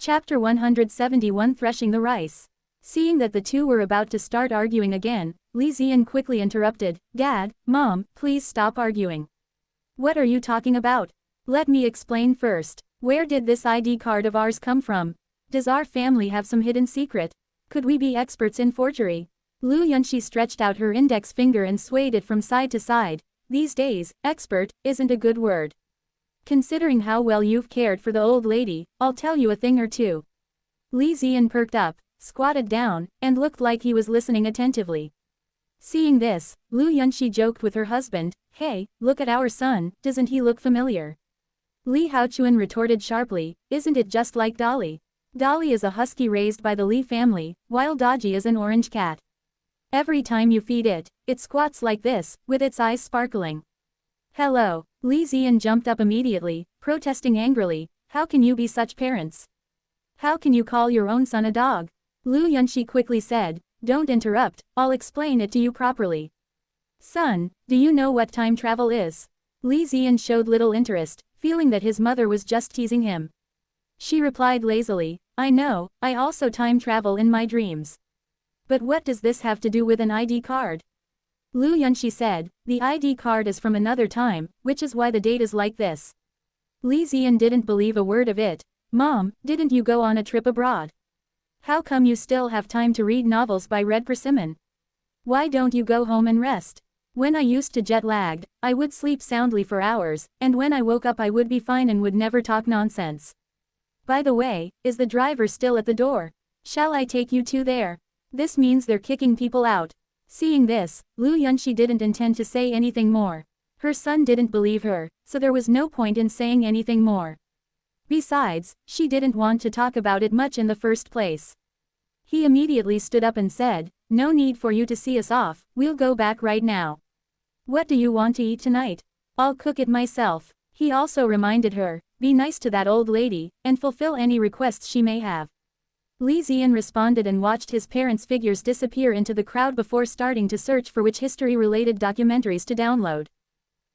Chapter 171 Threshing the Rice. Seeing that the two were about to start arguing again, Li Ziyan quickly interrupted, "Dad, Mom, please stop arguing. What are you talking about? Let me explain first. Where did this ID card of ours come from? Does our family have some hidden secret? Could we be experts in forgery?" Lu Yunxi stretched out her index finger and swayed it from side to side. "These days, expert isn't a good word. Considering how well you've cared for the old lady, I'll tell you a thing or two." Li Ziyan perked up, squatted down, and looked like he was listening attentively. Seeing this, Lu Yunxi joked with her husband, "Hey, look at our son, doesn't he look familiar?" Li Haochuan retorted sharply, "Isn't it just like Dolly? Dolly is a husky raised by the Li family, while Dodgy is an orange cat. Every time you feed it, it squats like this, with its eyes sparkling." "Hello." Li Ziyan jumped up immediately, protesting angrily, "How can you be such parents? How can you call your own son a dog?" Lu Yunxi quickly said, "Don't interrupt, I'll explain it to you properly. Son, do you know what time travel is?" Li Ziyan showed little interest, feeling that his mother was just teasing him. She replied lazily, "I know, I also time travel in my dreams. But what does this have to do with an ID card?" Lu Yunxi said, "The ID card is from another time, which is why the date is like this." Li Ziyan didn't believe a word of it. "Mom, didn't you go on a trip abroad? How come you still have time to read novels by Red Persimmon? Why don't you go home and rest? When I used to jet lagged, I would sleep soundly for hours, and when I woke up I would be fine and would never talk nonsense. By the way, is the driver still at the door? Shall I take you two there? This means they're kicking people out." Seeing this, Lu Yunxi didn't intend to say anything more. Her son didn't believe her, so there was no point in saying anything more. Besides, she didn't want to talk about it much in the first place. He immediately stood up and said, "No need for you to see us off, we'll go back right now. What do you want to eat tonight? I'll cook it myself." He also reminded her, "Be nice to that old lady, and fulfill any requests she may have." Li Ziyan responded and watched his parents' figures disappear into the crowd before starting to search for which history-related documentaries to download.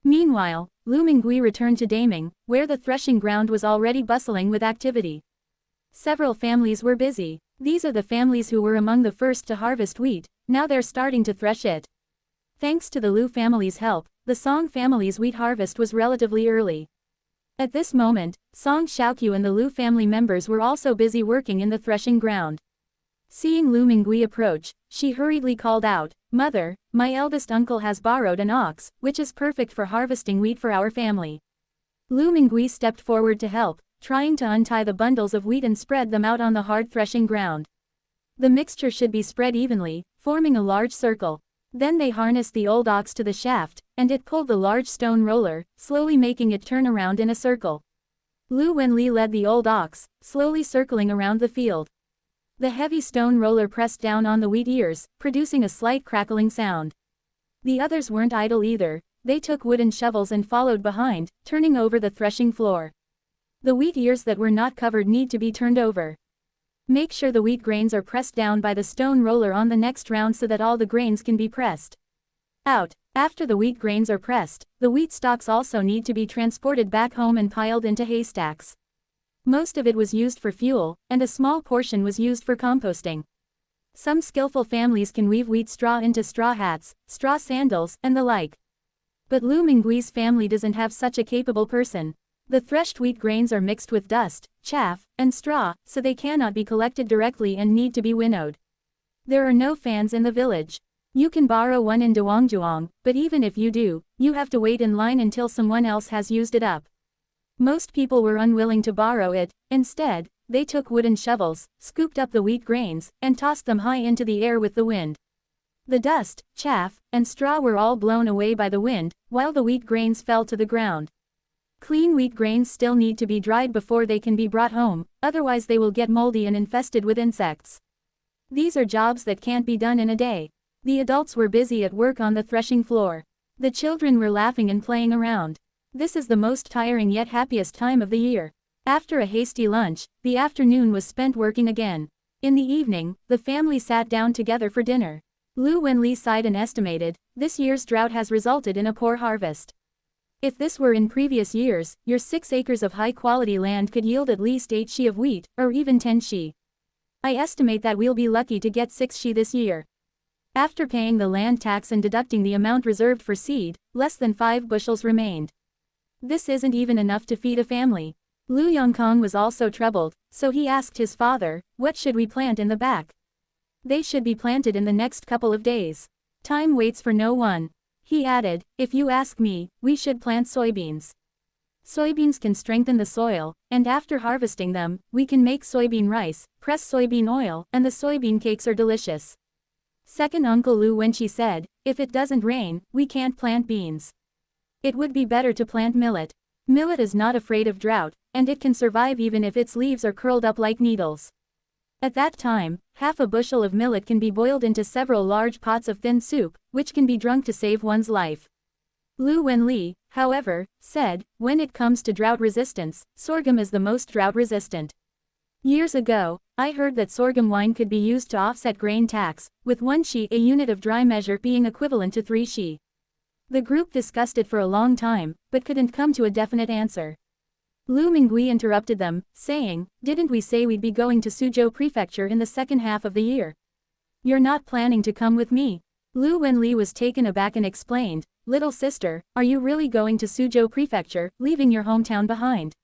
Meanwhile, Lu Mingui returned to Daming, where the threshing ground was already bustling with activity. Several families were busy. These are the families who were among the first to harvest wheat, now they're starting to thresh it. Thanks to the Lu family's help, the Song family's wheat harvest was relatively early. At this moment, Song Xiaoqiu and the Lu family members were also busy working in the threshing ground. Seeing Lu Mingui approach, she hurriedly called out, "Mother, my eldest uncle has borrowed an ox, which is perfect for harvesting wheat for our family." Lu Mingui stepped forward to help, trying to untie the bundles of wheat and spread them out on the hard threshing ground. The mixture should be spread evenly, forming a large circle. Then they harnessed the old ox to the shaft, and it pulled the large stone roller, slowly making it turn around in a circle. Lu Wenli led the old ox, slowly circling around the field. The heavy stone roller pressed down on the wheat ears, producing a slight crackling sound. The others weren't idle either, they took wooden shovels and followed behind, turning over the threshing floor. The wheat ears that were not covered need to be turned over. Make sure the wheat grains are pressed down by the stone roller on the next round so that all the grains can be pressed out. After the wheat grains are pressed, the wheat stalks also need to be transported back home and piled into haystacks. Most of it was used for fuel, and a small portion was used for composting. Some skillful families can weave wheat straw into straw hats, straw sandals, and the like. But Lu Mingui's family doesn't have such a capable person. The threshed wheat grains are mixed with dust, chaff, and straw, so they cannot be collected directly and need to be winnowed. There are no fans in the village. You can borrow one in Duangjuang, but even if you do, you have to wait in line until someone else has used it up. Most people were unwilling to borrow it. Instead, they took wooden shovels, scooped up the wheat grains, and tossed them high into the air with the wind. The dust, chaff, and straw were all blown away by the wind, while the wheat grains fell to the ground. Clean wheat grains still need to be dried before they can be brought home, otherwise they will get moldy and infested with insects. These are jobs that can't be done in a day. The adults were busy at work on the threshing floor. The children were laughing and playing around. This is the most tiring yet happiest time of the year. After a hasty lunch, the afternoon was spent working again. In the evening, the family sat down together for dinner. Lu Wenli sighed and estimated, this year's drought has resulted in a poor harvest. If this were in previous years, your 6 acres of high-quality land could yield at least 8 she of wheat, or even 10 she. I estimate that we'll be lucky to get 6 she this year. After paying the land tax and deducting the amount reserved for seed, less than 5 bushels remained. This isn't even enough to feed a family. Lu Yongkong was also troubled, so he asked his father, what should we plant in the back? They should be planted in the next couple of days. Time waits for no one. He added, if you ask me, we should plant soybeans. Soybeans can strengthen the soil, and after harvesting them, we can make soybean rice, press soybean oil, and the soybean cakes are delicious. Second Uncle Lu Wenqi said, if it doesn't rain, we can't plant beans. It would be better to plant millet. Millet is not afraid of drought, and it can survive even if its leaves are curled up like needles. At that time, half a bushel of millet can be boiled into several large pots of thin soup, which can be drunk to save one's life. Lu Wenli, however, said, when it comes to drought resistance, sorghum is the most drought resistant. Years ago, I heard that sorghum wine could be used to offset grain tax, with 1 she, a unit of dry measure, being equivalent to 3 she. The group discussed it for a long time, but couldn't come to a definite answer. Lu Mingui interrupted them, saying, didn't we say we'd be going to Suzhou Prefecture in the second half of the year? You're not planning to come with me? Lu Wenli was taken aback and explained, little sister, are you really going to Suzhou Prefecture, leaving your hometown behind?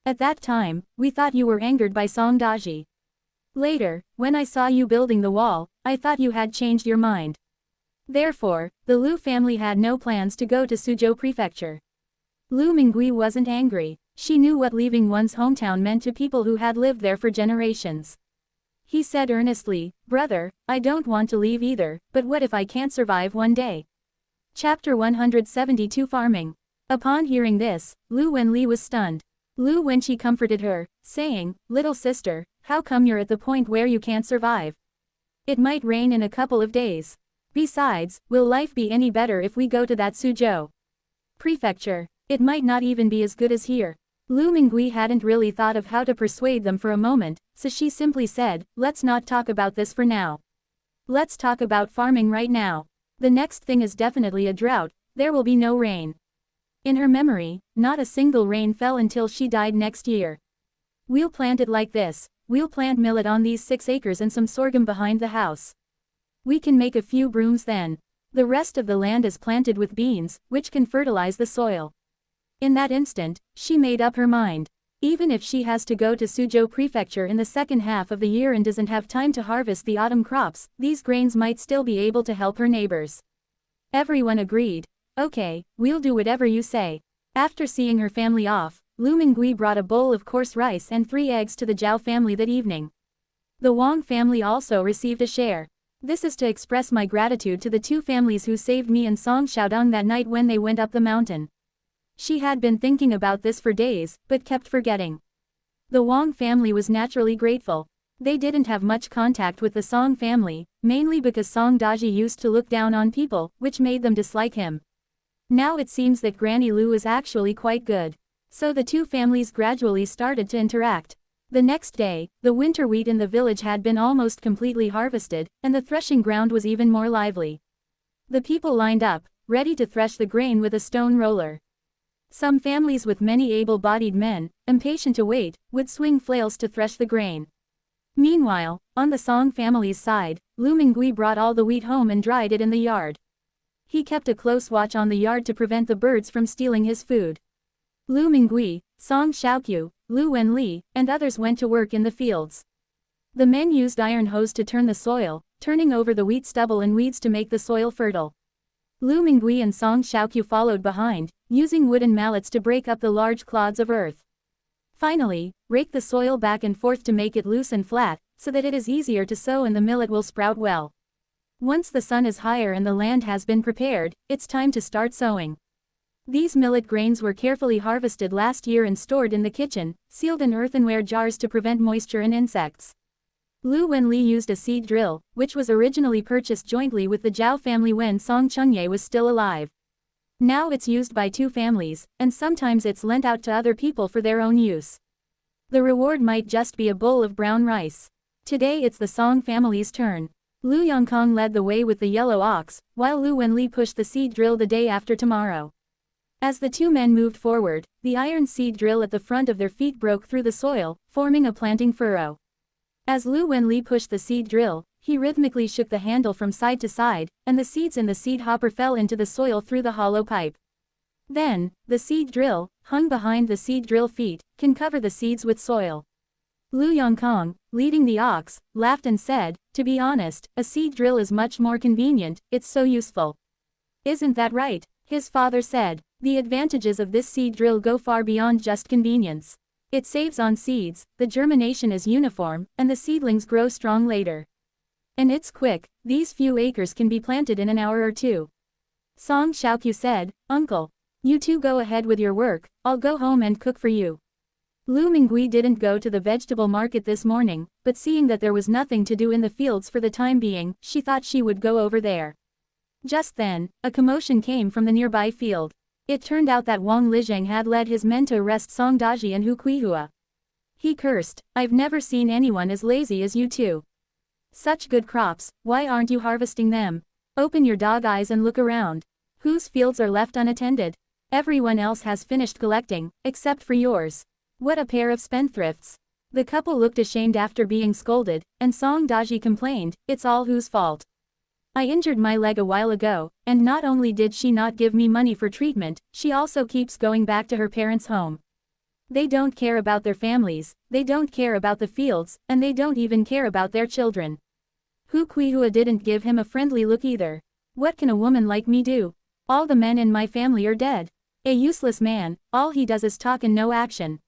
At that time, we thought you were angered by Song Daji. Later, when I saw you building the wall, I thought you had changed your mind. Therefore, the Lu family had no plans to go to Suzhou Prefecture. Lu Mingui wasn't angry. She knew what leaving one's hometown meant to people who had lived there for generations. He said earnestly, brother, I don't want to leave either, but what if I can't survive one day? Chapter 172 Farming. Upon hearing this, Lu Wenli was stunned. Lu Wenqi comforted her, saying, little sister, how come you're at the point where you can't survive? It might rain in a couple of days. Besides, will life be any better if we go to that Suzhou Prefecture? It might not even be as good as here. Lu Mingui hadn't really thought of how to persuade them for a moment, so she simply said, let's not talk about this for now. Let's talk about farming right now. The next thing is definitely a drought, there will be no rain. In her memory, not a single rain fell until she died next year. We'll plant it like this, we'll plant millet on these 6 acres and some sorghum behind the house. We can make a few brooms then. The rest of the land is planted with beans, which can fertilize the soil. In that instant, she made up her mind. Even if she has to go to Suzhou Prefecture in the second half of the year and doesn't have time to harvest the autumn crops, these grains might still be able to help her neighbors. Everyone agreed. Okay, we'll do whatever you say. After seeing her family off, Lu Mingui brought a bowl of coarse rice and 3 eggs to the Zhao family that evening. The Wang family also received a share. This is to express my gratitude to the 2 families who saved me and Song Xiaodong that night when they went up the mountain. She had been thinking about this for days, but kept forgetting. The Wang family was naturally grateful. They didn't have much contact with the Song family, mainly because Song Daji used to look down on people, which made them dislike him. Now it seems that Granny Lu is actually quite good. So the 2 families gradually started to interact. The next day, the winter wheat in the village had been almost completely harvested, and the threshing ground was even more lively. The people lined up, ready to thresh the grain with a stone roller. Some families with many able-bodied men, impatient to wait, would swing flails to thresh the grain. Meanwhile, on the Song family's side, Lu Mingui brought all the wheat home and dried it in the yard. He kept a close watch on the yard to prevent the birds from stealing his food. Lu Mingui, Song Xiaoqiu, Lu Wenli, and others went to work in the fields. The men used iron hoes to turn the soil, turning over the wheat stubble and weeds to make the soil fertile. Lu Mingui and Song Xiaoqiu followed behind, using wooden mallets to break up the large clods of earth. Finally, rake the soil back and forth to make it loose and flat, so that it is easier to sow and the millet will sprout well. Once the sun is higher and the land has been prepared, it's time to start sowing. These millet grains were carefully harvested last year and stored in the kitchen, sealed in earthenware jars to prevent moisture and insects. Lu Wenli used a seed drill, which was originally purchased jointly with the Zhao family when Song Chengye was still alive. Now it's used by 2 families, and sometimes it's lent out to other people for their own use. The reward might just be a bowl of brown rice. Today it's the Song family's turn. Lu Yongkong led the way with the yellow ox, while Lu Wenli pushed the seed drill the day after tomorrow. As the two men moved forward, the iron seed drill at the front of their feet broke through the soil, forming a planting furrow. As Lu Wenli pushed the seed drill, he rhythmically shook the handle from side to side, and the seeds in the seed hopper fell into the soil through the hollow pipe. Then, the seed drill, hung behind the seed drill feet, can cover the seeds with soil. Lu Yongkong, leading the ox, laughed and said, "To be honest, a seed drill is much more convenient, it's so useful." "Isn't that right?" his father said. "The advantages of this seed drill go far beyond just convenience. It saves on seeds, the germination is uniform, and the seedlings grow strong later. And it's quick, these few acres can be planted in an hour or two." Song Xiaoqiu said, "Uncle, you two go ahead with your work, I'll go home and cook for you." Lu Mingui didn't go to the vegetable market this morning, but seeing that there was nothing to do in the fields for the time being, she thought she would go over there. Just then, a commotion came from the nearby field. It turned out that Wang Lizheng had led his men to arrest Song Daji and Hu Kuihua. He cursed, "I've never seen anyone as lazy as you two. Such good crops, why aren't you harvesting them? Open your dog eyes and look around. Whose fields are left unattended? Everyone else has finished collecting, except for yours. What a pair of spendthrifts." The couple looked ashamed after being scolded, and Song Daji complained, "It's all whose fault? I injured my leg a while ago, and not only did she not give me money for treatment, she also keeps going back to her parents' home. They don't care about their families, they don't care about the fields, and they don't even care about their children." Hu Kuihua didn't give him a friendly look either. "What can a woman like me do? All the men in my family are dead. A useless man, all he does is talk and no action."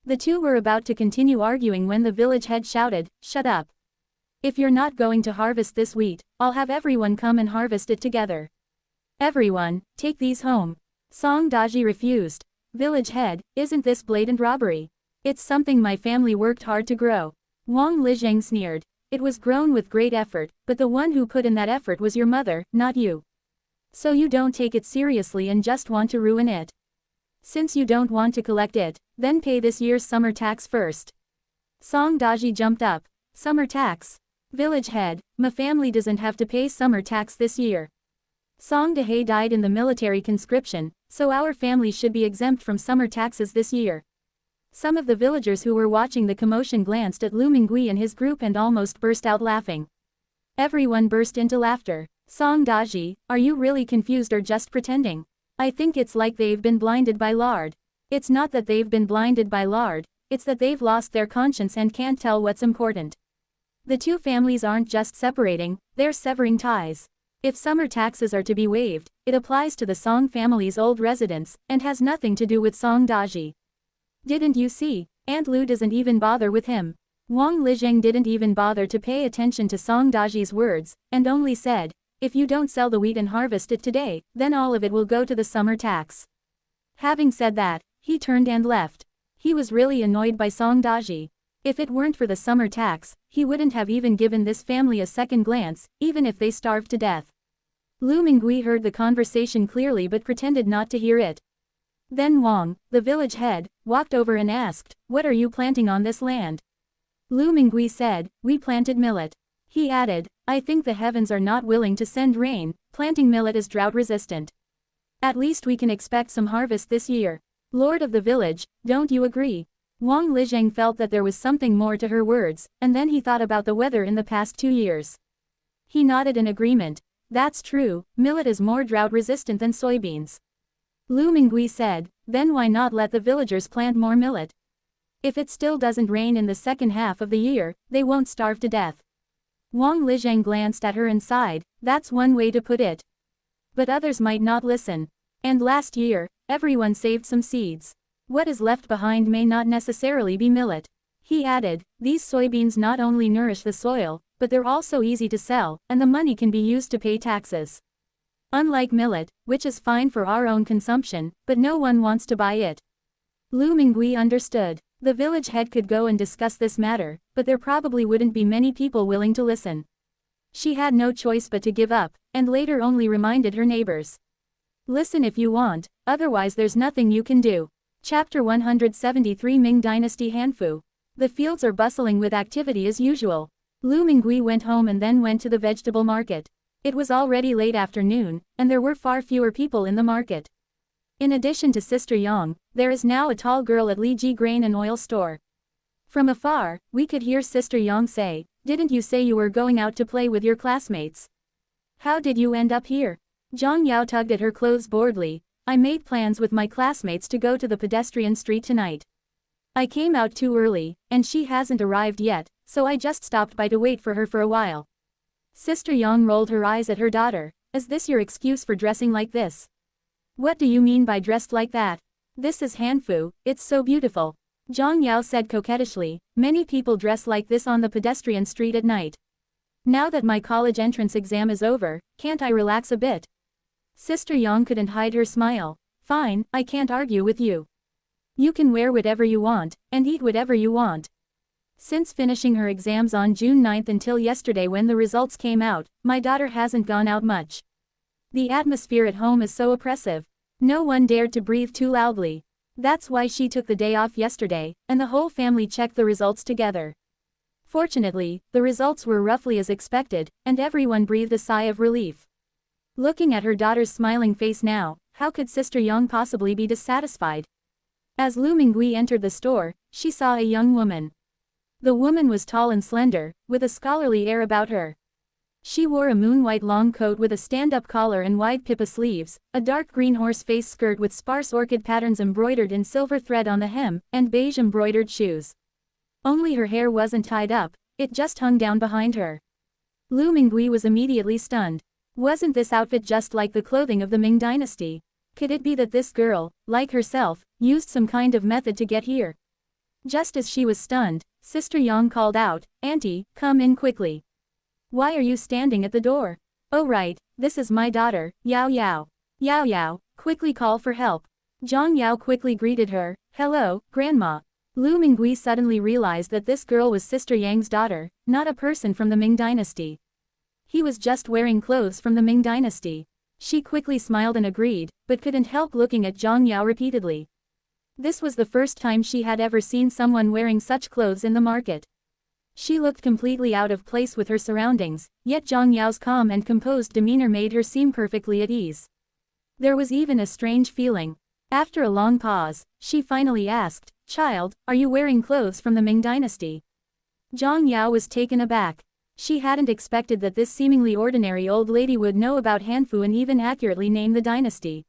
The two were about to continue arguing when the village head shouted, "Shut up. If you're not going to harvest this wheat, I'll have everyone come and harvest it together. Everyone, take these home." Song Daji refused. "Village head, isn't this blatant robbery? It's something my family worked hard to grow." Wang Lizheng sneered. "It was grown with great effort, but the one who put in that effort was your mother, not you. So you don't take it seriously and just want to ruin it. Since you don't want to collect it, then pay this year's summer tax first." Song Daji jumped up. "Summer tax? Village head, my family doesn't have to pay summer tax this year. Song Dehe died in the military conscription, so our family should be exempt from summer taxes this year." Some of the villagers who were watching the commotion glanced at Lu Mingui and his group and almost burst out laughing. Everyone burst into laughter. "Song Daji, are you really confused or just pretending? I think it's like they've been blinded by lard." "It's not that they've been blinded by lard, it's that they've lost their conscience and can't tell what's important. The two families aren't just separating, they're severing ties. If summer taxes are to be waived, it applies to the Song family's old residents, and has nothing to do with Song Daji. Didn't you see? Aunt Lu doesn't even bother with him." Wang Lizheng didn't even bother to pay attention to Song Daji's words, and only said, "If you don't sell the wheat and harvest it today, then all of it will go to the summer tax." Having said that, he turned and left. He was really annoyed by Song Daji. If it weren't for the summer tax, he wouldn't have even given this family a second glance, even if they starved to death. Lu Mingui heard the conversation clearly but pretended not to hear it. Then Wang, the village head, walked over and asked, "What are you planting on this land?" Lu Mingui said, "We planted millet." He added, "I think the heavens are not willing to send rain, planting millet is drought resistant. At least we can expect some harvest this year. Lord of the village, don't you agree?" Wang Lizheng felt that there was something more to her words, and then he thought about the weather in the past 2 years. He nodded in agreement. "That's true, millet is more drought-resistant than soybeans." Lu Mingui said, "Then why not let the villagers plant more millet? If it still doesn't rain in the second half of the year, they won't starve to death." Wang Lizheng glanced at her and sighed, "That's one way to put it. But others might not listen. And last year, everyone saved some seeds. What is left behind may not necessarily be millet." He added, "These soybeans not only nourish the soil, but they're also easy to sell, and the money can be used to pay taxes. Unlike millet, which is fine for our own consumption, but no one wants to buy it." Lu Mingui understood. The village head could go and discuss this matter, but there probably wouldn't be many people willing to listen. She had no choice but to give up, and later only reminded her neighbors. "Listen if you want, otherwise there's nothing you can do." Chapter 173 Ming Dynasty Hanfu. The fields are bustling with activity as usual. Lu Mingui went home and then went to the vegetable market. It was already late afternoon, and there were far fewer people in the market. In addition to Sister Yang, there is now a tall girl at Li Ji Grain and Oil Store. From afar, we could hear Sister Yang say, "Didn't you say you were going out to play with your classmates? How did you end up here?" Zhang Yao tugged at her clothes boredly. "I made plans with my classmates to go to the pedestrian street tonight. I came out too early, and she hasn't arrived yet, so I just stopped by to wait for her for a while." Sister Yang rolled her eyes at her daughter. "Is this your excuse for dressing like this? What do you mean by dressed like that? This is Hanfu, it's so beautiful." Zhang Yao said coquettishly, "Many people dress like this on the pedestrian street at night. Now that my college entrance exam is over, can't I relax a bit?" Sister Yang couldn't hide her smile. "Fine, I can't argue with you. You can wear whatever you want, and eat whatever you want." Since finishing her exams on June 9th until yesterday when the results came out, my daughter hasn't gone out much. The atmosphere at home is so oppressive. No one dared to breathe too loudly. That's why she took the day off yesterday, and the whole family checked the results together. Fortunately, the results were roughly as expected, and everyone breathed a sigh of relief. Looking at her daughter's smiling face now, how could Sister Yang possibly be dissatisfied? As Lu Mingui entered the store, she saw a young woman. The woman was tall and slender, with a scholarly air about her. She wore a moon-white long coat with a stand-up collar and wide pippa sleeves, a dark green horse-face skirt with sparse orchid patterns embroidered in silver thread on the hem, and beige embroidered shoes. Only her hair wasn't tied up, it just hung down behind her. Lu Mingui was immediately stunned. Wasn't this outfit just like the clothing of the Ming Dynasty? Could it be that this girl, like herself, used some kind of method to get here? Just as she was stunned, Sister Yang called out, "Auntie, come in quickly. Why are you standing at the door?" "Oh right, this is my daughter, Yao Yao. Yao Yao, quickly call for help." Zhang Yao quickly greeted her, "Hello, Grandma." Lu Mingui suddenly realized that this girl was Sister Yang's daughter, not a person from the Ming Dynasty. He was just wearing clothes from the Ming Dynasty. She quickly smiled and agreed, but couldn't help looking at Zhang Yao repeatedly. This was the first time she had ever seen someone wearing such clothes in the market. She looked completely out of place with her surroundings, yet Zhang Yao's calm and composed demeanor made her seem perfectly at ease. There was even a strange feeling. After a long pause, she finally asked, "Child, are you wearing clothes from the Ming Dynasty?" Zhang Yao was taken aback. She hadn't expected that this seemingly ordinary old lady would know about Hanfu and even accurately name the dynasty.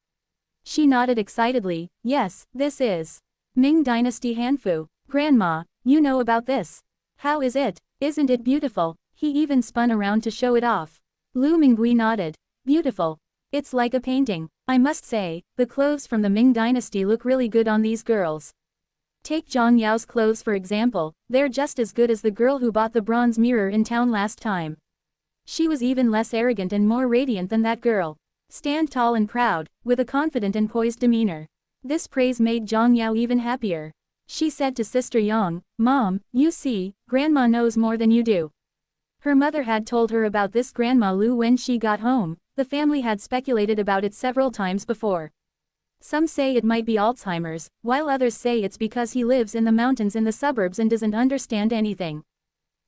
She nodded excitedly, "Yes, this is Ming Dynasty Hanfu. Grandma, you know about this. How is it? Isn't it beautiful?" He even spun around to show it off. Lu Mingui nodded. "Beautiful. It's like a painting. I must say, the clothes from the Ming Dynasty look really good on these girls. Take Zhang Yao's clothes for example, they're just as good as the girl who bought the bronze mirror in town last time. She was even less arrogant and more radiant than that girl. Stand tall and proud, with a confident and poised demeanor." This praise made Zhang Yao even happier. She said to Sister Yang, "Mom, you see, Grandma knows more than you do." Her mother had told her about this Grandma Lu when she got home. The family had speculated about it several times before. Some say it might be Alzheimer's, while others say it's because he lives in the mountains in the suburbs and doesn't understand anything.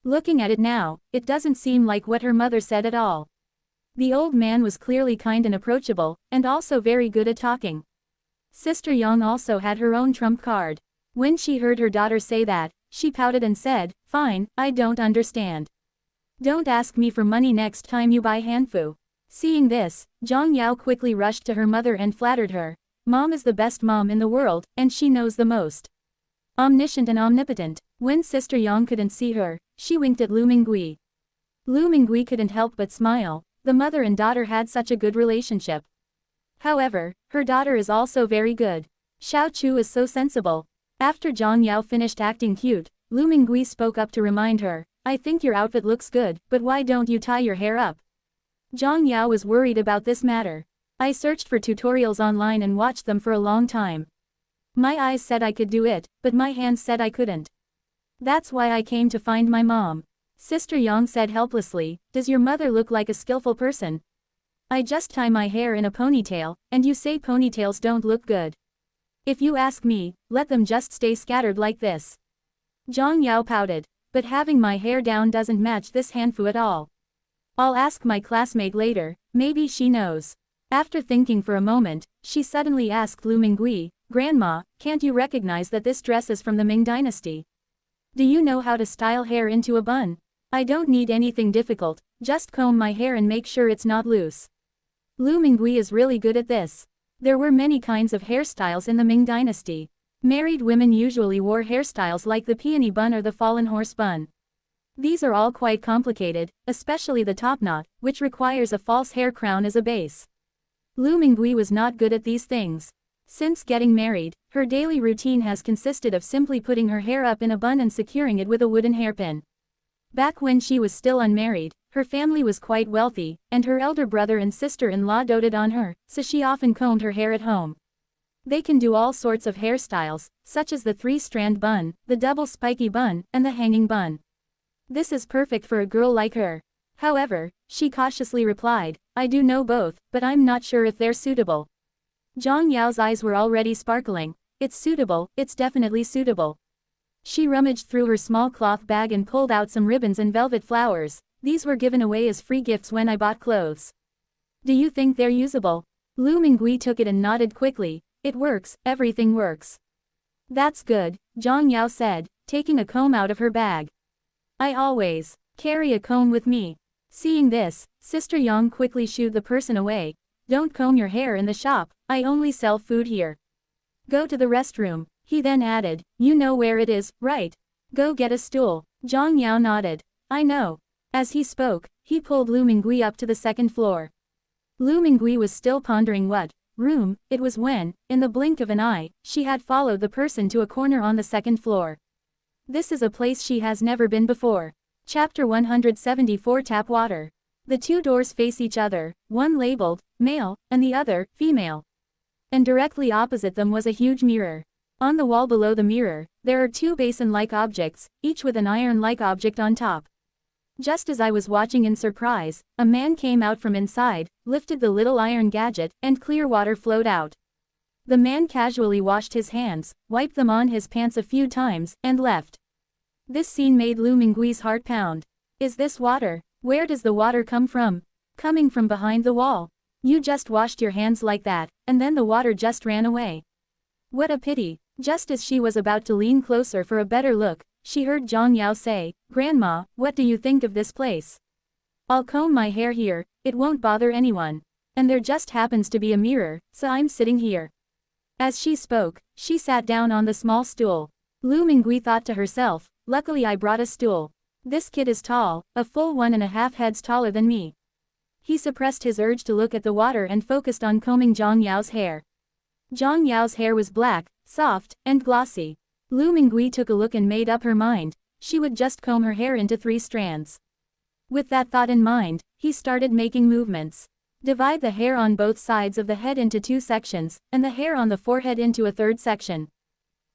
Looking at it now, it doesn't seem like what her mother said at all. The old man was clearly kind and approachable, and also very good at talking. Sister Yang also had her own trump card. When she heard her daughter say that, she pouted and said, "Fine, I don't understand. Don't ask me for money next time you buy Hanfu." Seeing this, Zhang Yao quickly rushed to her mother and flattered her. Mom is the best mom in the world, and she knows the most. Omniscient and omnipotent. When Sister Yang couldn't see her, she winked at Lu Mingui. Lu Mingui couldn't help but smile. The mother and daughter had such a good relationship. However, her daughter is also very good. Xiao Chu is so sensible. After Zhang Yao finished acting cute, Lu Mingui spoke up to remind her, "I think your outfit looks good, but why don't you tie your hair up?" Zhang Yao was worried about this matter. "I searched for tutorials online and watched them for a long time. My eyes said I could do it, but my hands said I couldn't. That's why I came to find my mom." Sister Yang said helplessly, "Does your mother look like a skillful person? I just tie my hair in a ponytail, and you say ponytails don't look good. If you ask me, let them just stay scattered like this." Zhang Yao pouted. "But having my hair down doesn't match this Hanfu at all. I'll ask my classmate later, maybe she knows." After thinking for a moment, she suddenly asked Lu Mingui, "Grandma, can't you recognize that this dress is from the Ming Dynasty? Do you know how to style hair into a bun? I don't need anything difficult, just comb my hair and make sure it's not loose." Lu Mingui is really good at this. There were many kinds of hairstyles in the Ming Dynasty. Married women usually wore hairstyles like the peony bun or the fallen horse bun. These are all quite complicated, especially the top knot, which requires a false hair crown as a base. Lu Mingui was not good at these things. Since getting married, her daily routine has consisted of simply putting her hair up in a bun and securing it with a wooden hairpin. Back when she was still unmarried, her family was quite wealthy, and her elder brother and sister-in-law doted on her, so she often combed her hair at home. They can do all sorts of hairstyles, such as the three-strand bun, the double spiky bun, and the hanging bun. This is perfect for a girl like her. However, she cautiously replied, "I do know both, but I'm not sure if they're suitable." Zhang Yao's eyes were already sparkling. "It's suitable, it's definitely suitable." She rummaged through her small cloth bag and pulled out some ribbons and velvet flowers. "These were given away as free gifts when I bought clothes. Do you think they're usable?" Lu Mingui took it and nodded quickly. "It works, everything works." "That's good," Zhang Yao said, taking a comb out of her bag. "I always carry a comb with me." Seeing this, Sister Yang quickly shooed the person away. "Don't comb your hair in the shop, I only sell food here. Go to the restroom." He then added, "You know where it is, right? Go get a stool." Zhang Yao nodded. "I know." As he spoke, he pulled Lu Mingui up to the second floor. Lu Mingui was still pondering what room it was when, in the blink of an eye, she had followed the person to a corner on the second floor. This is a place she has never been before. Chapter 174 Tap Water. The two doors face each other, one labeled male, and the other female. And directly opposite them was a huge mirror. On the wall below the mirror, there are two basin-like objects, each with an iron-like object on top. Just as I was watching in surprise, a man came out from inside, lifted the little iron gadget, and clear water flowed out. The man casually washed his hands, wiped them on his pants a few times, and left. This scene made Lu Mingui's heart pound. Is this water? Where does the water come from? Coming from behind the wall. You just washed your hands like that, and then the water just ran away. What a pity. Just as she was about to lean closer for a better look, she heard Zhang Yao say, "Grandma, what do you think of this place? I'll comb my hair here, it won't bother anyone. And there just happens to be a mirror, so I'm sitting here." As she spoke, she sat down on the small stool. Lu Mingui thought to herself, "Luckily I brought a stool. This kid is tall, a full 1.5 heads taller than me." He suppressed his urge to look at the water and focused on combing Zhang Yao's hair. Zhang Yao's hair was black, soft, and glossy. Lu Mingui took a look and made up her mind. She would just comb her hair into 3 strands. With that thought in mind, he started making movements. Divide the hair on both sides of the head into 2 sections, and the hair on the forehead into a 3rd section.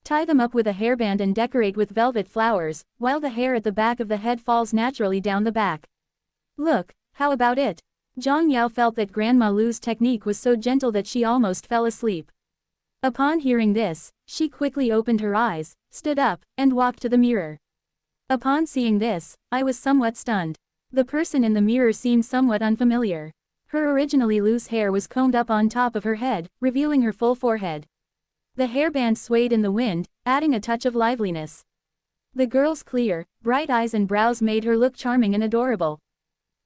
Tie them up with a hairband and decorate with velvet flowers, while the hair at the back of the head falls naturally down the back. Look, how about it? Zhang Yao felt that Grandma Lu's technique was so gentle that she almost fell asleep. Upon hearing this, she quickly opened her eyes, stood up, and walked to the mirror. Upon seeing this, I was somewhat stunned. The person in the mirror seemed somewhat unfamiliar. Her originally loose hair was combed up on top of her head, revealing her full forehead. The hairband swayed in the wind, adding a touch of liveliness. The girl's clear, bright eyes and brows made her look charming and adorable.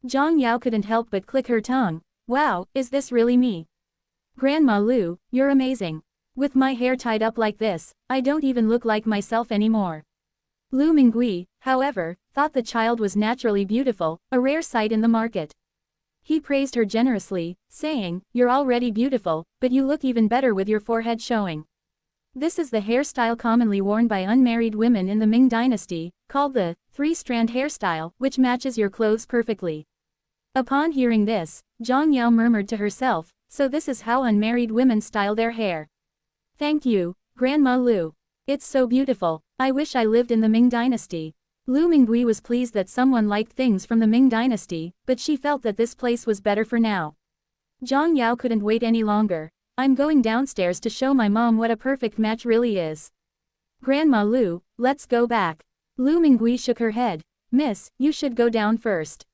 Zhang Yao couldn't help but click her tongue. Wow, is this really me? Grandma Lu, you're amazing. With my hair tied up like this, I don't even look like myself anymore. Lu Mingui, however, thought the child was naturally beautiful, a rare sight in the market. He praised her generously, saying, "You're already beautiful, but you look even better with your forehead showing." This is the hairstyle commonly worn by unmarried women in the Ming Dynasty, called the 3-strand hairstyle, which matches your clothes perfectly. Upon hearing this, Zhang Yao murmured to herself, so this is how unmarried women style their hair. Thank you, Grandma Lu. It's so beautiful. I wish I lived in the Ming Dynasty. Lu Mingui was pleased that someone liked things from the Ming Dynasty, but she felt that this place was better for now. Zhang Yao couldn't wait any longer. I'm going downstairs to show my mom what a perfect match really is. Grandma Lu, let's go back. Lu Mingui shook her head. Miss, you should go down first.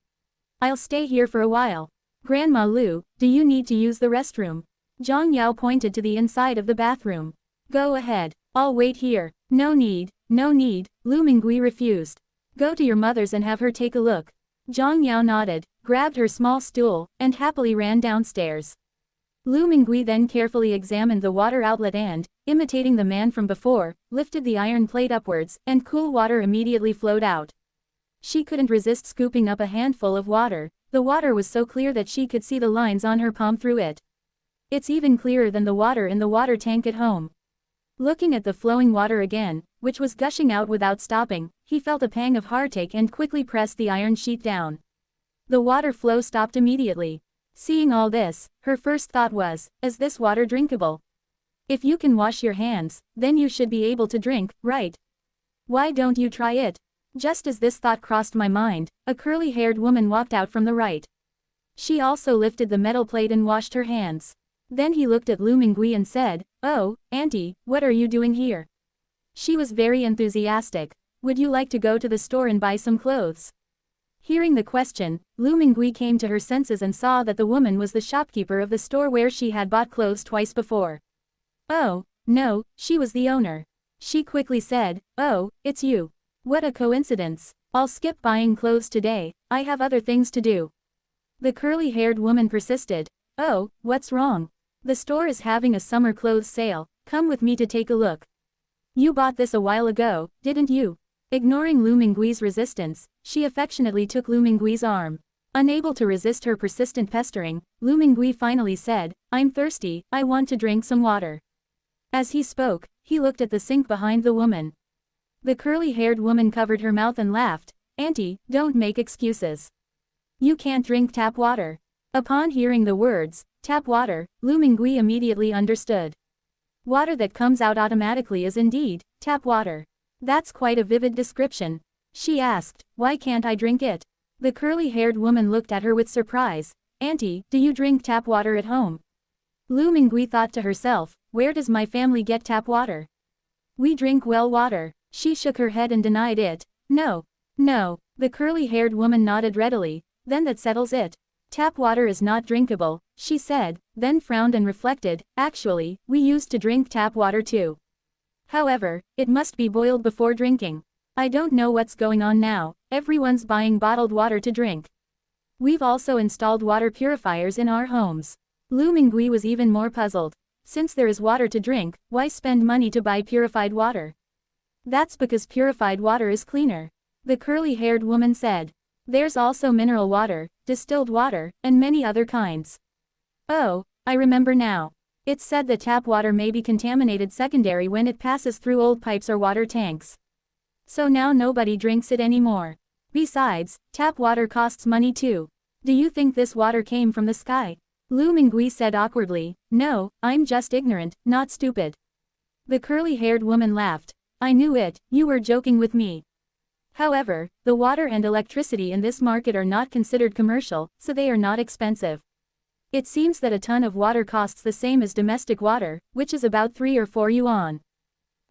I'll stay here for a while. Grandma Lu, do you need to use the restroom? Zhang Yao pointed to the inside of the bathroom. Go ahead. I'll wait here. No need, no need, Lu Mingui refused. Go to your mother's and have her take a look. Zhang Yao nodded, grabbed her small stool, and happily ran downstairs. Lu Mingui then carefully examined the water outlet and, imitating the man from before, lifted the iron plate upwards, and cool water immediately flowed out. She couldn't resist scooping up a handful of water. The water was so clear that she could see the lines on her palm through it. It's even clearer than the water in the water tank at home. Looking at the flowing water again, which was gushing out without stopping, he felt a pang of heartache and quickly pressed the iron sheet down. The water flow stopped immediately. Seeing all this, her first thought was, is this water drinkable? If you can wash your hands, then you should be able to drink, right? Why don't you try it? Just as this thought crossed my mind, a curly-haired woman walked out from the right. She also lifted the metal plate and washed her hands. Then he looked at Lu Mingui and said, "Oh, Auntie, what are you doing here?" She was very enthusiastic. "Would you like to go to the store and buy some clothes?" Hearing the question, Lu Mingui came to her senses and saw that the woman was the shopkeeper of the store where she had bought clothes twice before. Oh, no, she was the owner. She quickly said, "Oh, it's you. What a coincidence. I'll skip buying clothes today, I have other things to do." The curly-haired woman persisted. "Oh, what's wrong? The store is having a summer clothes sale, come with me to take a look." "You bought this a while ago, didn't you?" Ignoring Lu Mingui's resistance, she affectionately took Lu Mingui's arm. Unable to resist her persistent pestering, Lu Mingui finally said, "I'm thirsty, I want to drink some water." As he spoke, he looked at the sink behind the woman. The curly-haired woman covered her mouth and laughed. "Auntie, don't make excuses. You can't drink tap water." Upon hearing the words, tap water, Lu Mingui immediately understood. Water that comes out automatically is indeed tap water. That's quite a vivid description. She asked, "Why can't I drink it?" The curly-haired woman looked at her with surprise. "Auntie, do you drink tap water at home?" Lu Mingui thought to herself, "Where does my family get tap water? We drink well water." She shook her head and denied it. "No. No." The curly-haired woman nodded readily. "Then that settles it. Tap water is not drinkable," she said, then frowned and reflected. "Actually, we used to drink tap water too. However, it must be boiled before drinking. I don't know what's going on now, everyone's buying bottled water to drink. We've also installed water purifiers in our homes." Lu Mingui was even more puzzled. Since there is water to drink, why spend money to buy purified water? "That's because purified water is cleaner," the curly-haired woman said. "There's also mineral water, distilled water, and many other kinds." "Oh, I remember now. It's said that tap water may be contaminated secondary when it passes through old pipes or water tanks. So now nobody drinks it anymore. Besides, tap water costs money too. Do you think this water came from the sky?" Lu Mingui said awkwardly. "No, I'm just ignorant, not stupid." The curly-haired woman laughed. "I knew it, you were joking with me. However, the water and electricity in this market are not considered commercial, so they are not expensive. It seems that a ton of water costs the same as domestic water, which is about 3 or 4 yuan.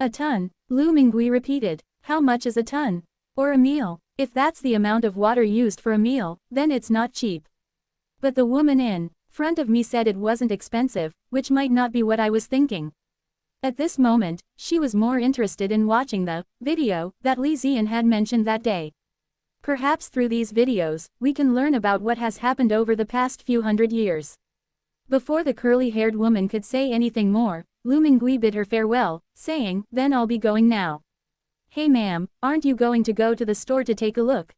"A ton," Lu Mingui repeated. "How much is a ton? Or a meal? If that's the amount of water used for a meal, then it's not cheap." But the woman in front of me said it wasn't expensive, which might not be what I was thinking. At this moment, she was more interested in watching the video that Li Ziyan had mentioned that day. Perhaps through these videos, we can learn about what has happened over the past few hundred years. Before the curly-haired woman could say anything more, Lu Mingui bid her farewell, saying, "Then I'll be going now." "Hey ma'am, aren't you going to go to the store to take a look?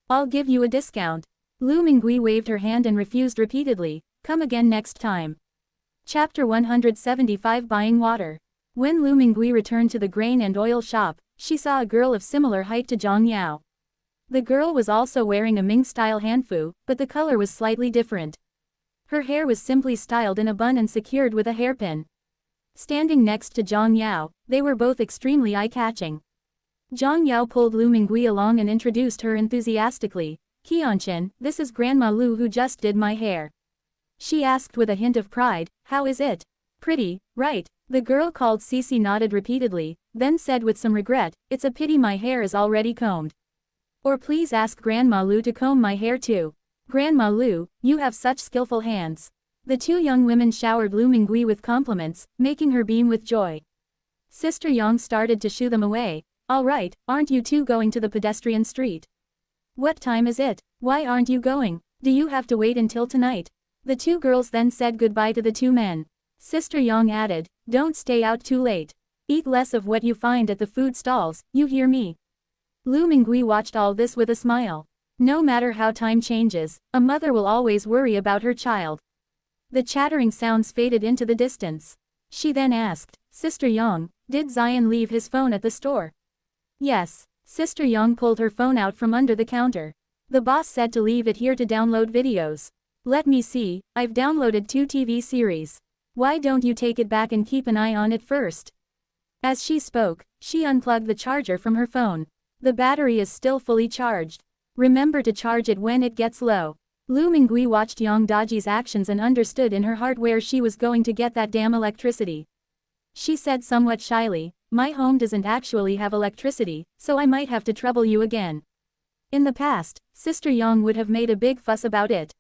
I'll give you a discount." Lu Mingui waved her hand and refused repeatedly. "Come again next time." Chapter 175 Buying Water. When Lu Mingui returned to the grain and oil shop, she saw a girl of similar height to Zhang Yao. The girl was also wearing a Ming-style hanfu, but the color was slightly different. Her hair was simply styled in a bun and secured with a hairpin. Standing next to Zhang Yao, they were both extremely eye-catching. Zhang Yao pulled Lu Mingui along and introduced her enthusiastically. "Qianchen, this is Grandma Lu who just did my hair." She asked with a hint of pride, "How is it? Pretty, right?" The girl called Cici nodded repeatedly, then said with some regret, "It's a pity my hair is already combed. Or please ask Grandma Lu to comb my hair too." Grandma Lu, you have such skillful hands. The two young women showered Lu Mingui with compliments, making her beam with joy. Sister Yang started to shoo them away. All right, aren't you two going to the pedestrian street? What time is it? Why aren't you going? Do you have to wait until tonight? The two girls then said goodbye to the two men. Sister Yang added, don't stay out too late. Eat less of what you find at the food stalls, you hear me? Lu Mingui watched all this with a smile. No matter how time changes, a mother will always worry about her child. The chattering sounds faded into the distance. She then asked, Sister Yang, did Zion leave his phone at the store? Yes. Sister Yang pulled her phone out from under the counter. The boss said to leave it here to download videos. Let me see, I've downloaded 2 TV series. Why don't you take it back and keep an eye on it first? As she spoke, she unplugged the charger from her phone. The battery is still fully charged. Remember to charge it when it gets low. Lu Mingui watched Yang Daji's actions and understood in her heart where she was going to get that damn electricity. She said somewhat shyly, my home doesn't actually have electricity, so I might have to trouble you again. In the past, Sister Yang would have made a big fuss about it.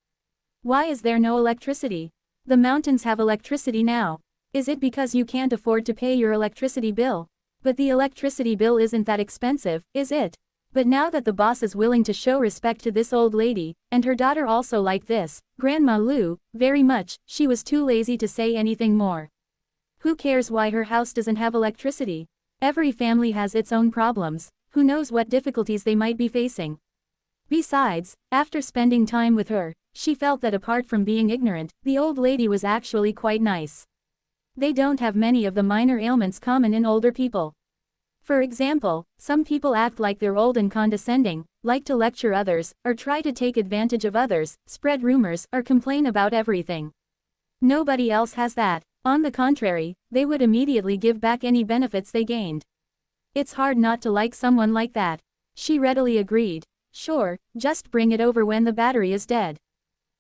Why is there no electricity? The mountains have electricity now. Is it because you can't afford to pay your electricity bill? But the electricity bill isn't that expensive, is it? But now that the boss is willing to show respect to this old lady, and her daughter also like this, Grandma Lu, very much, she was too lazy to say anything more. Who cares why her house doesn't have electricity? Every family has its own problems, who knows what difficulties they might be facing. Besides, after spending time with her, she felt that apart from being ignorant, the old lady was actually quite nice. They don't have many of the minor ailments common in older people. For example, some people act like they're old and condescending, like to lecture others, or try to take advantage of others, spread rumors, or complain about everything. Nobody else has that. On the contrary, they would immediately give back any benefits they gained. It's hard not to like someone like that. She readily agreed. Sure, just bring it over when the battery is dead.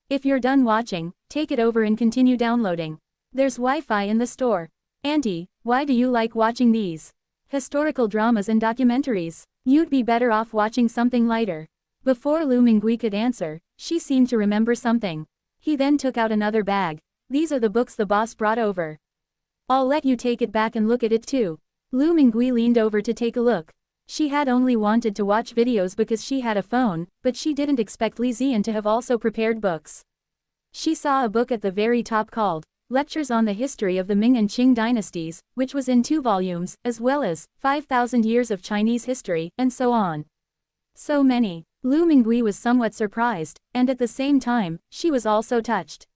If you're done watching, take it over and continue downloading. There's Wi-Fi in the store. Auntie, why do you like watching these historical dramas and documentaries? You'd be better off watching something lighter. Before Lu Mingui could answer, she seemed to remember something. He then took out another bag. These are the books the boss brought over. I'll let you take it back and look at it too. Lu Mingui leaned over to take a look. She had only wanted to watch videos because she had a phone, but she didn't expect Li Zian to have also prepared books. She saw a book at the very top called Lectures on the History of the Ming and Qing Dynasties, which was in 2 volumes, as well as 5,000 Years of Chinese History, and so on. So many. Lu Mingui was somewhat surprised, and at the same time, she was also touched.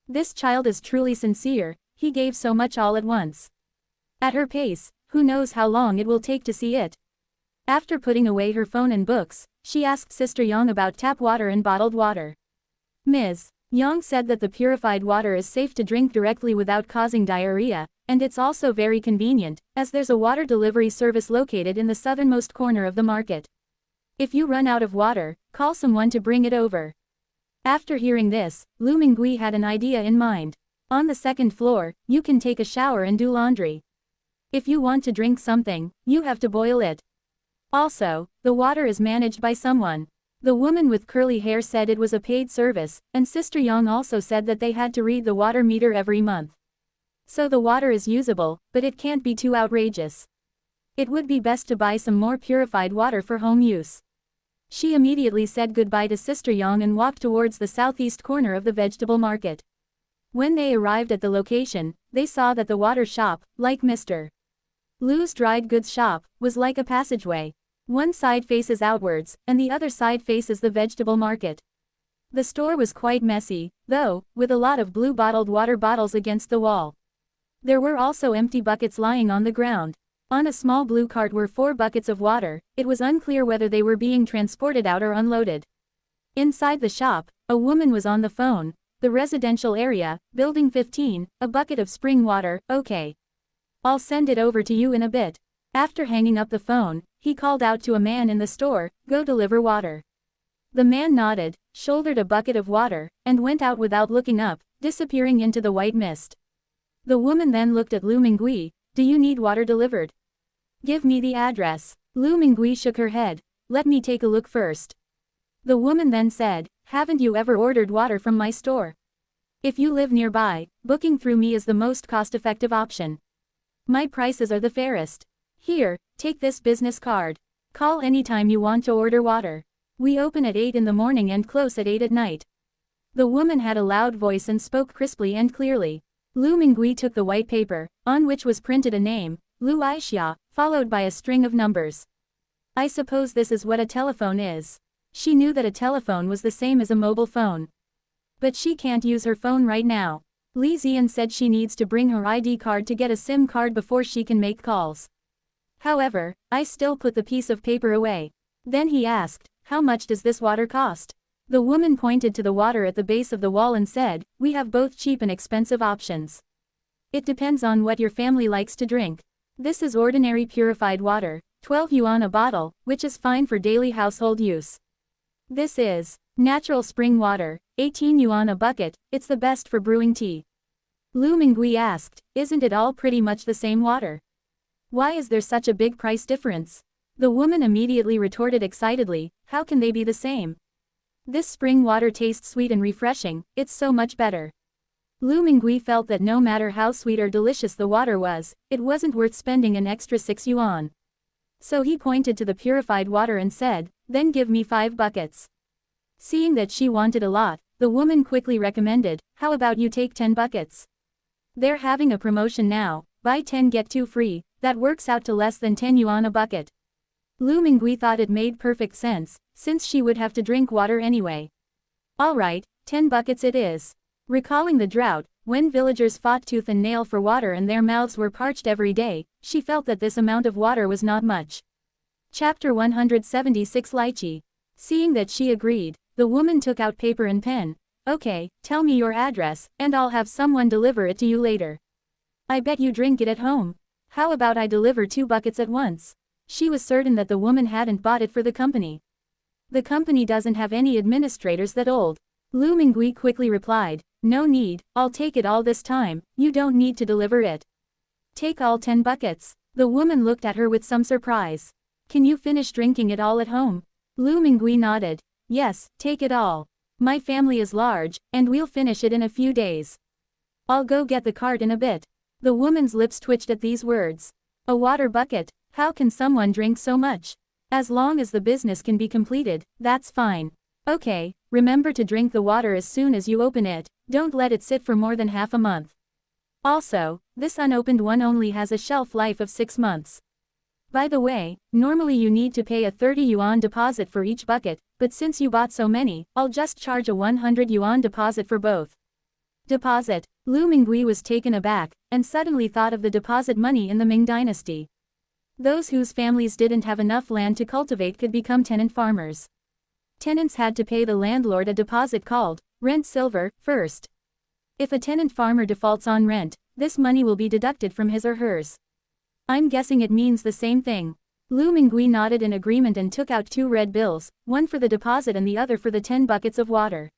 This child is truly sincere, he gave so much all at once. At her pace, who knows how long it will take to see it. After putting away her phone and books, she asked Sister Yang about tap water and bottled water. Ms. Yang said that the purified water is safe to drink directly without causing diarrhea, and it's also very convenient, as there's a water delivery service located in the southernmost corner of the market. If you run out of water, call someone to bring it over. After hearing this, Lu Mingui had an idea in mind. On the 2nd floor, you can take a shower and do laundry. If you want to drink something, you have to boil it. Also, the water is managed by someone. The woman with curly hair said it was a paid service, and Sister Yang also said that they had to read the water meter every month. So the water is usable, but it can't be too outrageous. It would be best to buy some more purified water for home use. She immediately said goodbye to Sister Yang and walked towards the southeast corner of the vegetable market. When they arrived at the location, they saw that the water shop, like Mr. Lu's dried goods shop, was like a passageway. One side faces outwards, and the other side faces the vegetable market. The store was quite messy, though, with a lot of blue bottled water bottles against the wall. There were also empty buckets lying on the ground. On a small blue cart were 4 buckets of water. It was unclear whether they were being transported out or unloaded. Inside the shop, a woman was on the phone. The residential area, building 15, a bucket of spring water, okay. I'll send it over to you in a bit. After hanging up the phone, he called out to a man in the store, go deliver water. The man nodded, shouldered a bucket of water, and went out without looking up, disappearing into the white mist. The woman then looked at Lu Mingui, do you need water delivered? Give me the address. Lu Mingui shook her head, let me take a look first. The woman then said, Haven't you ever ordered water from my store? If you live nearby, booking through me is the most cost-effective option. My prices are the fairest. Here, take this business card. Call anytime you want to order water. We open at 8 in the morning and close at 8 at night. The woman had a loud voice and spoke crisply and clearly. Lu Mingui took the white paper, on which was printed a name, Lu Aixia, followed by a string of numbers. I suppose this is what a telephone is. She knew that a telephone was the same as a mobile phone. But she can't use her phone right now. Li Zian said she needs to bring her ID card to get a SIM card before she can make calls. However, I still put the piece of paper away. Then he asked, how much does this water cost? The woman pointed to the water at the base of the wall and said, we have both cheap and expensive options. It depends on what your family likes to drink. This is ordinary purified water, 12 yuan a bottle, which is fine for daily household use. This is natural spring water, 18 yuan a bucket, it's the best for brewing tea. Lu Mingui asked, isn't it all pretty much the same water? Why is there such a big price difference? The woman immediately retorted excitedly, how can they be the same? This spring water tastes sweet and refreshing, it's so much better. Lu Mingui felt that no matter how sweet or delicious the water was, it wasn't worth spending an extra 6 yuan. So he pointed to the purified water and said, then give me 5 buckets. Seeing that she wanted a lot, the woman quickly recommended, how about you take 10 buckets? They're having a promotion now, buy 10 get 2 free, that works out to less than 10 yuan a bucket. Lu Mingui thought it made perfect sense, since she would have to drink water anyway. Alright, 10 buckets it is. Recalling the drought, when villagers fought tooth and nail for water and their mouths were parched every day, she felt that this amount of water was not much. Chapter 176 Lychee. Seeing that she agreed, the woman took out paper and pen. Okay, tell me your address, and I'll have someone deliver it to you later. I bet you drink it at home. How about I deliver 2 buckets at once? She was certain that the woman hadn't bought it for the company. The company doesn't have any administrators that old. Lu Mingui quickly replied, no need, I'll take it all this time, you don't need to deliver it. Take all 10 buckets. The woman looked at her with some surprise. Can you finish drinking it all at home? Lu Mingui nodded. Yes, take it all. My family is large, and we'll finish it in a few days. I'll go get the cart in a bit. The woman's lips twitched at these words. A water bucket, how can someone drink so much? As long as the business can be completed, that's fine. Okay, remember to drink the water as soon as you open it, don't let it sit for more than half a month. Also, this unopened one only has a shelf life of 6 months. By the way, normally you need to pay a 30 yuan deposit for each bucket, but since you bought so many, I'll just charge a 100 yuan deposit for both. Deposit. Lu Mingui was taken aback, and suddenly thought of the deposit money in the Ming Dynasty. Those whose families didn't have enough land to cultivate could become tenant farmers. Tenants had to pay the landlord a deposit called rent silver first. If a tenant farmer defaults on rent, this money will be deducted from his or hers. I'm guessing it means the same thing. Lu Mingui nodded in agreement and took out 2 red bills, one for the deposit and the other for the 10 buckets of water.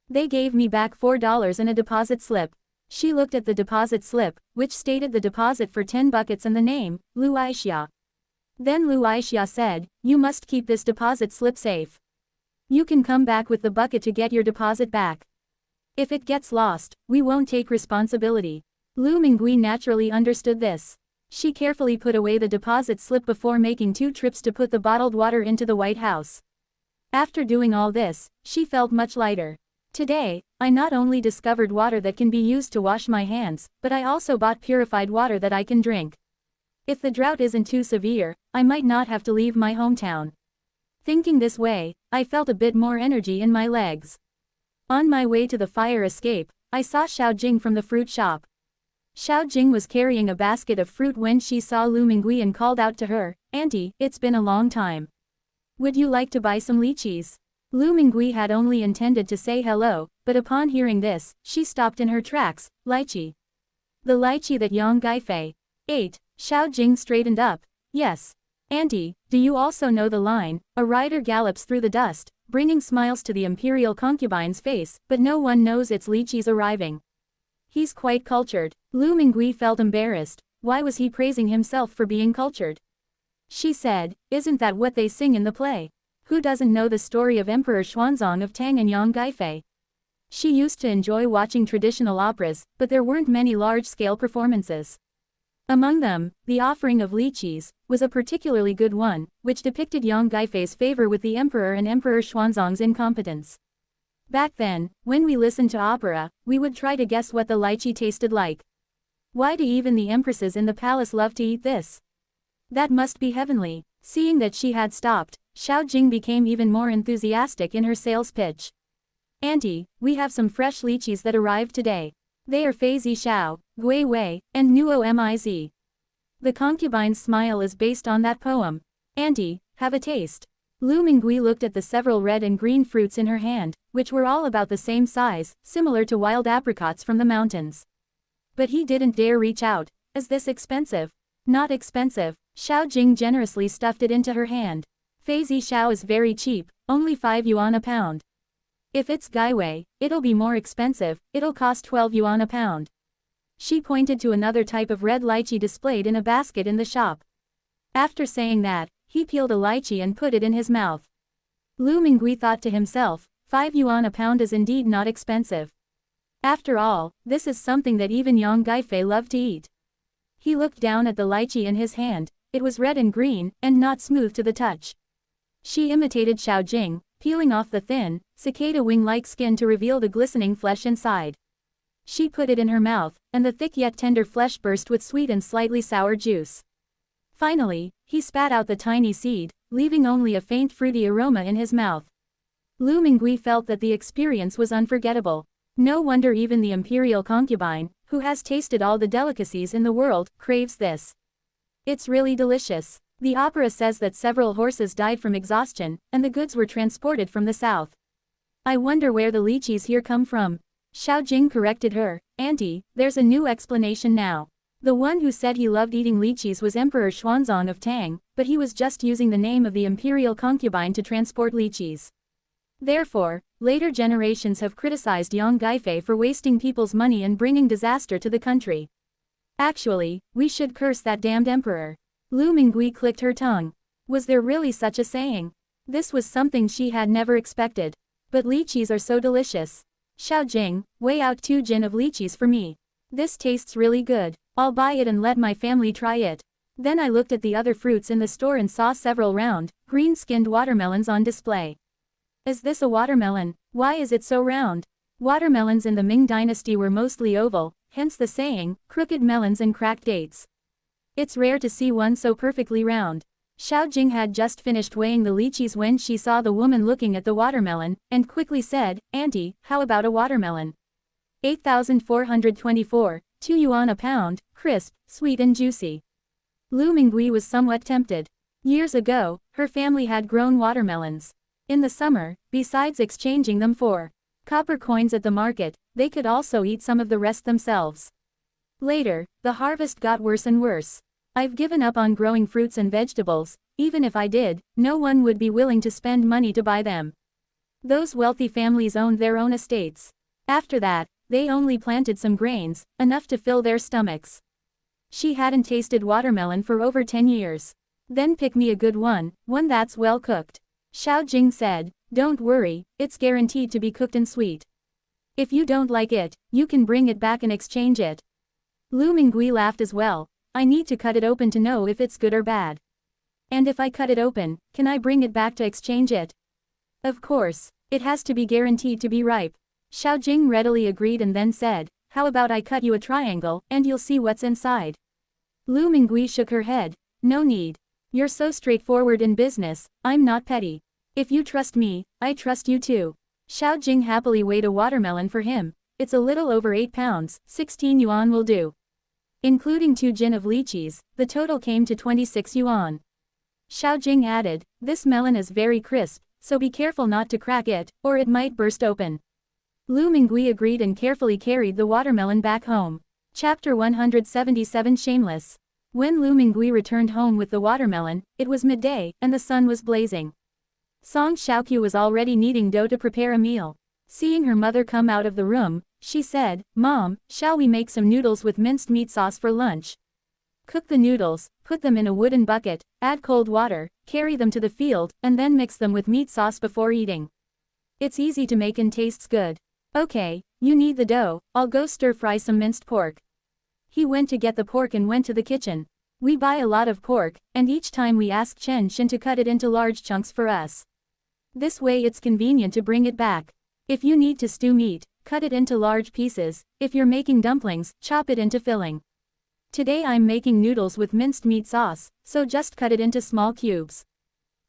They gave me back $4 in a deposit slip. She looked at the deposit slip, which stated the deposit for 10 buckets and the name, Lu Aixia. Then Lu Aixia said, you must keep this deposit slip safe. You can come back with the bucket to get your deposit back. If it gets lost, we won't take responsibility. Lu Mingui naturally understood this. She carefully put away the deposit slip before making 2 trips to put the bottled water into the White House. After doing all this, she felt much lighter. Today, I not only discovered water that can be used to wash my hands, but I also bought purified water that I can drink. If the drought isn't too severe, I might not have to leave my hometown. Thinking this way, I felt a bit more energy in my legs. On my way to the fire escape, I saw Xiao Jing from the fruit shop. Xiao Jing was carrying a basket of fruit when she saw Lu Mingui and called out to her, Auntie, it's been a long time. Would you like to buy some lychees? Lu Mingui had only intended to say hello, but upon hearing this, she stopped in her tracks. Lychee. The lychee that Yang Gaifei ate. Xiao Jing straightened up. Yes. Auntie, do you also know the line, a rider gallops through the dust, bringing smiles to the imperial concubine's face, but no one knows it's lychees arriving. He's quite cultured. Lu Mingui felt embarrassed. Why was he praising himself for being cultured? She said, isn't that what they sing in the play? Who doesn't know the story of Emperor Xuanzang of Tang and Yang Gaifei? She used to enjoy watching traditional operas, but there weren't many large-scale performances. Among them, The Offering of Lychees was a particularly good one, which depicted Yang Gaifei's favor with the emperor and Emperor Xuanzang's incompetence. Back then, when we listened to opera, we would try to guess what the lychee tasted like. Why do even the empresses in the palace love to eat this? That must be heavenly. Seeing that she had stopped, Xiao Jing became even more enthusiastic in her sales pitch. Auntie, we have some fresh lychees that arrived today. They are Fei Zi Xiao, Gui Wei, and Nuo Miz. The concubine's smile is based on that poem. Auntie, have a taste. Lu Mingui looked at the several red and green fruits in her hand, which were all about the same size, similar to wild apricots from the mountains. But he didn't dare reach out. Is this expensive? Not expensive. Xiao Jing generously stuffed it into her hand. Fei Zi Xiao is very cheap, only 5 yuan a pound. If it's Gaiwei, it'll be more expensive, it'll cost 12 yuan a pound. She pointed to another type of red lychee displayed in a basket in the shop. After saying that, he peeled a lychee and put it in his mouth. Lu Mingui thought to himself, 5 yuan a pound is indeed not expensive. After all, this is something that even Yang Gaifei loved to eat. He looked down at the lychee in his hand. It was red and green, and not smooth to the touch. She imitated Xiao Jing, peeling off the thin, cicada wing-like skin to reveal the glistening flesh inside. She put it in her mouth, and the thick yet tender flesh burst with sweet and slightly sour juice. Finally, he spat out the tiny seed, leaving only a faint fruity aroma in his mouth. Lu Mingui felt that the experience was unforgettable. No wonder even the imperial concubine, who has tasted all the delicacies in the world, craves this. It's really delicious. The opera says that several horses died from exhaustion, and the goods were transported from the south. I wonder where the lychees here come from. Xiao Jing corrected her. Auntie, there's a new explanation now. The one who said he loved eating lychees was Emperor Xuanzang of Tang, but he was just using the name of the imperial concubine to transport lychees. Therefore, later generations have criticized Yang Gaifei for wasting people's money and bringing disaster to the country. Actually, we should curse that damned emperor. Lu Mingui clicked her tongue. Was there really such a saying? This was something she had never expected. But lychees are so delicious. Xiao Jing, weigh out 2 jin of lychees for me. This tastes really good. I'll buy it and let my family try it. Then I looked at the other fruits in the store and saw several round, green-skinned watermelons on display. Is this a watermelon? Why is it so round? Watermelons in the Ming Dynasty were mostly oval, hence the saying, crooked melons and cracked dates. It's rare to see one so perfectly round. Xiao Jing had just finished weighing the lychees when she saw the woman looking at the watermelon, and quickly said, Auntie, how about a watermelon? 8,424, 2 yuan a pound, crisp, sweet and juicy. Lu Mingui was somewhat tempted. Years ago, her family had grown watermelons. In the summer, besides exchanging them for copper coins at the market, they could also eat some of the rest themselves. Later, the harvest got worse and worse. I've given up on growing fruits and vegetables. Even if I did, no one would be willing to spend money to buy them. Those wealthy families owned their own estates. After that, they only planted some grains, enough to fill their stomachs. She hadn't tasted watermelon for over 10 years. Then pick me a good one that's well cooked. Xiao Jing said, don't worry, it's guaranteed to be cooked and sweet. If you don't like it, you can bring it back and exchange it. Lu Mingui laughed as well. I need to cut it open to know if it's good or bad. And if I cut it open, can I bring it back to exchange it? Of course, it has to be guaranteed to be ripe. Xiao Jing readily agreed and then said, how about I cut you a triangle, and you'll see what's inside. Lu Mingui shook her head. No need. You're so straightforward in business, I'm not petty. If you trust me, I trust you too. Xiao Jing happily weighed a watermelon for him. It's a little over 8 pounds, 16 yuan will do. Including 2 jin of lychees, the total came to 26 yuan. Xiao Jing added, this melon is very crisp, so be careful not to crack it, or it might burst open. Lu Mingui agreed and carefully carried the watermelon back home. Chapter 177 Shameless. When Lu Mingui returned home with the watermelon, it was midday, and the sun was blazing. Song Xiaoqiu was already kneading dough to prepare a meal. Seeing her mother come out of the room, she said, Mom, shall we make some noodles with minced meat sauce for lunch? Cook the noodles, put them in a wooden bucket, add cold water, carry them to the field, and then mix them with meat sauce before eating. It's easy to make and tastes good. Okay, you need the dough, I'll go stir-fry some minced pork. He went to get the pork and went to the kitchen. We buy a lot of pork, and each time we ask Chen Shin to cut it into large chunks for us. This way it's convenient to bring it back. If you need to stew meat, cut it into large pieces. If you're making dumplings, chop it into filling. Today I'm making noodles with minced meat sauce, so just cut it into small cubes.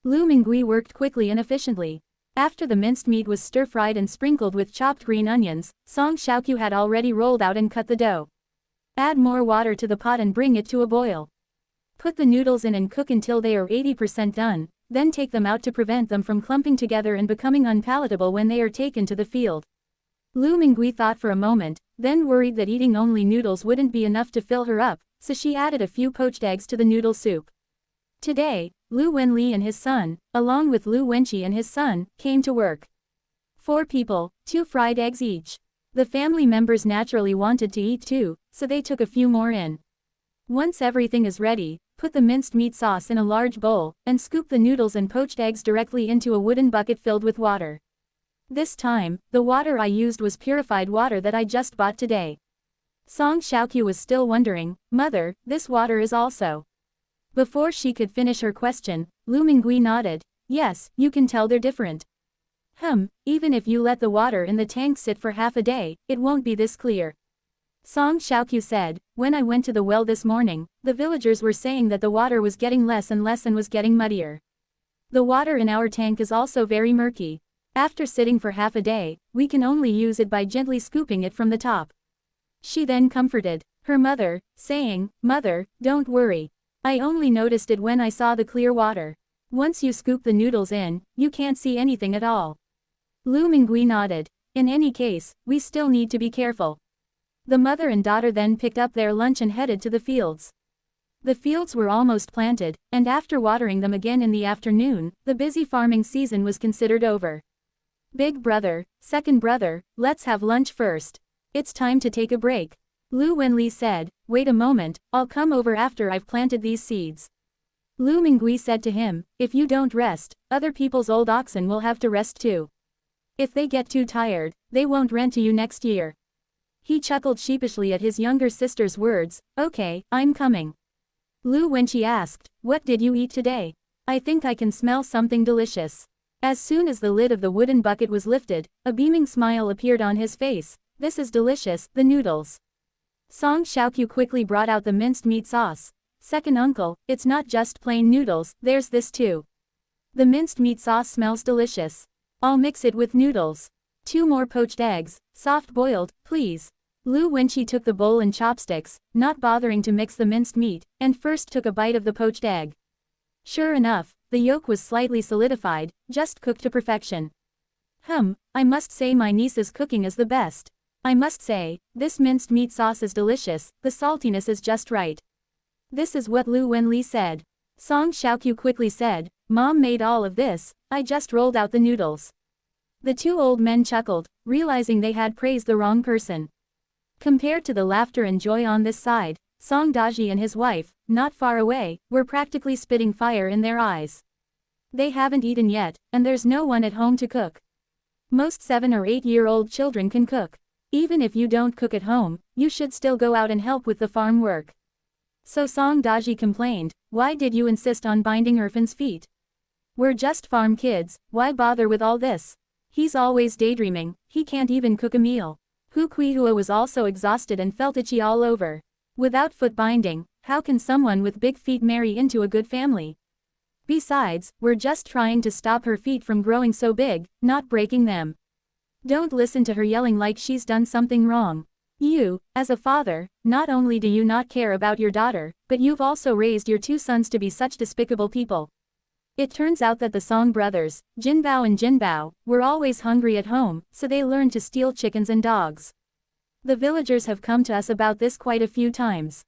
Lu Mingui worked quickly and efficiently. After the minced meat was stir-fried and sprinkled with chopped green onions, Song Xiaoqiu had already rolled out and cut the dough. Add more water to the pot and bring it to a boil. Put the noodles in and cook until they are 80% done, then take them out to prevent them from clumping together and becoming unpalatable when they are taken to the field. Lu Mingui thought for a moment, then worried that eating only noodles wouldn't be enough to fill her up, so she added a few poached eggs to the noodle soup. Today, Lu Wenli and his son, along with Lu Wenqi and his son, came to work. 4 people, 2 fried eggs each. The family members naturally wanted to eat too, so they took a few more in. Once everything is ready, put the minced meat sauce in a large bowl, and scoop the noodles and poached eggs directly into a wooden bucket filled with water. This time, the water I used was purified water that I just bought today. Song Xiaoqiu was still wondering, Mother, this water is also. Before she could finish her question, Lu Mingui nodded, yes, you can tell they're different. Even if you let the water in the tank sit for half a day, it won't be this clear. Song Xiaoqiu said, when I went to the well this morning, the villagers were saying that the water was getting less and less and was getting muddier. The water in our tank is also very murky. After sitting for half a day, we can only use it by gently scooping it from the top. She then comforted her mother, saying, Mother, don't worry. I only noticed it when I saw the clear water. Once you scoop the noodles in, you can't see anything at all. Lu Mingui nodded. In any case, we still need to be careful. The mother and daughter then picked up their lunch and headed to the fields. The fields were almost planted, and after watering them again in the afternoon, the busy farming season was considered over. Big brother, second brother, let's have lunch first. It's time to take a break. Lu Wenli said, wait a moment, I'll come over after I've planted these seeds. Lu Mingui said to him, if you don't rest, other people's old oxen will have to rest too. If they get too tired, they won't rent to you next year. He chuckled sheepishly at his younger sister's words, okay, I'm coming. Lu Wenqi asked, what did you eat today? I think I can smell something delicious. As soon as the lid of the wooden bucket was lifted, a beaming smile appeared on his face. This is delicious, the noodles. Song Xiaoqiu quickly brought out the minced meat sauce. Second uncle, it's not just plain noodles, there's this too. The minced meat sauce smells delicious. I'll mix it with noodles. 2 more poached eggs, soft boiled, please. Lu Wenqi took the bowl and chopsticks, not bothering to mix the minced meat, and first took a bite of the poached egg. Sure enough, the yolk was slightly solidified, just cooked to perfection. I must say my niece's cooking is the best. I must say, this minced meat sauce is delicious, the saltiness is just right. This is what Lu Wenli said. Song Xiaoqiu quickly said, Mom made all of this, I just rolled out the noodles. The 2 old men chuckled, realizing they had praised the wrong person. Compared to the laughter and joy on this side, Song Daji and his wife, not far away, were practically spitting fire in their eyes. They haven't eaten yet, and there's no one at home to cook. Most 7 or 8-year-old children can cook. Even if you don't cook at home, you should still go out and help with the farm work. So Song Daji complained, why did you insist on binding Irfan's feet? We're just farm kids, why bother with all this? He's always daydreaming, he can't even cook a meal. Hu Kuihua was also exhausted and felt itchy all over. Without foot binding, how can someone with big feet marry into a good family? Besides, we're just trying to stop her feet from growing so big, not breaking them. Don't listen to her yelling like she's done something wrong. You, as a father, not only do you not care about your daughter, but you've also raised your 2 sons to be such despicable people. It turns out that the Song brothers, Jinbao and Jinbao, were always hungry at home, so they learned to steal chickens and dogs. The villagers have come to us about this quite a few times.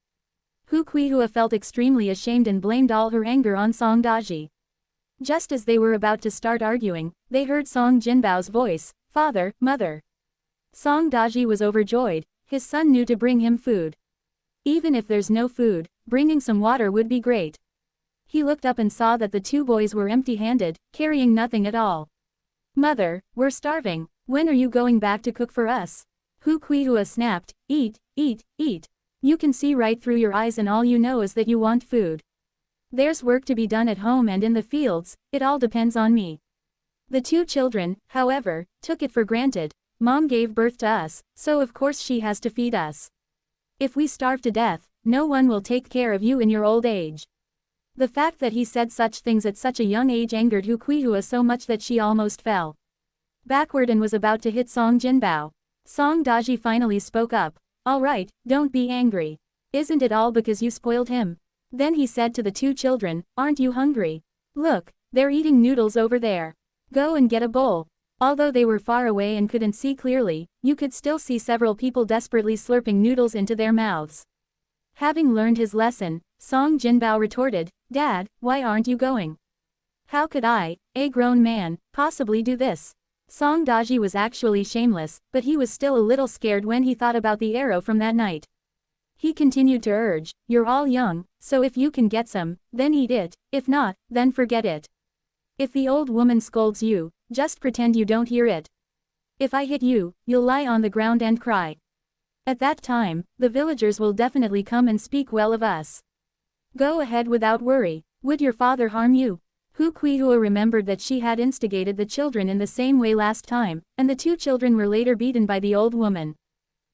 Hu Kuihua felt extremely ashamed and blamed all her anger on Song Daji. Just as they were about to start arguing, they heard Song Jinbao's voice, Father, Mother. Song Daji was overjoyed, his son knew to bring him food. Even if there's no food, bringing some water would be great. He looked up and saw that the two boys were empty-handed, carrying nothing at all. Mother, we're starving. When are you going back to cook for us? Hu Kuihua snapped, eat, eat, eat. You can see right through your eyes and all you know is that you want food. There's work to be done at home and in the fields, it all depends on me. The two children, however, took it for granted. Mom gave birth to us, so of course she has to feed us. If we starve to death, no one will take care of you in your old age. The fact that he said such things at such a young age angered Hu Kuihua so much that she almost fell backward and was about to hit Song Jinbao. Song Daji finally spoke up. All right, don't be angry. Isn't it all because you spoiled him? Then he said to the two children, aren't you hungry? Look, they're eating noodles over there. Go and get a bowl. Although they were far away and couldn't see clearly, you could still see several people desperately slurping noodles into their mouths. Having learned his lesson, Song Jinbao retorted, Dad, why aren't you going? How could I, a grown man, possibly do this? Song Daji was actually shameless, but he was still a little scared when he thought about the arrow from that night. He continued to urge, you're all young, so if you can get some, then eat it, if not, then forget it. If the old woman scolds you, just pretend you don't hear it. If I hit you, you'll lie on the ground and cry. At that time, the villagers will definitely come and speak well of us. Go ahead without worry. Would your father harm you? Hu Kuihua remembered that she had instigated the children in the same way last time, and the two children were later beaten by the old woman.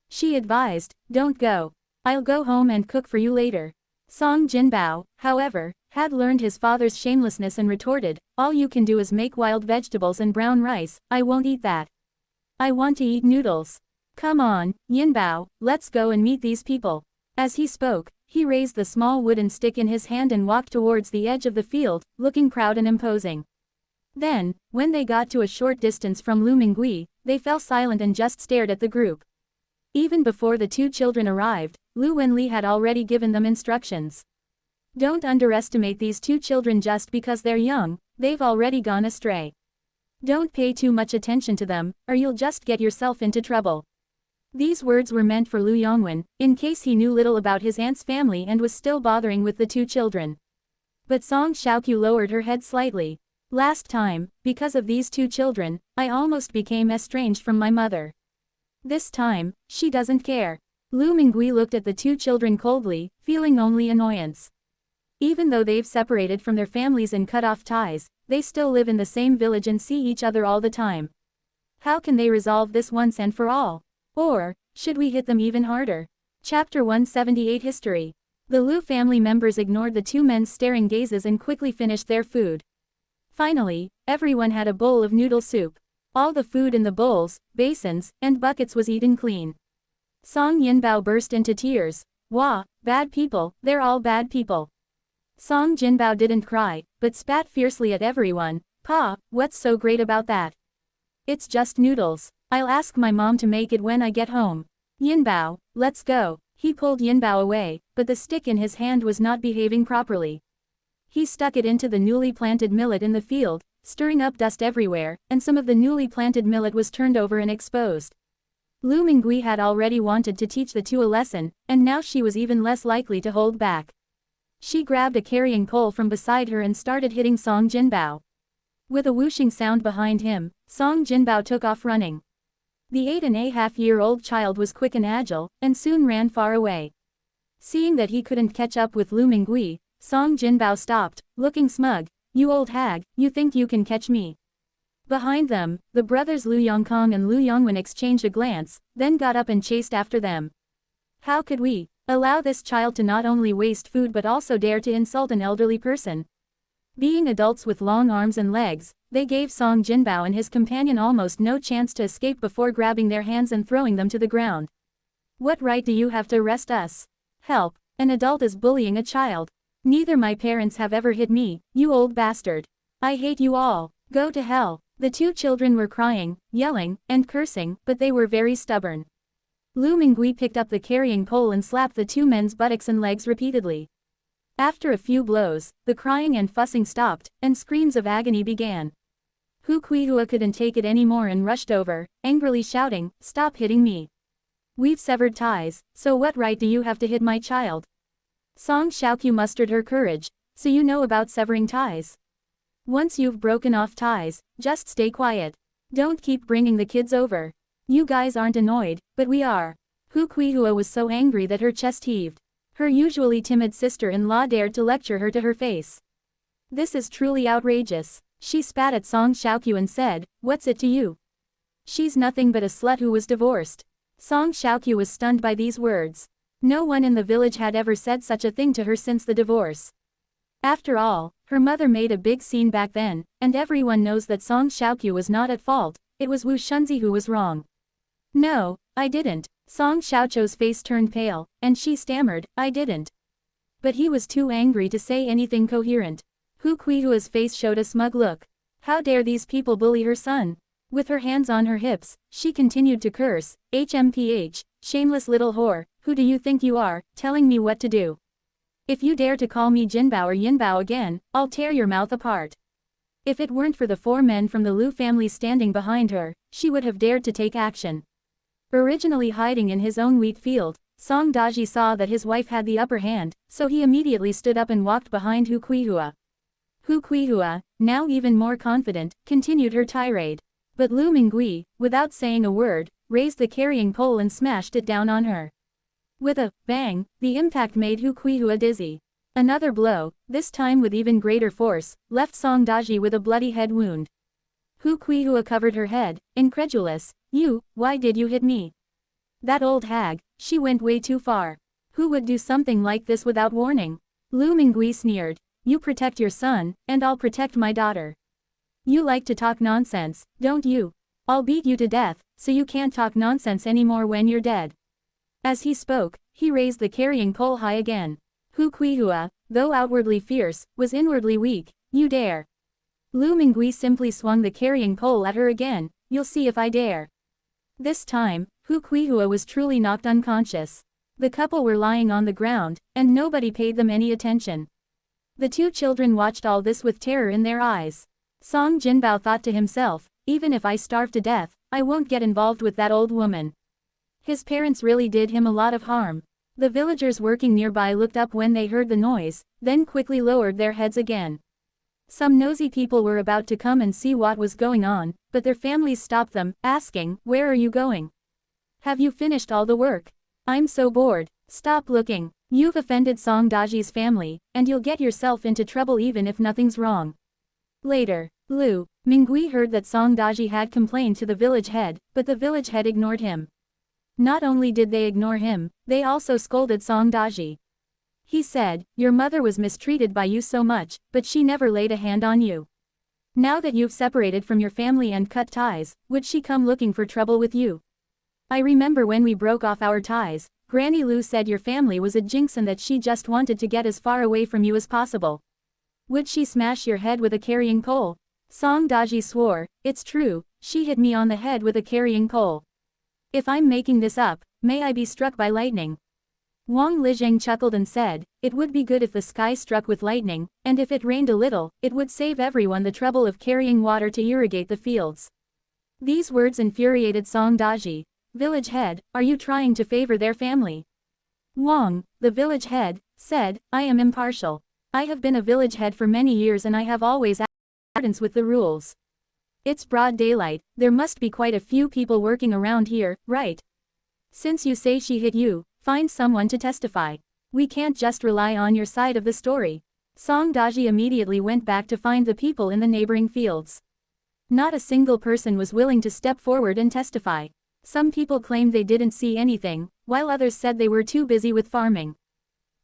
She advised, don't go. I'll go home and cook for you later. Song Jinbao, however, had learned his father's shamelessness and retorted, all you can do is make wild vegetables and brown rice, I won't eat that. I want to eat noodles. Come on, Yinbao, let's go and meet these people. As he spoke, he raised the small wooden stick in his hand and walked towards the edge of the field, looking proud and imposing. Then, when they got to a short distance from Lu Mingui, they fell silent and just stared at the group. Even before the two children arrived, Lu Wenli had already given them instructions. Don't underestimate these two children just because they're young, they've already gone astray. Don't pay too much attention to them, or you'll just get yourself into trouble. These words were meant for Lu Yongwen, in case he knew little about his aunt's family and was still bothering with the two children. But Song Xiaoqiu lowered her head slightly. Last time, because of these two children, I almost became estranged from my mother. This time, she doesn't care. Lu Mingui looked at the two children coldly, feeling only annoyance. Even though they've separated from their families and cut off ties, they still live in the same village and see each other all the time. How can they resolve this once and for all? Or, should we hit them even harder? Chapter 178 History. The Lu family members ignored the two men's staring gazes and quickly finished their food. Finally, everyone had a bowl of noodle soup. All the food in the bowls, basins, and buckets was eaten clean. Song Yinbao burst into tears. Wah, bad people, they're all bad people. Song Jinbao didn't cry, but spat fiercely at everyone. Pa, what's so great about that? It's just noodles. I'll ask my mom to make it when I get home. Yinbao, let's go. He pulled Yinbao away, but the stick in his hand was not behaving properly. He stuck it into the newly planted millet in the field, stirring up dust everywhere, and some of the newly planted millet was turned over and exposed. Lu Mingui had already wanted to teach the two a lesson, and now she was even less likely to hold back. She grabbed a carrying pole from beside her and started hitting Song Jinbao. With a whooshing sound behind him, Song Jinbao took off running. The 8.5-year-old child was quick and agile, and soon ran far away. Seeing that he couldn't catch up with Lu Mingui, Song Jinbao stopped, looking smug. You old hag, you think you can catch me? Behind them, the brothers Lu Yongkong and Lu Yongwen exchanged a glance, then got up and chased after them. How could we allow this child to not only waste food but also dare to insult an elderly person? Being adults with long arms and legs, they gave Song Jinbao and his companion almost no chance to escape before grabbing their hands and throwing them to the ground. What right do you have to arrest us? Help, an adult is bullying a child. Neither my parents have ever hit me, you old bastard. I hate you all, go to hell. The two children were crying, yelling, and cursing, but they were very stubborn. Lu Mingui picked up the carrying pole and slapped the two men's buttocks and legs repeatedly. After a few blows, the crying and fussing stopped, and screams of agony began. Hu Kuihua couldn't take it anymore and rushed over, angrily shouting, "Stop hitting me. We've severed ties, so what right do you have to hit my child?" Song Xiaoqiu mustered her courage. So you know about severing ties? Once you've broken off ties, just stay quiet. Don't keep bringing the kids over. You guys aren't annoyed, but we are. Hu Kuihua was so angry that her chest heaved. Her usually timid sister-in-law dared to lecture her to her face. This is truly outrageous. She spat at Song Xiaoqiu and said, "What's it to you? She's nothing but a slut who was divorced." Song Xiaoqiu was stunned by these words. No one in the village had ever said such a thing to her since the divorce. After all, her mother made a big scene back then, and everyone knows that Song Xiaoqiu was not at fault. It was Wu Shunzi who was wrong. "No, I didn't." Song Xiaoqiu's face turned pale, and she stammered, "I didn't." But he was too angry to say anything coherent. Hu Kuihua's face showed a smug look. How dare these people bully her son? With her hands on her hips, she continued to curse, "HMPH, shameless little whore, who do you think you are, telling me what to do? If you dare to call me Jinbao or Yinbao again, I'll tear your mouth apart." If it weren't for the 4 men from the Lu family standing behind her, she would have dared to take action. Originally hiding in his own wheat field, Song Daji saw that his wife had the upper hand, so he immediately stood up and walked behind Hu Kuihua. Hu Kuihua, now even more confident, continued her tirade. But Lu Mingui, without saying a word, raised the carrying pole and smashed it down on her. With a bang, the impact made Hu Kuihua dizzy. Another blow, this time with even greater force, left Song Daji with a bloody head wound. Hu Kuihua covered her head, incredulous. Why did you hit me? That old hag, she went way too far. Who would do something like this without warning? Lu Mingui sneered. You protect your son, and I'll protect my daughter. You like to talk nonsense, don't you? I'll beat you to death, so you can't talk nonsense anymore when you're dead. As he spoke, he raised the carrying pole high again. Hu Kuihua, though outwardly fierce, was inwardly weak. You dare. Lu Mingui simply swung the carrying pole at her again. You'll see if I dare. This time, Hu Kuihua was truly knocked unconscious. The couple were lying on the ground, and nobody paid them any attention. The 2 children watched all this with terror in their eyes. Song Jinbao thought to himself, even if I starve to death, I won't get involved with that old woman. His parents really did him a lot of harm. The villagers working nearby looked up when they heard the noise, then quickly lowered their heads again. Some nosy people were about to come and see what was going on, but their families stopped them, asking, "Where are you going? Have you finished all the work? I'm so bored. Stop looking. You've offended Song Daji's family, and you'll get yourself into trouble even if nothing's wrong." Later, Lu Mingui heard that Song Daji had complained to the village head, but the village head ignored him. Not only did they ignore him, they also scolded Song Daji. He said, "Your mother was mistreated by you so much, but she never laid a hand on you. Now that you've separated from your family and cut ties, would she come looking for trouble with you? I remember when we broke off our ties, Granny Lu said your family was a jinx and that she just wanted to get as far away from you as possible. Would she smash your head with a carrying pole?" Song Daji swore, "It's true, she hit me on the head with a carrying pole. If I'm making this up, may I be struck by lightning." Wang Lizheng chuckled and said, "It would be good if the sky struck with lightning, and if it rained a little, it would save everyone the trouble of carrying water to irrigate the fields." These words infuriated Song Daji. "Village head, are you trying to favor their family?" Wang, the village head, said, "I am impartial. I have been a village head for many years and I have always acted in accordance with the rules. It's broad daylight, there must be quite a few people working around here, right? Since you say she hit you, find someone to testify. We can't just rely on your side of the story." Song Daji immediately went back to find the people in the neighboring fields. Not a single person was willing to step forward and testify. Some people claimed they didn't see anything, while others said they were too busy with farming.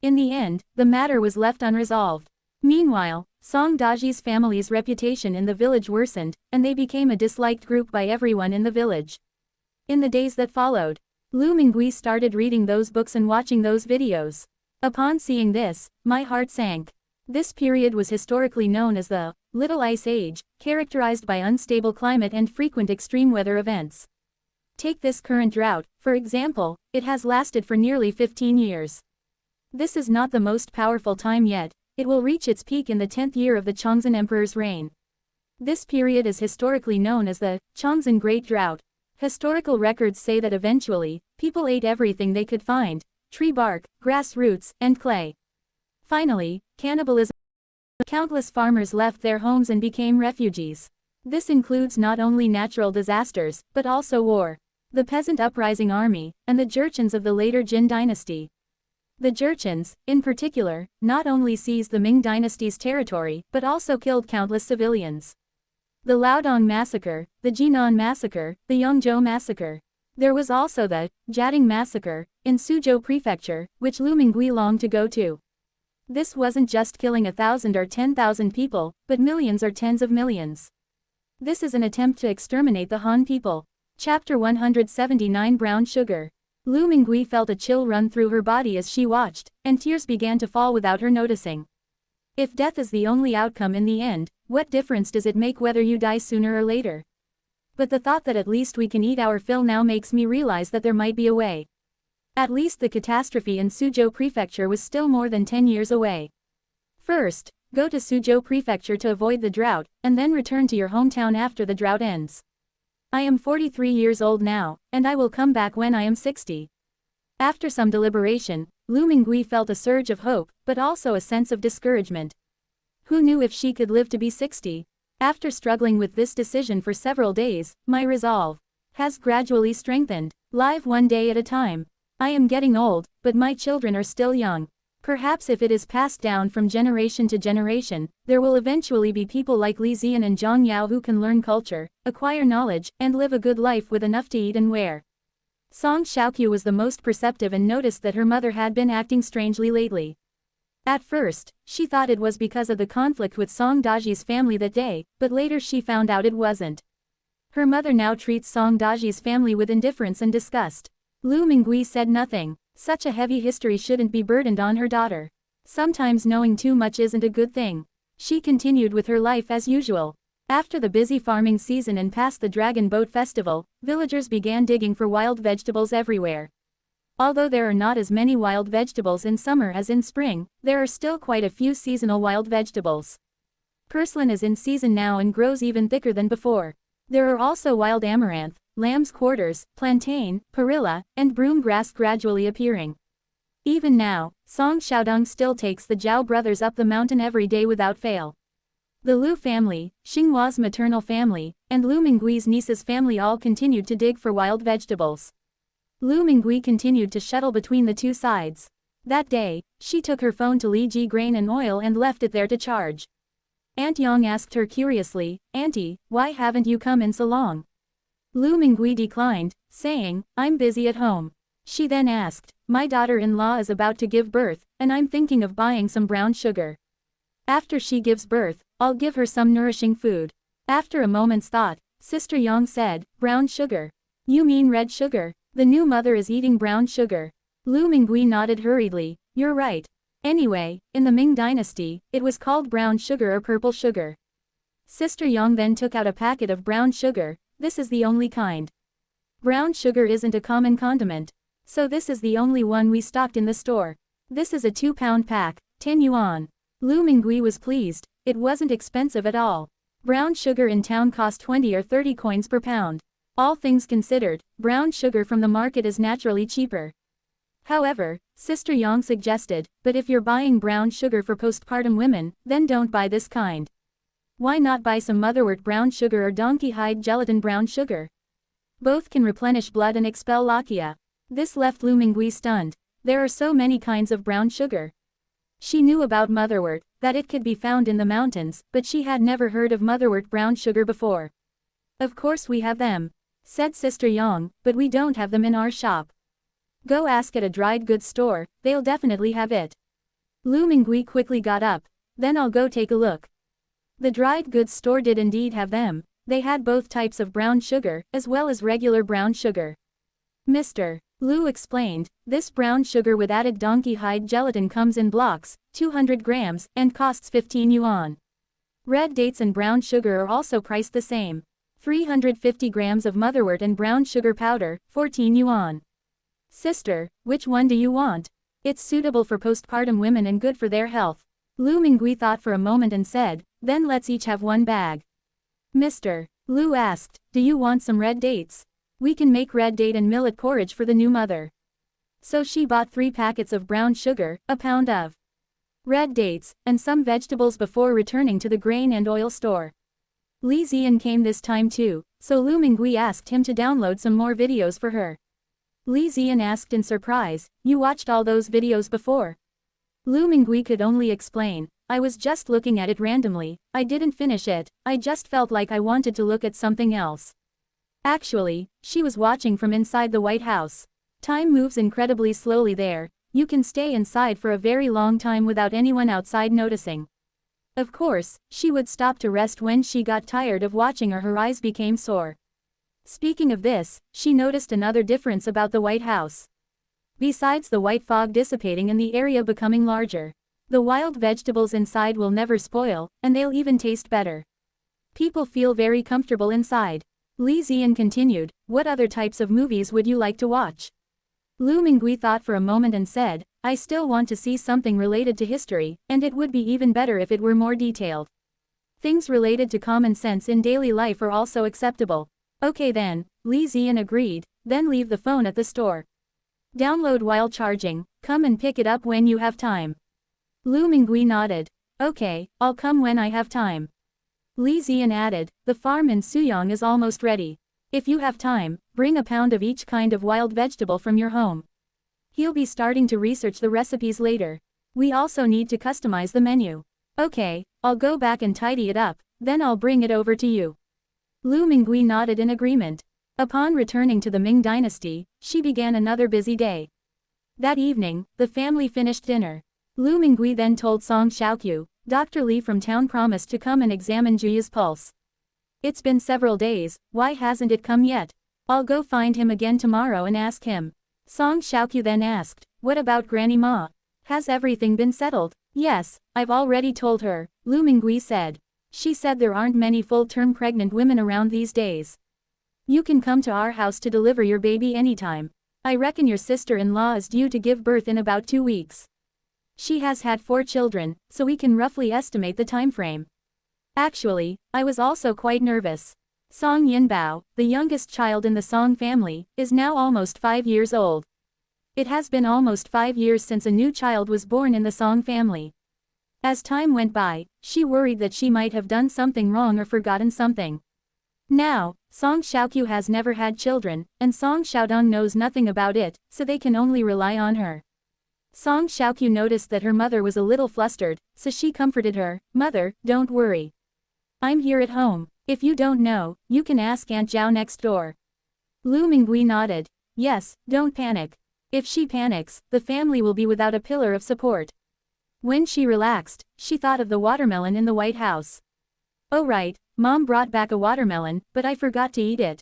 In the end, the matter was left unresolved. Meanwhile, Song Daji's family's reputation in the village worsened, and they became a disliked group by everyone in the village. In the days that followed, Lu Mingui started reading those books and watching those videos. Upon seeing this, my heart sank. This period was historically known as the Little Ice Age, characterized by unstable climate and frequent extreme weather events. Take this current drought, for example, it has lasted for nearly 15 years. This is not the most powerful time yet, it will reach its peak in the 10th year of the Chongzhen Emperor's reign. This period is historically known as the Chongzhen Great Drought. Historical records say that eventually, people ate everything they could find, tree bark, grass roots, and clay. Finally, cannibalism. Countless farmers left their homes and became refugees. This includes not only natural disasters, but also war. The peasant uprising army, and the Jurchens of the later Jin dynasty. The Jurchens, in particular, not only seized the Ming dynasty's territory, but also killed countless civilians. The Liaodong massacre, the Jinan massacre, the Yongzhou massacre. There was also the Jiading massacre, in Suzhou prefecture, which Lu Mingui longed to go to. This wasn't just killing 1,000 or 10,000 people, but millions or tens of millions. This is an attempt to exterminate the Han people. Chapter 179 Brown Sugar. Lu Mingui felt a chill run through her body as she watched, and tears began to fall without her noticing. If death is the only outcome in the end, what difference does it make whether you die sooner or later? But the thought that at least we can eat our fill now makes me realize that there might be a way. At least the catastrophe in Suzhou prefecture was still more than 10 years away. First, go to Suzhou prefecture to avoid the drought, and then return to your hometown after the drought ends. I am 43 years old now, and I will come back when I am 60. After some deliberation, Lu Mingui felt a surge of hope, but also a sense of discouragement. Who knew if she could live to be 60? After struggling with this decision for several days, my resolve has gradually strengthened. Live one day at a time. I am getting old, but my children are still young. Perhaps if it is passed down from generation to generation, there will eventually be people like Li Zian and Zhang Yao who can learn culture, acquire knowledge, and live a good life with enough to eat and wear. Song Xiaoqiu was the most perceptive and noticed that her mother had been acting strangely lately. At first, she thought it was because of the conflict with Song Daji's family that day, but later she found out it wasn't. Her mother now treats Song Daji's family with indifference and disgust. Lu Mingui said nothing. Such a heavy history shouldn't be burdened on her daughter. Sometimes knowing too much isn't a good thing. She continued with her life as usual. After the busy farming season and past the Dragon Boat Festival, villagers began digging for wild vegetables everywhere. Although there are not as many wild vegetables in summer as in spring, there are still quite a few seasonal wild vegetables. Purslane is in season now and grows even thicker than before. There are also wild amaranth, lamb's quarters, plantain, perilla, and broom grass gradually appearing. Even now, Song Xiaodong still takes the Zhao brothers up the mountain every day without fail. The Lu family, Xinghua's maternal family, and Lu Mingui's niece's family all continued to dig for wild vegetables. Lu Mingui continued to shuttle between the two sides. That day, she took her phone to Li Ji Grain and Oil and left it there to charge. Aunt Yang asked her curiously, "Auntie, why haven't you come in so long?" Lu Mingui declined, saying, "I'm busy at home." She then asked, "My daughter-in-law is about to give birth, and I'm thinking of buying some brown sugar. After she gives birth, I'll give her some nourishing food." After a moment's thought, Sister Yang said, "Brown sugar? You mean red sugar? The new mother is eating brown sugar." Lu Mingui nodded hurriedly, "You're right. Anyway, in the Ming dynasty, it was called brown sugar or purple sugar." Sister Yang then took out a packet of brown sugar. "This is the only kind. Brown sugar isn't a common condiment. So this is the only one we stocked in the store. This is a 2-pound pack, 10 yuan. Lu Mingui was pleased. It wasn't expensive at all. Brown sugar in town cost 20 or 30 coins per pound. All things considered, brown sugar from the market is naturally cheaper. However, Sister Yang suggested, "But if you're buying brown sugar for postpartum women, then don't buy this kind. Why not buy some motherwort brown sugar or donkey hide gelatin brown sugar? Both can replenish blood and expel lochia." This left Lu Mingui stunned. There are so many kinds of brown sugar. She knew about motherwort, that it could be found in the mountains, but she had never heard of motherwort brown sugar before. "Of course we have them," said Sister Yang, "but we don't have them in our shop. Go ask at a dried goods store, they'll definitely have it." Lu Mingui quickly got up. "Then I'll go take a look." The dried goods store did indeed have them. They had both types of brown sugar, as well as regular brown sugar. "Mr. Lu explained, this brown sugar with added donkey hide gelatin comes in blocks, 200 grams, and costs 15 yuan. Red dates and brown sugar are also priced the same. 350 grams of motherwort and brown sugar powder, 14 yuan. Sister, which one do you want? It's suitable for postpartum women and good for their health." Lu Mingui thought for a moment and said, "Then let's each have one bag." "Mr. Lu asked, do you want some red dates? We can make red date and millet porridge for the new mother." So she bought 3 packets of brown sugar, a pound of red dates, and some vegetables before returning to the grain and oil store. Li Ziyan came this time too, so Lu Mingui asked him to download some more videos for her. Li Ziyan asked in surprise, "You watched all those videos before?" Lu Mingui could only explain, "I was just looking at it randomly, I didn't finish it, I just felt like I wanted to look at something else." Actually, she was watching from inside the White House. Time moves incredibly slowly there, you can stay inside for a very long time without anyone outside noticing. Of course, she would stop to rest when she got tired of watching or her eyes became sore. Speaking of this, she noticed another difference about the White House. Besides the white fog dissipating and the area becoming larger, the wild vegetables inside will never spoil, and they'll even taste better. People feel very comfortable inside. Li Ziyan continued, "What other types of movies would you like to watch?" Lu Mingui thought for a moment and said, "I still want to see something related to history, and it would be even better if it were more detailed. Things related to common sense in daily life are also acceptable." "Okay then," Li Ziyan agreed, "then leave the phone at the store. Download while charging, come and pick it up when you have time." Lu Mingui nodded. "Okay, I'll come when I have time." Li Ziyan added, "The farm in Suyong is almost ready. If you have time, bring a pound of each kind of wild vegetable from your home." He'll be starting to research the recipes later. "We also need to customize the menu." "Okay, I'll go back and tidy it up, then I'll bring it over to you." Lu Mingui nodded in agreement. Upon returning to the Ming Dynasty, she began another busy day. That evening, the family finished dinner. Lu Mingui then told Song Xiaoqiu, "Dr. Li from town promised to come and examine Juya's pulse. It's been several days, why hasn't it come yet? I'll go find him again tomorrow and ask him." Song Xiaoqiu then asked, "What about Granny Ma? Has everything been settled?" "Yes, I've already told her," Lu Mingui said. "She said there aren't many full-term pregnant women around these days. You can come to our house to deliver your baby anytime. I reckon your sister-in-law is due to give birth in about 2 weeks. She has had 4 children, so we can roughly estimate the time frame." Actually, I was also quite nervous. Song Yinbao, the youngest child in the Song family, is now almost 5 years old. It has been almost 5 years since a new child was born in the Song family. As time went by, she worried that she might have done something wrong or forgotten something. Now, Song Xiaoqiu has never had children, and Song Xiaodong knows nothing about it, so they can only rely on her. Song Xiaoqiu noticed that her mother was a little flustered, so she comforted her, "Mother, don't worry. I'm here at home. If you don't know, you can ask Aunt Zhao next door." Lu Mingui nodded. "Yes, don't panic. If she panics, the family will be without a pillar of support." When she relaxed, she thought of the watermelon in the White House. "Oh right, Mom brought back a watermelon, but I forgot to eat it.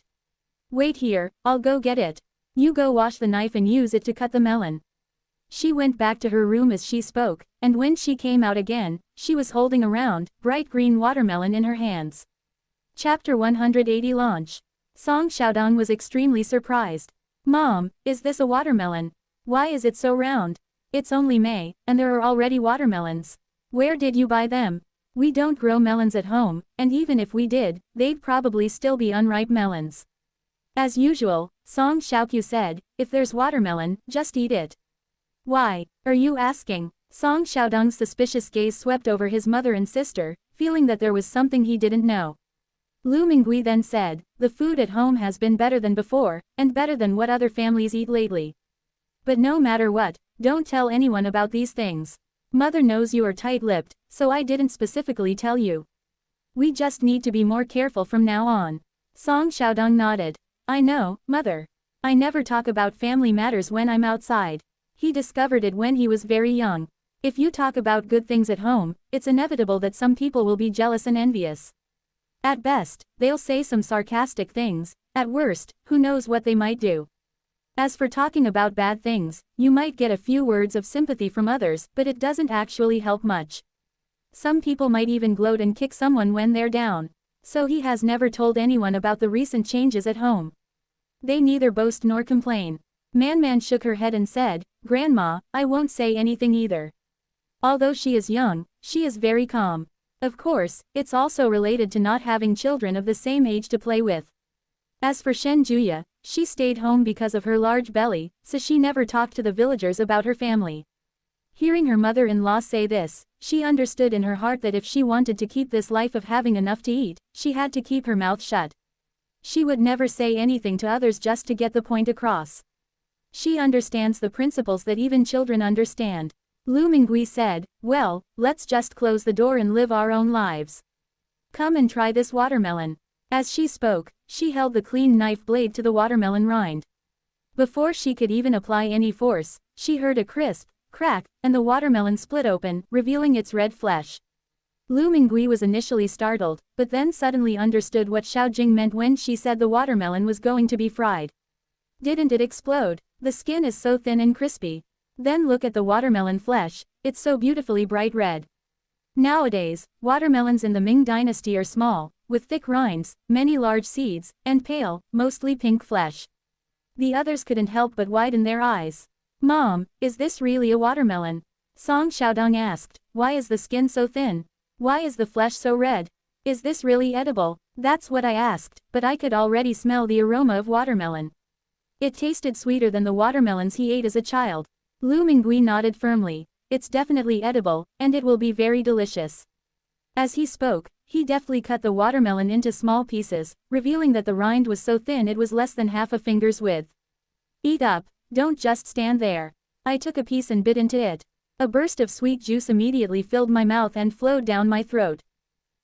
Wait here, I'll go get it. You go wash the knife and use it to cut the melon." She went back to her room as she spoke, and when she came out again, she was holding a round, bright green watermelon in her hands. Chapter 180 Launch. Song Xiaodong was extremely surprised. "Mom, is this a watermelon? Why is it so round? It's only May, and there are already watermelons. Where did you buy them? We don't grow melons at home, and even if we did, they'd probably still be unripe melons." As usual, Song Xiaoqiu said, "If there's watermelon, just eat it." "Why, are you asking?" Song Xiaodong's suspicious gaze swept over his mother and sister, feeling that there was something he didn't know. Lu Mingui then said, "The food at home has been better than before, and better than what other families eat lately. But no matter what, don't tell anyone about these things. Mother knows you are tight-lipped, so I didn't specifically tell you. We just need to be more careful from now on." Song Xiaodong nodded. "I know, Mother. I never talk about family matters when I'm outside." He discovered it when he was very young. If you talk about good things at home, it's inevitable that some people will be jealous and envious. At best, they'll say some sarcastic things, at worst, who knows what they might do. As for talking about bad things, you might get a few words of sympathy from others, but it doesn't actually help much. Some people might even gloat and kick someone when they're down. So he has never told anyone about the recent changes at home. They neither boast nor complain. Man shook her head and said, "Grandma, I won't say anything either. Although she is young, she is very calm. Of course, it's also related to not having children of the same age to play with. As for Shen Juya, she stayed home because of her large belly, so she never talked to the villagers about her family. Hearing her mother-in-law say this, she understood in her heart that if she wanted to keep this life of having enough to eat, she had to keep her mouth shut. She would never say anything to others just to get the point across. She understands the principles that even children understand. Lu Mingui said, well, let's just close the door and live our own lives. Come and try this watermelon. As she spoke, she held the clean knife blade to the watermelon rind. Before she could even apply any force, she heard a crisp crack, and the watermelon split open, revealing its red flesh. Lu Mingui was initially startled, but then suddenly understood what Xiao Jing meant when she said the watermelon was going to be fried. Didn't it explode? The skin is so thin and crispy. Then look at the watermelon flesh, it's so beautifully bright red. Nowadays, watermelons in the Ming Dynasty are small, with thick rinds, many large seeds, and pale, mostly pink flesh. The others couldn't help but widen their eyes. Mom, is this really a watermelon? Song Xiaodong asked, why is the skin so thin? Why is the flesh so red? Is this really edible? That's what I asked, but I could already smell the aroma of watermelon. It tasted sweeter than the watermelons he ate as a child. Lu Mingui nodded firmly. It's definitely edible, and it will be very delicious. As he spoke, he deftly cut the watermelon into small pieces, revealing that the rind was so thin it was less than half a finger's width. Eat up, don't just stand there. I took a piece and bit into it. A burst of sweet juice immediately filled my mouth and flowed down my throat.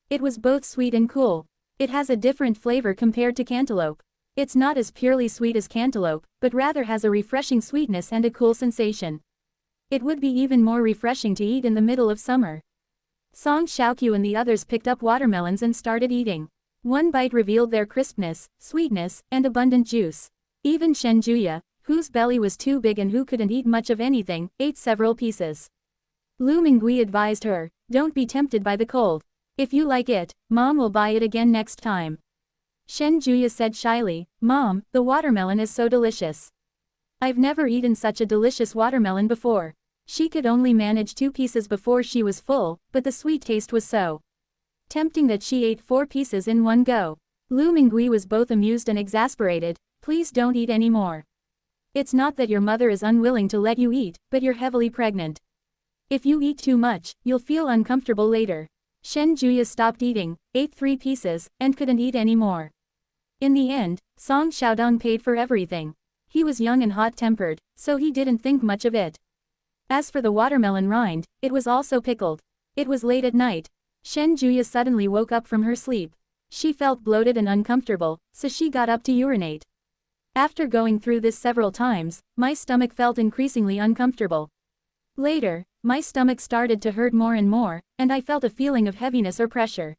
It was both sweet and cool. It has a different flavor compared to cantaloupe. It's not as purely sweet as cantaloupe, but rather has a refreshing sweetness and a cool sensation. It would be even more refreshing to eat in the middle of summer. Song Xiaoqiu and the others picked up watermelons and started eating. One bite revealed their crispness, sweetness, and abundant juice. Even Shen Juya, whose belly was too big and who couldn't eat much of anything, ate several pieces. Lu Mingui advised her, don't be tempted by the cold. If you like it, Mom will buy it again next time. Shen Juya said shyly, Mom, the watermelon is so delicious. I've never eaten such a delicious watermelon before. She could only manage 2 pieces before she was full, but the sweet taste was so tempting that she ate 4 pieces in one go. Lu Mingui was both amused and exasperated. Please don't eat any more. It's not that your mother is unwilling to let you eat, but you're heavily pregnant. If you eat too much, you'll feel uncomfortable later. Shen Juya stopped eating, ate 3 pieces, and couldn't eat any more. In the end, Song Xiaodong paid for everything. He was young and hot-tempered, so he didn't think much of it. As for the watermelon rind, it was also pickled. It was late at night. Shen Juya suddenly woke up from her sleep. She felt bloated and uncomfortable, so she got up to urinate. After going through this several times, my stomach felt increasingly uncomfortable. Later, my stomach started to hurt more and more, and I felt a feeling of heaviness or pressure.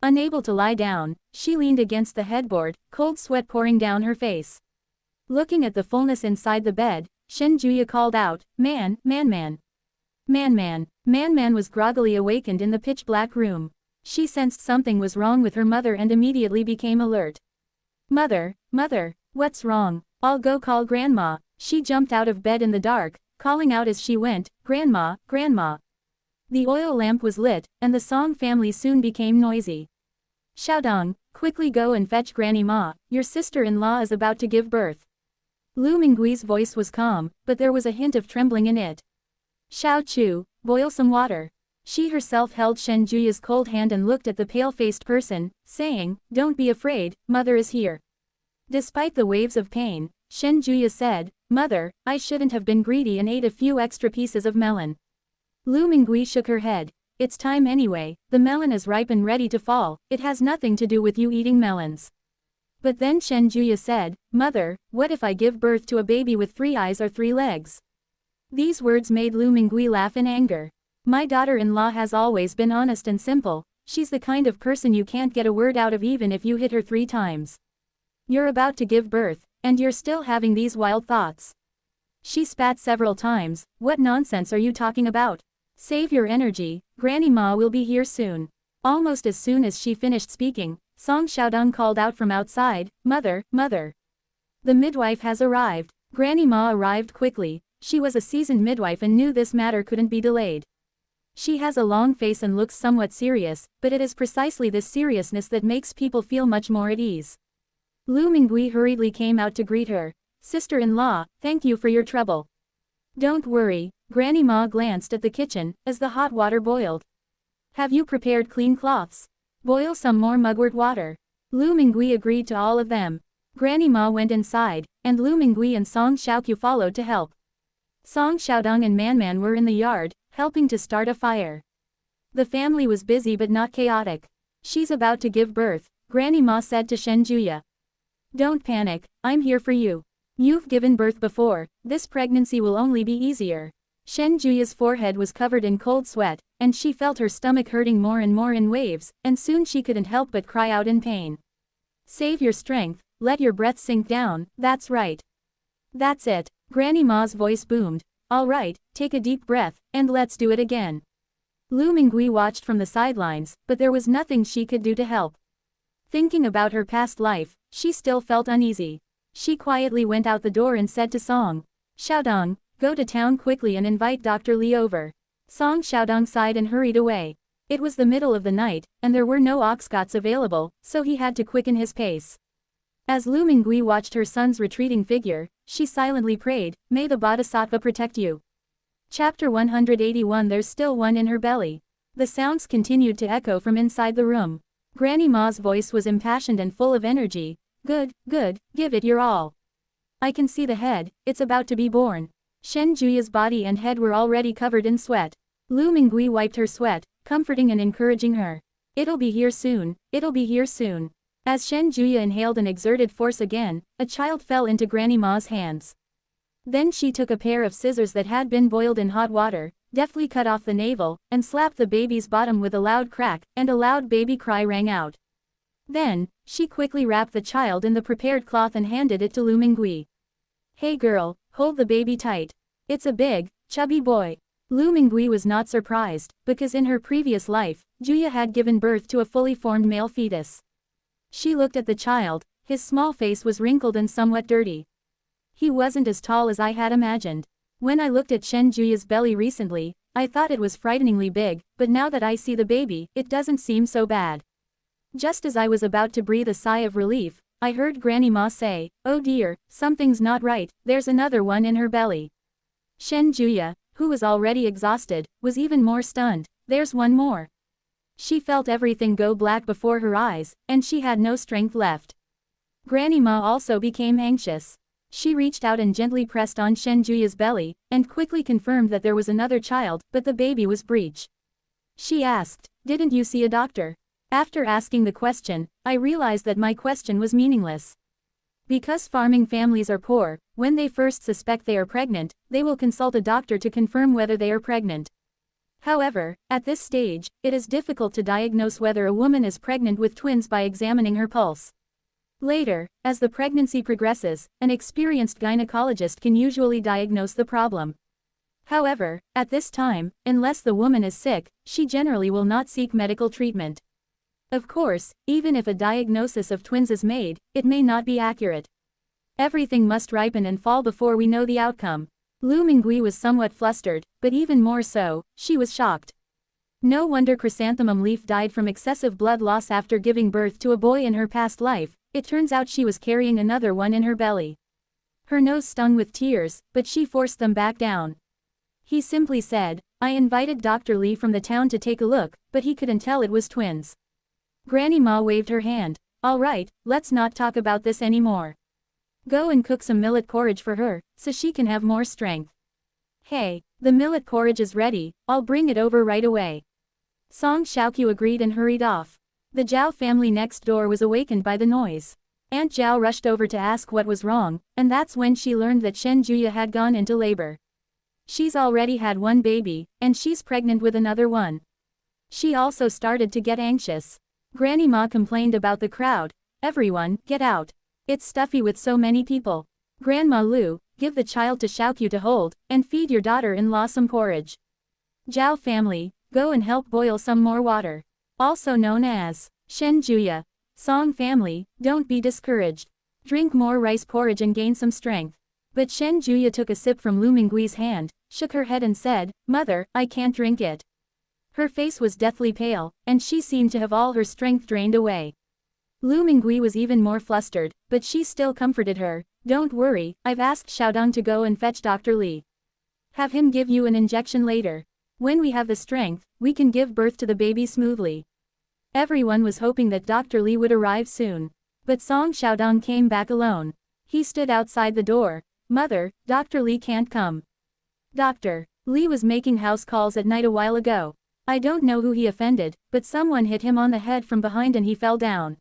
Unable to lie down, she leaned against the headboard, cold sweat pouring down her face. Looking at the fullness inside the bed, Shen Juya called out, Man, Man Man. Man Man. Man Man was groggily awakened in the pitch-black room. She sensed something was wrong with her mother and immediately became alert. Mother, Mother, what's wrong? I'll go call Grandma. She jumped out of bed in the dark, calling out as she went, Grandma, Grandma. The oil lamp was lit, and the Song family soon became noisy. Xiaodong, quickly go and fetch Granny Ma, your sister-in-law is about to give birth. Lu Mingui's voice was calm, but there was a hint of trembling in it. Xiao Chu, boil some water. She herself held Shen Juya's cold hand and looked at the pale-faced person, saying, Don't be afraid, Mother is here. Despite the waves of pain, Shen Juya said, Mother, I shouldn't have been greedy and ate a few extra pieces of melon. Lu Mingui shook her head. It's time anyway, the melon is ripe and ready to fall, it has nothing to do with you eating melons. But then Shen Juya said, Mother, what if I give birth to a baby with 3 eyes or 3 legs? These words made Lu Mingui laugh in anger. My daughter-in-law has always been honest and simple, she's the kind of person you can't get a word out of even if you hit her 3 times. You're about to give birth, and you're still having these wild thoughts. She spat several times, what nonsense are you talking about? Save your energy, Granny Ma will be here soon. Almost as soon as she finished speaking, Song Xiaodong called out from outside, Mother, Mother. The midwife has arrived. Granny Ma arrived quickly. She was a seasoned midwife and knew this matter couldn't be delayed. She has a long face and looks somewhat serious, but it is precisely this seriousness that makes people feel much more at ease. Lu Mingui hurriedly came out to greet her. Sister-in-law, thank you for your trouble. Don't worry, Granny Ma glanced at the kitchen, as the hot water boiled. Have you prepared clean cloths? Boil some more mugwort water. Lu Mingui agreed to all of them. Granny Ma went inside, and Lu Mingui and Song Xiaoqiu followed to help. Song Xiaodong and Manman were in the yard, helping to start a fire. The family was busy but not chaotic. She's about to give birth, Granny Ma said to Shen Juya. Don't panic, I'm here for you. You've given birth before, this pregnancy will only be easier. Shen Juya's forehead was covered in cold sweat, and she felt her stomach hurting more and more in waves, and soon she couldn't help but cry out in pain. Save your strength, let your breath sink down, that's right. That's it, Granny Ma's voice boomed. All right, take a deep breath, and let's do it again. Lu Mingui watched from the sidelines, but there was nothing she could do to help. Thinking about her past life, she still felt uneasy. She quietly went out the door and said to Song Xiaodong, go to town quickly and invite Dr. Li over. Song Xiaodong sighed and hurried away. It was the middle of the night, and there were no oxcots available, so he had to quicken his pace. As Lu Mingui watched her son's retreating figure, she silently prayed, may the Bodhisattva protect you. Chapter 181. There's still one in her belly. The sounds continued to echo from inside the room. Granny Ma's voice was impassioned and full of energy. Good, good, give it your all. I can see the head, it's about to be born. Shen Juya's body and head were already covered in sweat. Lu Mingui wiped her sweat, comforting and encouraging her. It'll be here soon, it'll be here soon. As Shen Juya inhaled and exerted force again, a child fell into Granny Ma's hands. Then she took a pair of scissors that had been boiled in hot water, deftly cut off the navel, and slapped the baby's bottom with a loud crack, and a loud baby cry rang out. Then, she quickly wrapped the child in the prepared cloth and handed it to Lu Mingui. Hey girl, hold the baby tight. It's a big, chubby boy. Lu Mingui was not surprised, because in her previous life, Juya had given birth to a fully formed male fetus. She looked at the child, his small face was wrinkled and somewhat dirty. He wasn't as tall as I had imagined. When I looked at Shen Juya's belly recently, I thought it was frighteningly big, but now that I see the baby, it doesn't seem so bad. Just as I was about to breathe a sigh of relief, I heard Granny Ma say, oh dear, something's not right, there's another one in her belly. Shen Juya, who was already exhausted, was even more stunned. There's one more. She felt everything go black before her eyes, and she had no strength left. Granny Ma also became anxious. She reached out and gently pressed on Shen Juya's belly, and quickly confirmed that there was another child, but the baby was breech. She asked, didn't you see a doctor? After asking the question, I realized that my question was meaningless. Because farming families are poor, when they first suspect they are pregnant, they will consult a doctor to confirm whether they are pregnant. However, at this stage, it is difficult to diagnose whether a woman is pregnant with twins by examining her pulse. Later, as the pregnancy progresses, an experienced gynecologist can usually diagnose the problem. However, at this time, unless the woman is sick, she generally will not seek medical treatment. Of course, even if a diagnosis of twins is made, it may not be accurate. Everything must ripen and fall before we know the outcome. Lu Mingui was somewhat flustered, but even more so, she was shocked. No wonder Chrysanthemum Leaf died from excessive blood loss after giving birth to a boy in her past life. It turns out she was carrying another one in her belly. Her nose stung with tears, but she forced them back down. He simply said, I invited Dr. Li from the town to take a look, but he couldn't tell it was twins. Granny Ma waved her hand. All right, let's not talk about this anymore. Go and cook some millet porridge for her, so she can have more strength. Hey, the millet porridge is ready, I'll bring it over right away. Song Xiaoqiu agreed and hurried off. The Zhao family next door was awakened by the noise. Aunt Zhao rushed over to ask what was wrong, and that's when she learned that Shen Juya had gone into labor. She's already had one baby, and she's pregnant with another one. She also started to get anxious. Granny Ma complained about the crowd. Everyone, get out. It's stuffy with so many people. Grandma Lu, give the child to Xiaoqiu to hold, and feed your daughter-in-law some porridge. Zhao family, go and help boil some more water. Also known as Shen Juya. Song family, don't be discouraged. Drink more rice porridge and gain some strength. But Shen Juya took a sip from Lu Mingui's hand, shook her head and said, Mother, I can't drink it. Her face was deathly pale, and she seemed to have all her strength drained away. Lu Mingui was even more flustered, but she still comforted her. Don't worry, I've asked Xiaodong to go and fetch Dr. Li. Have him give you an injection later. When we have the strength, we can give birth to the baby smoothly. Everyone was hoping that Dr. Li would arrive soon. But Song Xiaodong came back alone. He stood outside the door. Mother, Dr. Li can't come. Dr. Li was making house calls at night a while ago. I don't know who he offended, but someone hit him on the head from behind and he fell down.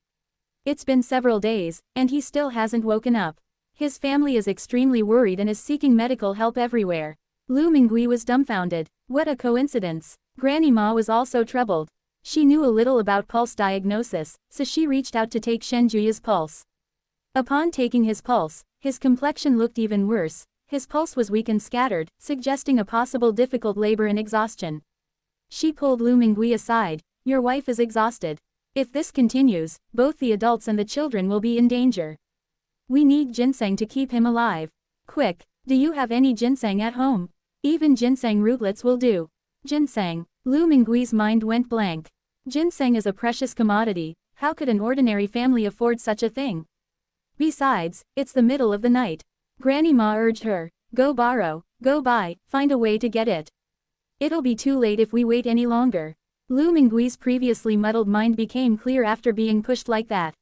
It's been several days, and he still hasn't woken up. His family is extremely worried and is seeking medical help everywhere. Lu Mingui was dumbfounded. What a coincidence. Granny Ma was also troubled. She knew a little about pulse diagnosis, so she reached out to take Shen Juya's pulse. Upon taking his pulse, his complexion looked even worse. His pulse was weak and scattered, suggesting a possible difficult labor and exhaustion. She pulled Lu Mingui aside. Your wife is exhausted. If this continues, both the adults and the children will be in danger. We need ginseng to keep him alive. Quick, do you have any ginseng at home? Even ginseng rootlets will do. Ginseng. Lu Mingui's mind went blank. Ginseng is a precious commodity. How could an ordinary family afford such a thing? Besides, it's the middle of the night. Granny Ma urged her. Go borrow, go buy, find a way to get it. It'll be too late if we wait any longer. Lu Mingui's previously muddled mind became clear after being pushed like that.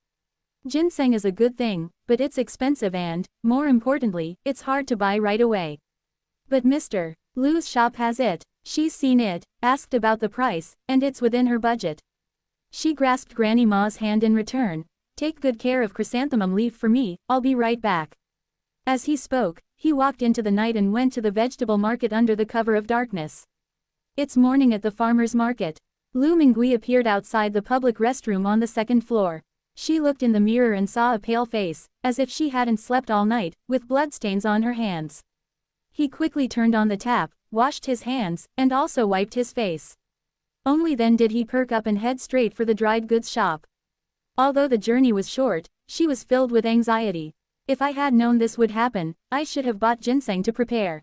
Ginseng is a good thing, but it's expensive and, more importantly, it's hard to buy right away. But Mr. Lu's shop has it. She's seen it, asked about the price, and it's within her budget. She grasped Granny Ma's hand in return. Take good care of chrysanthemum leaf for me, I'll be right back. As he spoke, he walked into the night and went to the vegetable market under the cover of darkness. It's morning at the farmer's market. Lu Mingui appeared outside the public restroom on the second floor. She looked in the mirror and saw a pale face, as if she hadn't slept all night, with bloodstains on her hands. He quickly turned on the tap, washed his hands, and also wiped his face. Only then did he perk up and head straight for the dried goods shop. Although the journey was short, she was filled with anxiety. If I had known this would happen, I should have bought ginseng to prepare.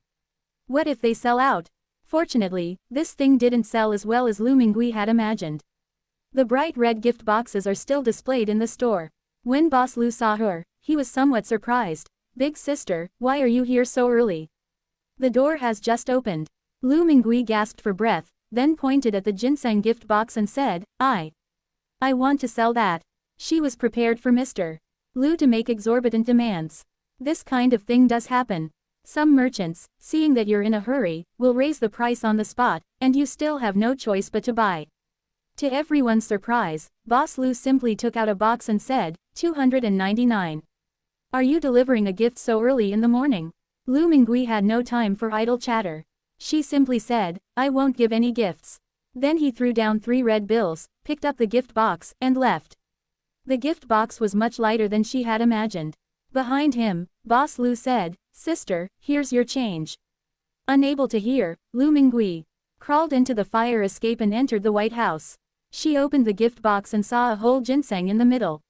What if they sell out? Fortunately, this thing didn't sell as well as Lu Mingui had imagined. The bright red gift boxes are still displayed in the store. When Boss Lu saw her, he was somewhat surprised. Big sister, why are you here so early? The door has just opened. Lu Mingui gasped for breath, then pointed at the ginseng gift box and said, I want to sell that. She was prepared for Mr. Lu to make exorbitant demands. This kind of thing does happen. Some merchants, seeing that you're in a hurry, will raise the price on the spot, and you still have no choice but to buy. To everyone's surprise, Boss Lu simply took out a box and said, 299. Are you delivering a gift so early in the morning? Lu Mingui had no time for idle chatter. She simply said, I won't give any gifts. Then he threw down 3 red bills, picked up the gift box, and left. The gift box was much lighter than she had imagined. Behind him, Boss Lu said, Sister, here's your change. Unable to hear, Lu Mingui crawled into the fire escape and entered the White House. She opened the gift box and saw a whole ginseng in the middle.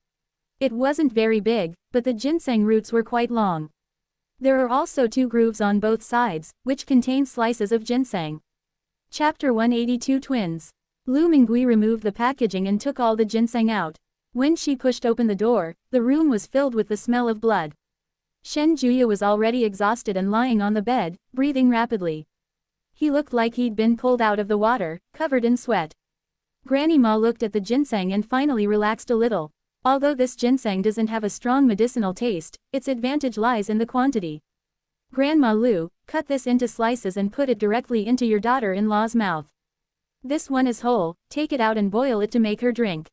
It wasn't very big, but the ginseng roots were quite long. There are also 2 grooves on both sides, which contain slices of ginseng. Chapter 182 Twins. Lu Mingui removed the packaging and took all the ginseng out. When she pushed open the door, the room was filled with the smell of blood. Shen Juya was already exhausted and lying on the bed, breathing rapidly. He looked like he'd been pulled out of the water, covered in sweat. Granny Ma looked at the ginseng and finally relaxed a little. Although this ginseng doesn't have a strong medicinal taste, its advantage lies in the quantity. Grandma Lu, cut this into slices and put it directly into your daughter-in-law's mouth. This one is whole, take it out and boil it to make her drink.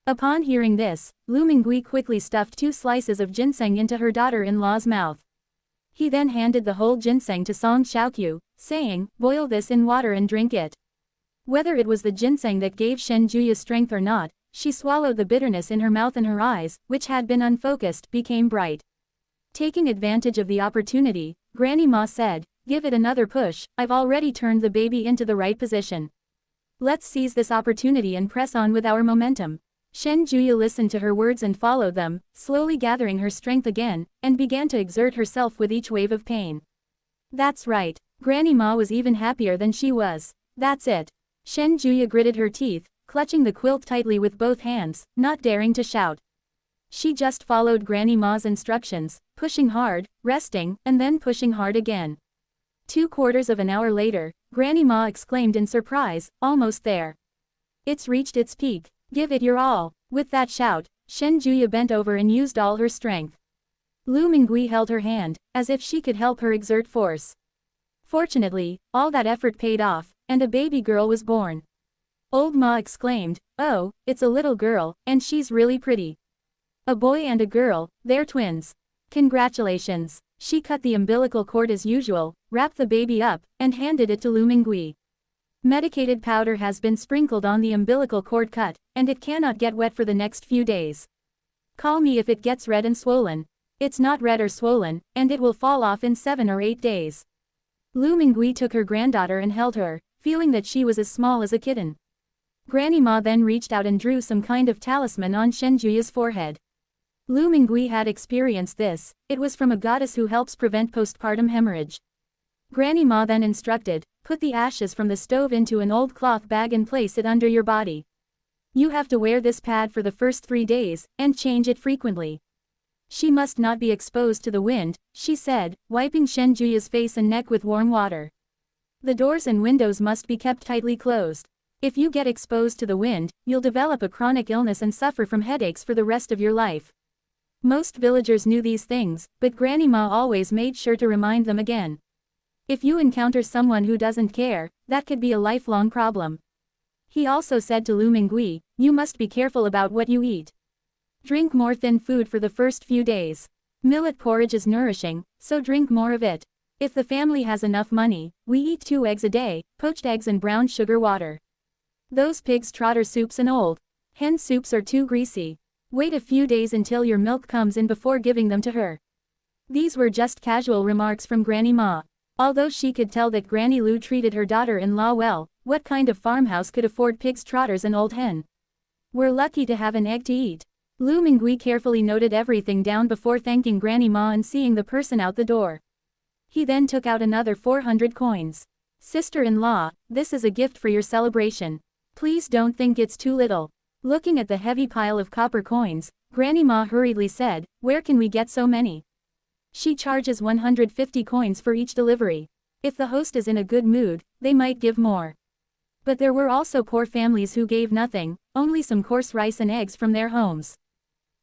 Upon hearing this, Lu Mingui quickly stuffed 2 slices of ginseng into her daughter-in-law's mouth. He then handed the whole ginseng to Song Xiaokyu, saying, boil this in water and drink it. Whether it was the ginseng that gave Shen Juya strength or not, she swallowed the bitterness in her mouth and her eyes, which had been unfocused, became bright. Taking advantage of the opportunity, Granny Ma said, give it another push, I've already turned the baby into the right position. Let's seize this opportunity and press on with our momentum. Shen Juya listened to her words and followed them, slowly gathering her strength again, and began to exert herself with each wave of pain. That's right. Granny Ma was even happier than she was. That's it. Shen Juya gritted her teeth, clutching the quilt tightly with both hands, not daring to shout. She just followed Granny Ma's instructions, pushing hard, resting, and then pushing hard again. 2/4 of an hour later, Granny Ma exclaimed in surprise, almost there. It's reached its peak. Give it your all. With that shout, Shen Juya bent over and used all her strength. Lu Mingui held her hand, as if she could help her exert force. Fortunately, all that effort paid off, and a baby girl was born. Old Ma exclaimed, "Oh, it's a little girl, and she's really pretty. A boy and a girl, they're twins. Congratulations." She cut the umbilical cord as usual, wrapped the baby up, and handed it to Lu Mingui. Medicated powder has been sprinkled on the umbilical cord cut, and it cannot get wet for the next few days. Call me if it gets red and swollen. It's not red or swollen, and it will fall off in 7 or 8 days. Lu Mingui took her granddaughter and held her, feeling that she was as small as a kitten. Granny Ma then reached out and drew some kind of talisman on Shen Juya's forehead. Lu Mingui had experienced this. It was from a goddess who helps prevent postpartum hemorrhage. Granny Ma then instructed, put the ashes from the stove into an old cloth bag and place it under your body. You have to wear this pad for the first 3 days, and change it frequently. She must not be exposed to the wind, she said, wiping Shen Juya's face and neck with warm water. The doors and windows must be kept tightly closed. If you get exposed to the wind, you'll develop a chronic illness and suffer from headaches for the rest of your life. Most villagers knew these things, but Granny Ma always made sure to remind them again. If you encounter someone who doesn't care, that could be a lifelong problem. He also said to Lu Mingui, you must be careful about what you eat. Drink more thin food for the first few days. Millet porridge is nourishing, so drink more of it. If the family has enough money, we eat 2 eggs a day, poached eggs and brown sugar water. Those pig's trotter soups and old hen soups are too greasy. Wait a few days until your milk comes in before giving them to her. These were just casual remarks from Granny Ma. Although she could tell that Granny Lu treated her daughter-in-law well, what kind of farmhouse could afford pig's trotters and old hen? We're lucky to have an egg to eat. Lu Mingui carefully noted everything down before thanking Granny Ma and seeing the person out the door. He then took out another 400 coins. Sister-in-law, this is a gift for your celebration. Please don't think it's too little. Looking at the heavy pile of copper coins, Granny Ma hurriedly said, where can we get so many? She charges 150 coins for each delivery. If the host is in a good mood, they might give more. But there were also poor families who gave nothing, only some coarse rice and eggs from their homes.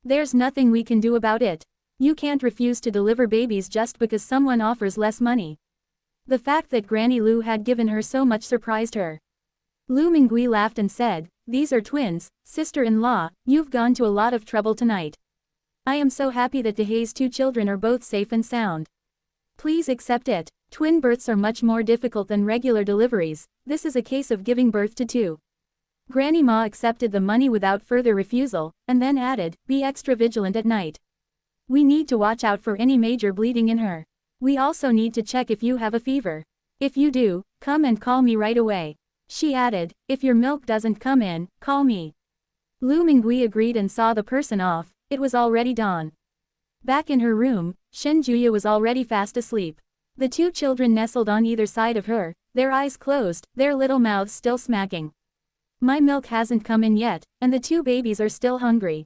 There's nothing we can do about it. You can't refuse to deliver babies just because someone offers less money. The fact that Granny Lu had given her so much surprised her. Lu Mingui laughed and said, these are twins, sister-in-law, you've gone to a lot of trouble tonight. I am so happy that Dehay's 2 children are both safe and sound. Please accept it. Twin births are much more difficult than regular deliveries, this is a case of giving birth to 2. Granny Ma accepted the money without further refusal, and then added, be extra vigilant at night. We need to watch out for any major bleeding in her. We also need to check if you have a fever. If you do, come and call me right away. She added, if your milk doesn't come in, call me. Lu Mingui agreed and saw the person off. It was already dawn. Back in her room, Shen Juya was already fast asleep. The 2 children nestled on either side of her, their eyes closed, their little mouths still smacking. My milk hasn't come in yet, and the 2 babies are still hungry.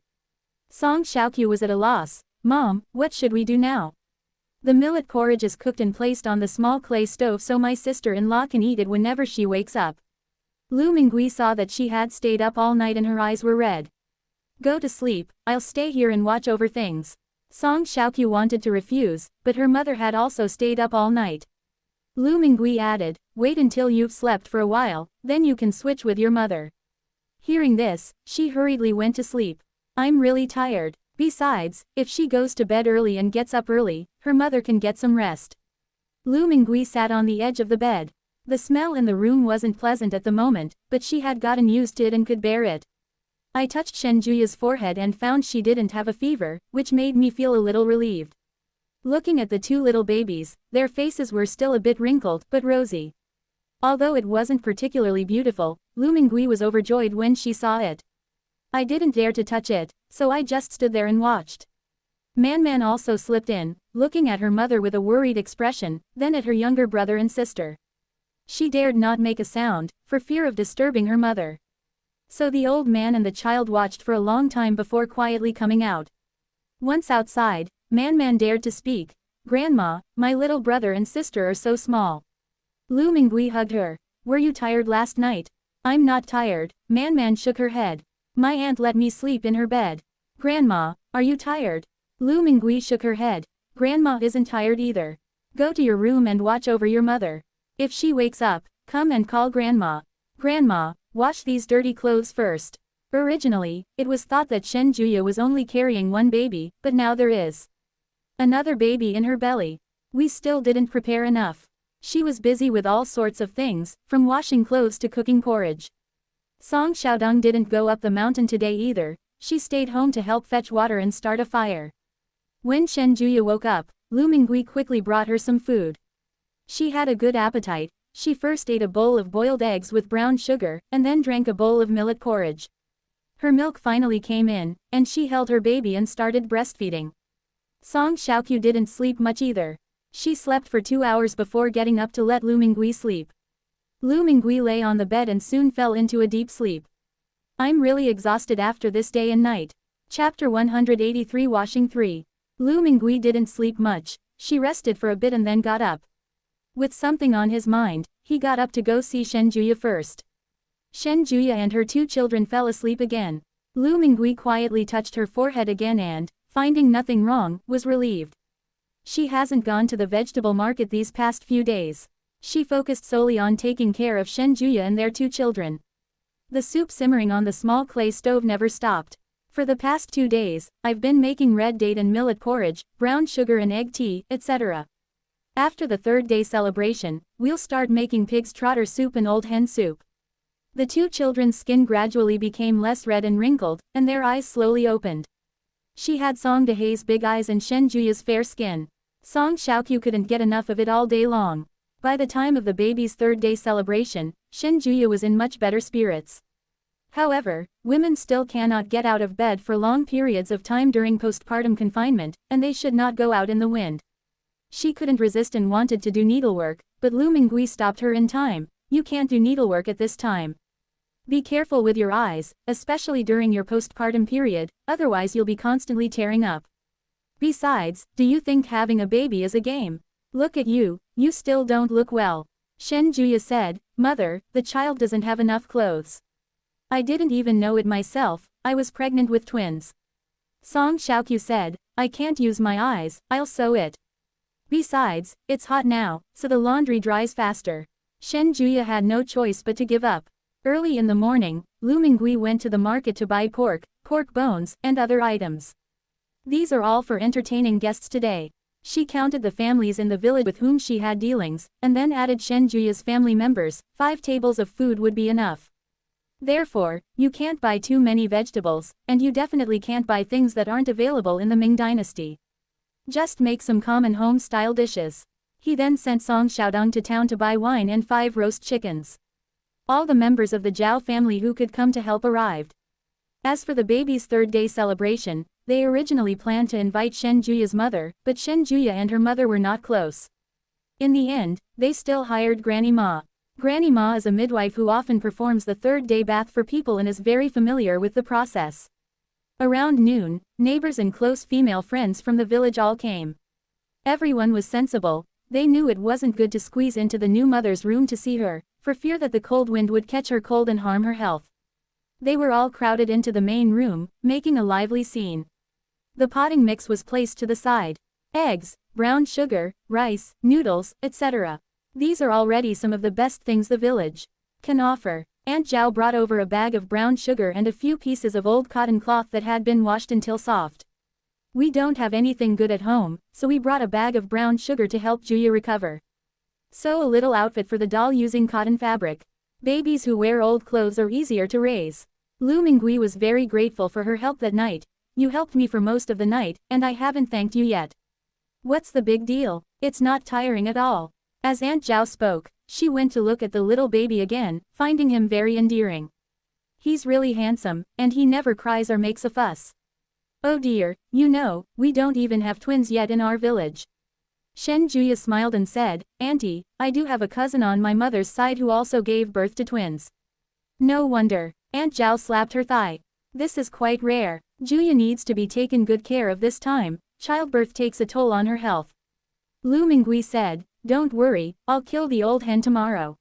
Song Xiaoqiu was at a loss. Mom, what should we do now? The millet porridge is cooked and placed on the small clay stove so my sister-in-law can eat it whenever she wakes up. Lu Mingui saw that she had stayed up all night and her eyes were red. Go to sleep, I'll stay here and watch over things. Song Xiaoqiu wanted to refuse, but her mother had also stayed up all night. Lu Mingui added, wait until you've slept for a while, then you can switch with your mother. Hearing this, she hurriedly went to sleep. I'm really tired. Besides, if she goes to bed early and gets up early, her mother can get some rest. Lu Mingui sat on the edge of the bed. The smell in the room wasn't pleasant at the moment, but she had gotten used to it and could bear it. I touched Shen Juya's forehead and found she didn't have a fever, which made me feel a little relieved. Looking at the 2 little babies, their faces were still a bit wrinkled, but rosy. Although it wasn't particularly beautiful, Lu Mingui was overjoyed when she saw it. I didn't dare to touch it, so I just stood there and watched. Man also slipped in, looking at her mother with a worried expression, then at her younger brother and sister. She dared not make a sound, for fear of disturbing her mother. So the old man and the child watched for a long time before quietly coming out. Once outside, Man dared to speak. Grandma, my little brother and sister are so small. Lu Mingui hugged her. Were you tired last night? I'm not tired, Man shook her head. My aunt let me sleep in her bed. Grandma, are you tired? Lu Mingui shook her head. Grandma isn't tired either. Go to your room and watch over your mother. If she wakes up, come and call Grandma. Grandma, wash these dirty clothes first. Originally, it was thought that Shen Juya was only carrying one baby, but now there is another baby in her belly. We still didn't prepare enough. She was busy with all sorts of things, from washing clothes to cooking porridge. Song Xiaodong didn't go up the mountain today either. She stayed home to help fetch water and start a fire. When Shen Juya woke up, Lu Mingui quickly brought her some food. She had a good appetite. She first ate a bowl of boiled eggs with brown sugar, and then drank a bowl of millet porridge. Her milk finally came in, and she held her baby and started breastfeeding. Song Xiaoqiu didn't sleep much either. She slept for 2 hours before getting up to let Lu Mingui sleep. Lu Mingui lay on the bed and soon fell into a deep sleep. I'm really exhausted after this day and night. Chapter 183 Washing 3. Lu Mingui didn't sleep much. She rested for a bit and then got up. With something on his mind, he got up to go see Shen Juya first. Shen Juya and her 2 children fell asleep again. Lu Mingui quietly touched her forehead again and, finding nothing wrong, was relieved. She hasn't gone to the vegetable market these past few days. She focused solely on taking care of Shen Juya and their 2 children. The soup simmering on the small clay stove never stopped. For the past 2 days, I've been making red date and millet porridge, brown sugar and egg tea, etc. After the 3rd day celebration, we'll start making pig's trotter soup and old hen soup. The 2 children's skin gradually became less red and wrinkled, and their eyes slowly opened. She had Song Dehai's big eyes and Shen Juya's fair skin. Song Xiaoqiu couldn't get enough of it all day long. By the time of the baby's 3rd day celebration, Shen Juya was in much better spirits. However, women still cannot get out of bed for long periods of time during postpartum confinement, and they should not go out in the wind. She couldn't resist and wanted to do needlework, but Lu Mingui stopped her in time. You can't do needlework at this time. Be careful with your eyes, especially during your postpartum period, otherwise you'll be constantly tearing up. Besides, do you think having a baby is a game? Look at you, you still don't look well. Shen Juya said, Mother, the child doesn't have enough clothes. I didn't even know it myself, I was pregnant with twins. Song Xiaoqiu said, I can't use my eyes, I'll sew it. Besides, it's hot now, so the laundry dries faster. Shen Juya had no choice but to give up. Early in the morning, Lu Mingui went to the market to buy pork bones, and other items. These are all for entertaining guests today. She counted the families in the village with whom she had dealings, and then added Shen Juya's family members. 5 tables of food would be enough. Therefore, you can't buy too many vegetables, and you definitely can't buy things that aren't available in the Ming Dynasty. Just make some common home-style dishes. He then sent Song Xiaodong to town to buy wine and 5 roast chickens. All the members of the Zhao family who could come to help arrived. As for the baby's 3rd day celebration, they originally planned to invite Shen Juya's mother, but Shen Juya and her mother were not close. In the end, they still hired Granny Ma. Granny Ma is a midwife who often performs the 3rd day bath for people and is very familiar with the process. Around noon, neighbors and close female friends from the village all came. Everyone was sensible. They knew it wasn't good to squeeze into the new mother's room to see her, for fear that the cold wind would catch her cold and harm her health. They were all crowded into the main room, making a lively scene. The potting mix was placed to the side. Eggs, brown sugar, rice, noodles, etc. These are already some of the best things the village can offer. Aunt Zhao brought over a bag of brown sugar and a few pieces of old cotton cloth that had been washed until soft. We don't have anything good at home, so we brought a bag of brown sugar to help Juya recover. Sew a little outfit for the doll using cotton fabric. Babies who wear old clothes are easier to raise. Lu Mingui was very grateful for her help that night. You helped me for most of the night, and I haven't thanked you yet. What's the big deal? It's not tiring at all. As Aunt Zhao spoke, she went to look at the little baby again, finding him very endearing. He's really handsome, and he never cries or makes a fuss. Oh dear, you know, we don't even have twins yet in our village. Shen Juya smiled and said, Auntie, I do have a cousin on my mother's side who also gave birth to twins. No wonder. Aunt Zhao slapped her thigh. This is quite rare. Juya needs to be taken good care of this time. Childbirth takes a toll on her health. Lu Mingui said, don't worry, I'll kill the old hen tomorrow.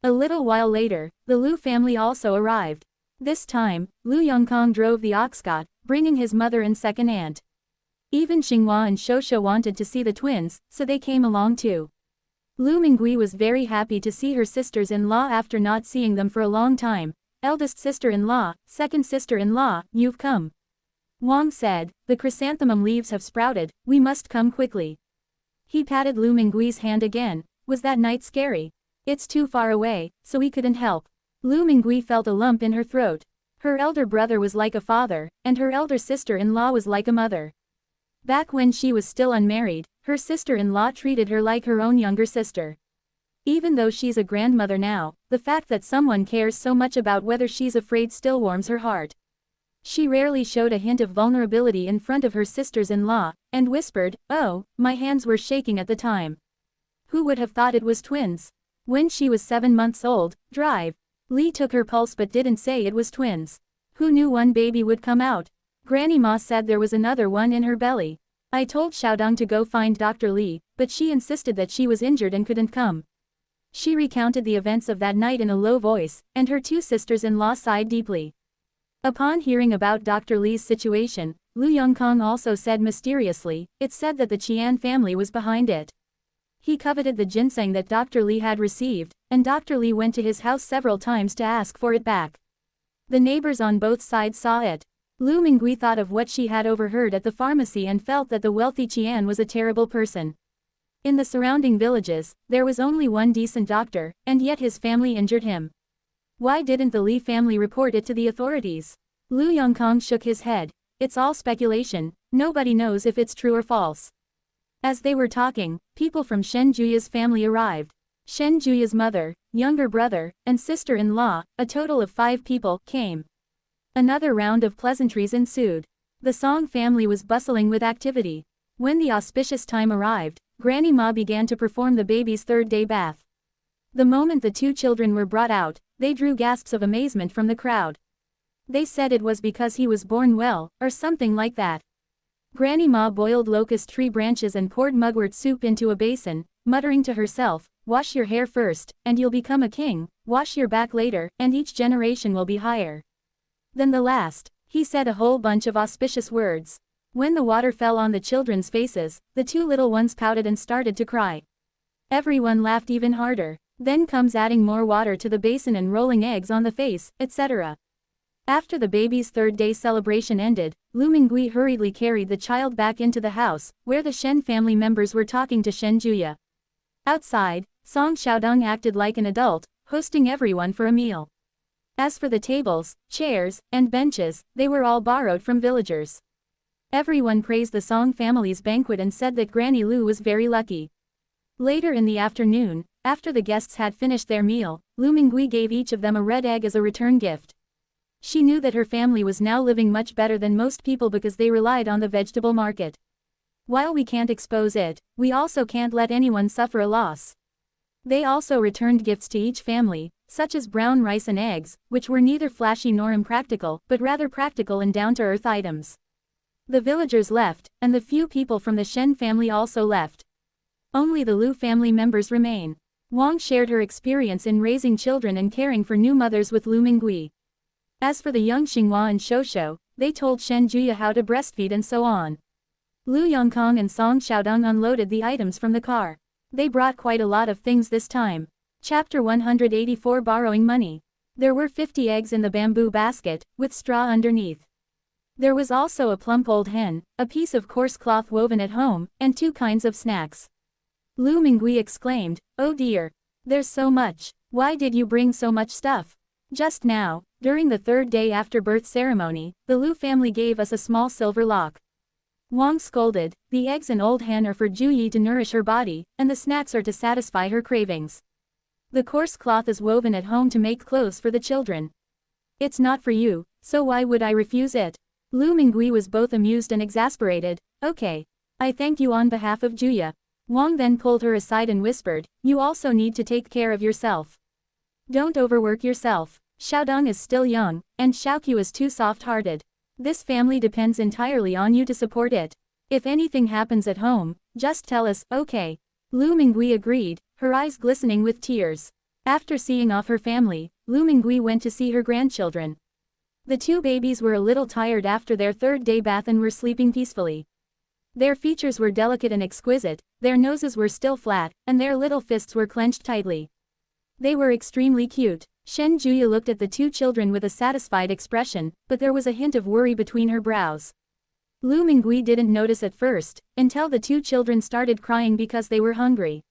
A little while later, the Lu family also arrived. This time, Lu Yongkang drove the ox cart, bringing his mother and second aunt. Even Xinghua and Shosho wanted to see the twins, so they came along too. Lu Mingui was very happy to see her sisters-in-law after not seeing them for a long time. Eldest sister-in-law, second sister-in-law, you've come. Wang said, the chrysanthemum leaves have sprouted, we must come quickly. He patted Lu Mingui's hand again. Was that night scary? It's too far away, so we couldn't help. Lu Mingui felt a lump in her throat. Her elder brother was like a father, and her elder sister-in-law was like a mother. Back when she was still unmarried, her sister-in-law treated her like her own younger sister. Even though she's a grandmother now, the fact that someone cares so much about whether she's afraid still warms her heart. She rarely showed a hint of vulnerability in front of her sisters-in-law, and whispered, "Oh, my hands were shaking at the time. Who would have thought it was twins?" When she was 7 months old, Li took her pulse but didn't say it was twins. Who knew one baby would come out? Granny Ma said there was another one in her belly. I told Xiaodong to go find Dr. Li, but she insisted that she was injured and couldn't come. She recounted the events of that night in a low voice, and her two sisters-in-law sighed deeply. Upon hearing about Dr. Li's situation, Lu Yongkang also said mysteriously, it's said that the Qian family was behind it. He coveted the ginseng that Dr. Li had received, and Dr. Li went to his house several times to ask for it back. The neighbors on both sides saw it. Lu Mingui thought of what she had overheard at the pharmacy and felt that the wealthy Qian was a terrible person. In the surrounding villages, there was only one decent doctor, and yet his family injured him. Why didn't the Li family report it to the authorities? Lu Yongkang shook his head. It's all speculation, nobody knows if it's true or false. As they were talking, people from Shen Juya's family arrived. Shen Juya's mother, younger brother, and sister-in-law, a total of 5 people, came. Another round of pleasantries ensued. The Song family was bustling with activity. When the auspicious time arrived, Granny Ma began to perform the baby's 3rd-day bath. The moment the 2 children were brought out, they drew gasps of amazement from the crowd. They said it was because he was born well, or something like that. Granny Ma boiled locust tree branches and poured mugwort soup into a basin, muttering to herself, wash your hair first, and you'll become a king, wash your back later, and each generation will be higher than the last. He said a whole bunch of auspicious words. When the water fell on the children's faces, the 2 little ones pouted and started to cry. Everyone laughed even harder. Then comes adding more water to the basin and rolling eggs on the face, etc. After the baby's 3rd-day celebration ended, Lu Mingui hurriedly carried the child back into the house, where the Shen family members were talking to Shen Juya. Outside, Song Xiaodong acted like an adult, hosting everyone for a meal. As for the tables, chairs, and benches, they were all borrowed from villagers. Everyone praised the Song family's banquet and said that Granny Lu was very lucky. Later in the afternoon, after the guests had finished their meal, Lu Mingui gave each of them a red egg as a return gift. She knew that her family was now living much better than most people because they relied on the vegetable market. While we can't expose it, we also can't let anyone suffer a loss. They also returned gifts to each family, such as brown rice and eggs, which were neither flashy nor impractical, but rather practical and down-to-earth items. The villagers left, and the few people from the Shen family also left. Only the Lu family members remain. Wang shared her experience in raising children and caring for new mothers with Lu Mingui. As for the young Xinghua and Shosho, they told Shen Juya how to breastfeed and so on. Lu Yongkang and Song Xiaodong unloaded the items from the car. They brought quite a lot of things this time. Chapter 184 Borrowing Money. There were 50 eggs in the bamboo basket, with straw underneath. There was also a plump old hen, a piece of coarse cloth woven at home, and 2 kinds of snacks. Lu Mingui exclaimed, "Oh dear! There's so much. Why did you bring so much stuff?" Just now, during the 3rd day after birth ceremony, the Lu family gave us a small silver lock. Wang scolded, "The eggs and old hen are for Juyi to nourish her body, and the snacks are to satisfy her cravings. The coarse cloth is woven at home to make clothes for the children. It's not for you, so why would I refuse it?" Lu Mingui was both amused and exasperated. "Okay. I thank you on behalf of Juya." Wang then pulled her aside and whispered, "You also need to take care of yourself. Don't overwork yourself. Xiaodong is still young, and Xiaoqiu is too soft-hearted. This family depends entirely on you to support it. If anything happens at home, just tell us, okay?" Lu Mingui agreed, her eyes glistening with tears. After seeing off her family, Lu Mingui went to see her grandchildren. The two babies were a little tired after their third-day bath and were sleeping peacefully. Their features were delicate and exquisite, their noses were still flat, and their little fists were clenched tightly. They were extremely cute. Shen Juya looked at the two children with a satisfied expression, but there was a hint of worry between her brows. Lu Mingui didn't notice at first, until the two children started crying because they were hungry.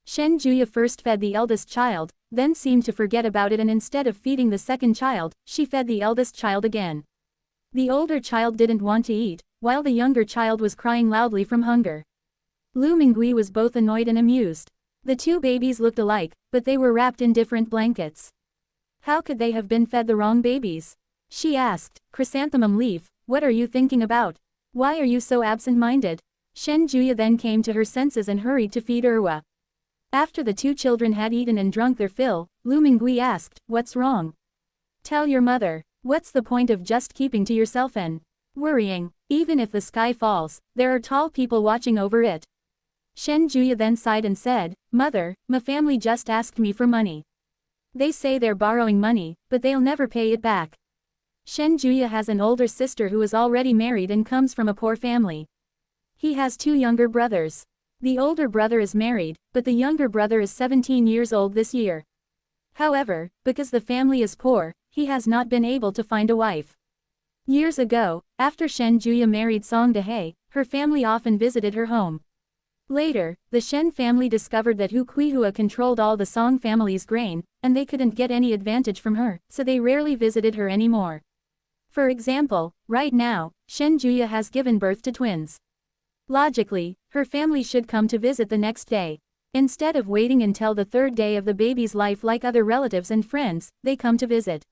Shen Juya first fed the eldest child, then seemed to forget about it, and instead of feeding the second child, she fed the eldest child again. The older child didn't want to eat, while the younger child was crying loudly from hunger. Lu Mingui was both annoyed and amused. The two babies looked alike, but they were wrapped in different blankets. How could they have been fed the wrong babies? She asked. Chrysanthemum Leaf, what are you thinking about? Why are you so absent-minded? Shen Juya then came to her senses and hurried to feed Erwa. After the two children had eaten and drunk their fill, Lu Mingui asked, what's wrong? Tell your mother. What's the point of just keeping to yourself and worrying? Even if the sky falls, there are tall people watching over it. Shen Juya then sighed and said, Mother, my family just asked me for money. They say they're borrowing money, but they'll never pay it back. Shen Juya has an older sister who is already married and comes from a poor family. He has two younger brothers. The older brother is married, but the younger brother is 17 years old this year. However, because the family is poor, he has not been able to find a wife. Years ago, after Shen Juya married Song Dehe, her family often visited her home. Later, the Shen family discovered that Hu Kuihua controlled all the Song family's grain, and they couldn't get any advantage from her, so they rarely visited her anymore. For example, right now, Shen Juya has given birth to twins. Logically, her family should come to visit the next day. Instead of waiting until the third day of the baby's life like other relatives and friends, they come to visit.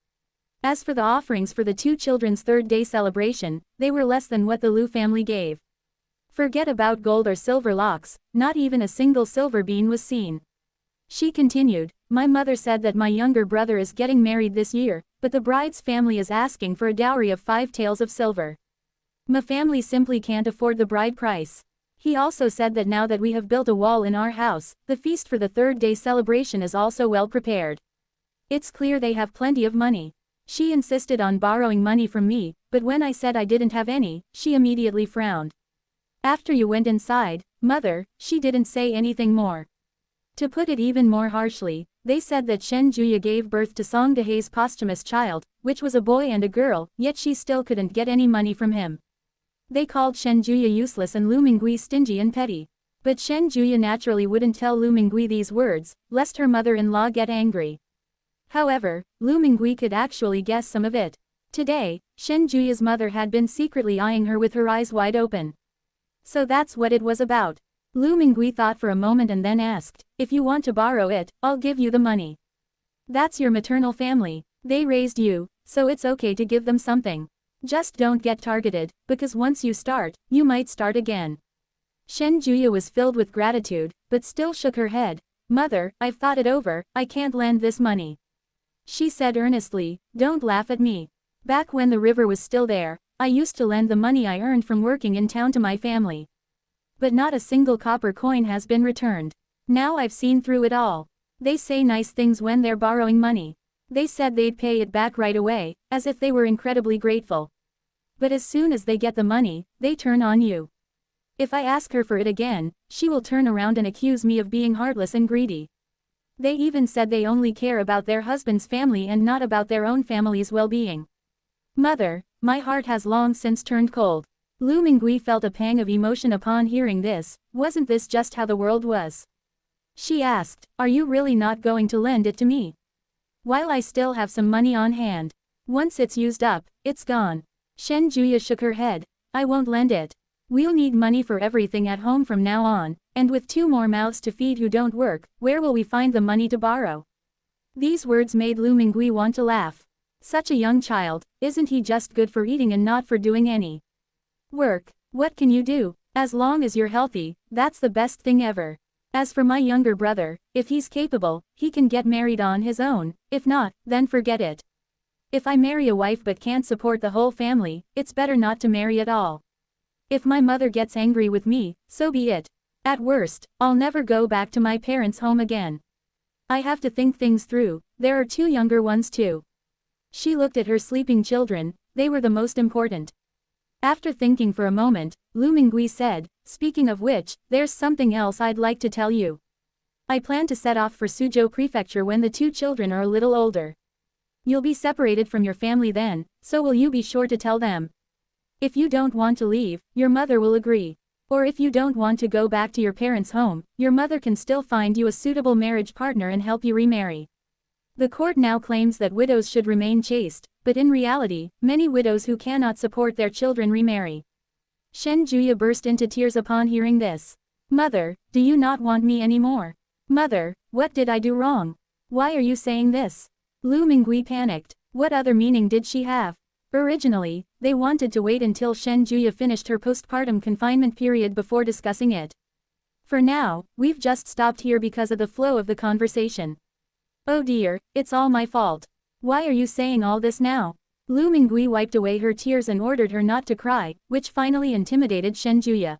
As for the offerings for the two children's third-day celebration, they were less than what the Lu family gave. Forget about gold or silver locks, not even a single silver bean was seen. She continued, my mother said that my younger brother is getting married this year, but the bride's family is asking for a dowry of 5 taels of silver. My family simply can't afford the bride price. He also said that now that we have built a wall in our house, the feast for the third-day celebration is also well prepared. It's clear they have plenty of money. She insisted on borrowing money from me, but when I said I didn't have any, she immediately frowned. After you went inside, Mother, she didn't say anything more. To put it even more harshly, they said that Shen Juya gave birth to Song Dehe's posthumous child, which was a boy and a girl, yet she still couldn't get any money from him. They called Shen Juya useless and Lu Mingui stingy and petty. But Shen Juya naturally wouldn't tell Lu Mingui these words, lest her mother-in-law get angry. However, Lu Mingui could actually guess some of it. Today, Shen Juya's mother had been secretly eyeing her with her eyes wide open. So that's what it was about. Lu Mingui thought for a moment and then asked, if you want to borrow it, I'll give you the money. That's your maternal family. They raised you, so it's okay to give them something. Just don't get targeted, because once you start, you might start again. Shen Juya was filled with gratitude, but still shook her head. Mother, I've thought it over, I can't lend this money. She said earnestly, don't laugh at me. Back when the river was still there, I used to lend the money I earned from working in town to my family. But not a single copper coin has been returned. Now I've seen through it all. They say nice things when they're borrowing money. They said they'd pay it back right away, as if they were incredibly grateful. But as soon as they get the money, they turn on you. If I ask her for it again, she will turn around and accuse me of being heartless and greedy. They even said they only care about their husband's family and not about their own family's well-being. Mother, my heart has long since turned cold. Lu Mingui felt a pang of emotion upon hearing this. Wasn't this just how the world was? She asked, are you really not going to lend it to me? While I still have some money on hand. Once it's used up, it's gone. Shen Juya shook her head. I won't lend it. We'll need money for everything at home from now on, and with 2 more mouths to feed who don't work, where will we find the money to borrow? These words made Lu Mingui want to laugh. Such a young child, isn't he just good for eating and not for doing any work? What can you do? As long as you're healthy, that's the best thing ever. As for my younger brother, if he's capable, he can get married on his own, if not, then forget it. If I marry a wife but can't support the whole family, it's better not to marry at all. If my mother gets angry with me, so be it. At worst, I'll never go back to my parents' home again. I have to think things through, there are 2 younger ones too. She looked at her sleeping children, they were the most important. After thinking for a moment, Lu Mingui said, speaking of which, there's something else I'd like to tell you. I plan to set off for Suzhou Prefecture when the 2 children are a little older. You'll be separated from your family then, so will you be sure to tell them? If you don't want to leave, your mother will agree. Or if you don't want to go back to your parents' home, your mother can still find you a suitable marriage partner and help you remarry. The court now claims that widows should remain chaste, but in reality, many widows who cannot support their children remarry. Shen Juya burst into tears upon hearing this. Mother, do you not want me anymore? Mother, what did I do wrong? Why are you saying this? Lu Mingui panicked. What other meaning did she have? Originally, they wanted to wait until Shen Juya finished her postpartum confinement period before discussing it. For now, we've just stopped here because of the flow of the conversation. Oh dear, it's all my fault. Why are you saying all this now? Lu Mingui wiped away her tears and ordered her not to cry, which finally intimidated Shen Juya.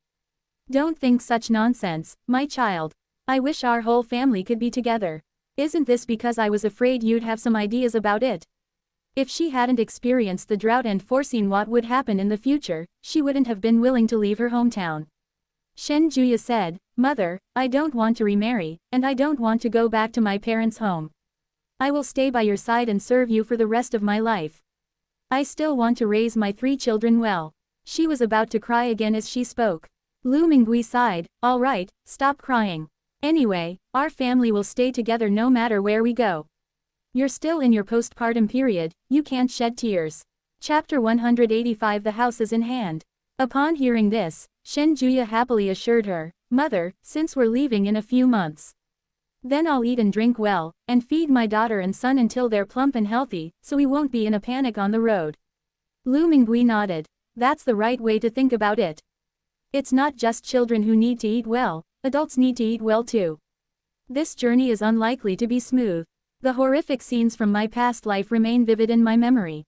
Don't think such nonsense, my child. I wish our whole family could be together. Isn't this because I was afraid you'd have some ideas about it? If she hadn't experienced the drought and foreseen what would happen in the future, she wouldn't have been willing to leave her hometown. Shen Juya said, Mother, I don't want to remarry, and I don't want to go back to my parents' home. I will stay by your side and serve you for the rest of my life. I still want to raise my 3 children well. She was about to cry again as she spoke. Lu Mingui sighed, all right, stop crying. Anyway, our family will stay together no matter where we go. You're still in your postpartum period, you can't shed tears. Chapter 185 The house is in hand. Upon hearing this, Shen Juya happily assured her, Mother, since we're leaving in a few months. Then I'll eat and drink well, and feed my daughter and son until they're plump and healthy, so we won't be in a panic on the road. Lu Mingui nodded. That's the right way to think about it. It's not just children who need to eat well, adults need to eat well too. This journey is unlikely to be smooth. The horrific scenes from my past life remain vivid in my memory.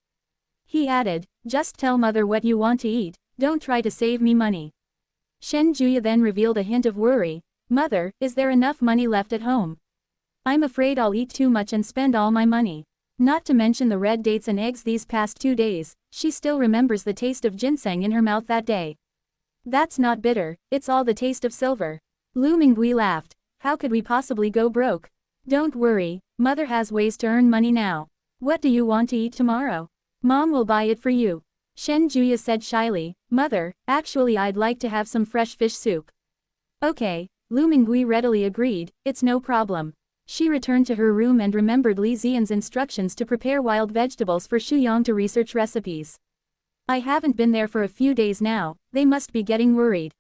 He added, just tell Mother what you want to eat, don't try to save me money. Shen Juya then revealed a hint of worry. Mother, is there enough money left at home? I'm afraid I'll eat too much and spend all my money. Not to mention the red dates and eggs these past 2 days, she still remembers the taste of ginseng in her mouth that day. That's not bitter, it's all the taste of silver. Lu Mingui laughed. How could we possibly go broke? Don't worry, Mother has ways to earn money now. What do you want to eat tomorrow? Mom will buy it for you. Shen Juya said shyly, Mother, actually I'd like to have some fresh fish soup. Okay, Lu Mingui readily agreed, it's no problem. She returned to her room and remembered Li Xian's instructions to prepare wild vegetables for Xu Yang to research recipes. I haven't been there for a few days now, they must be getting worried.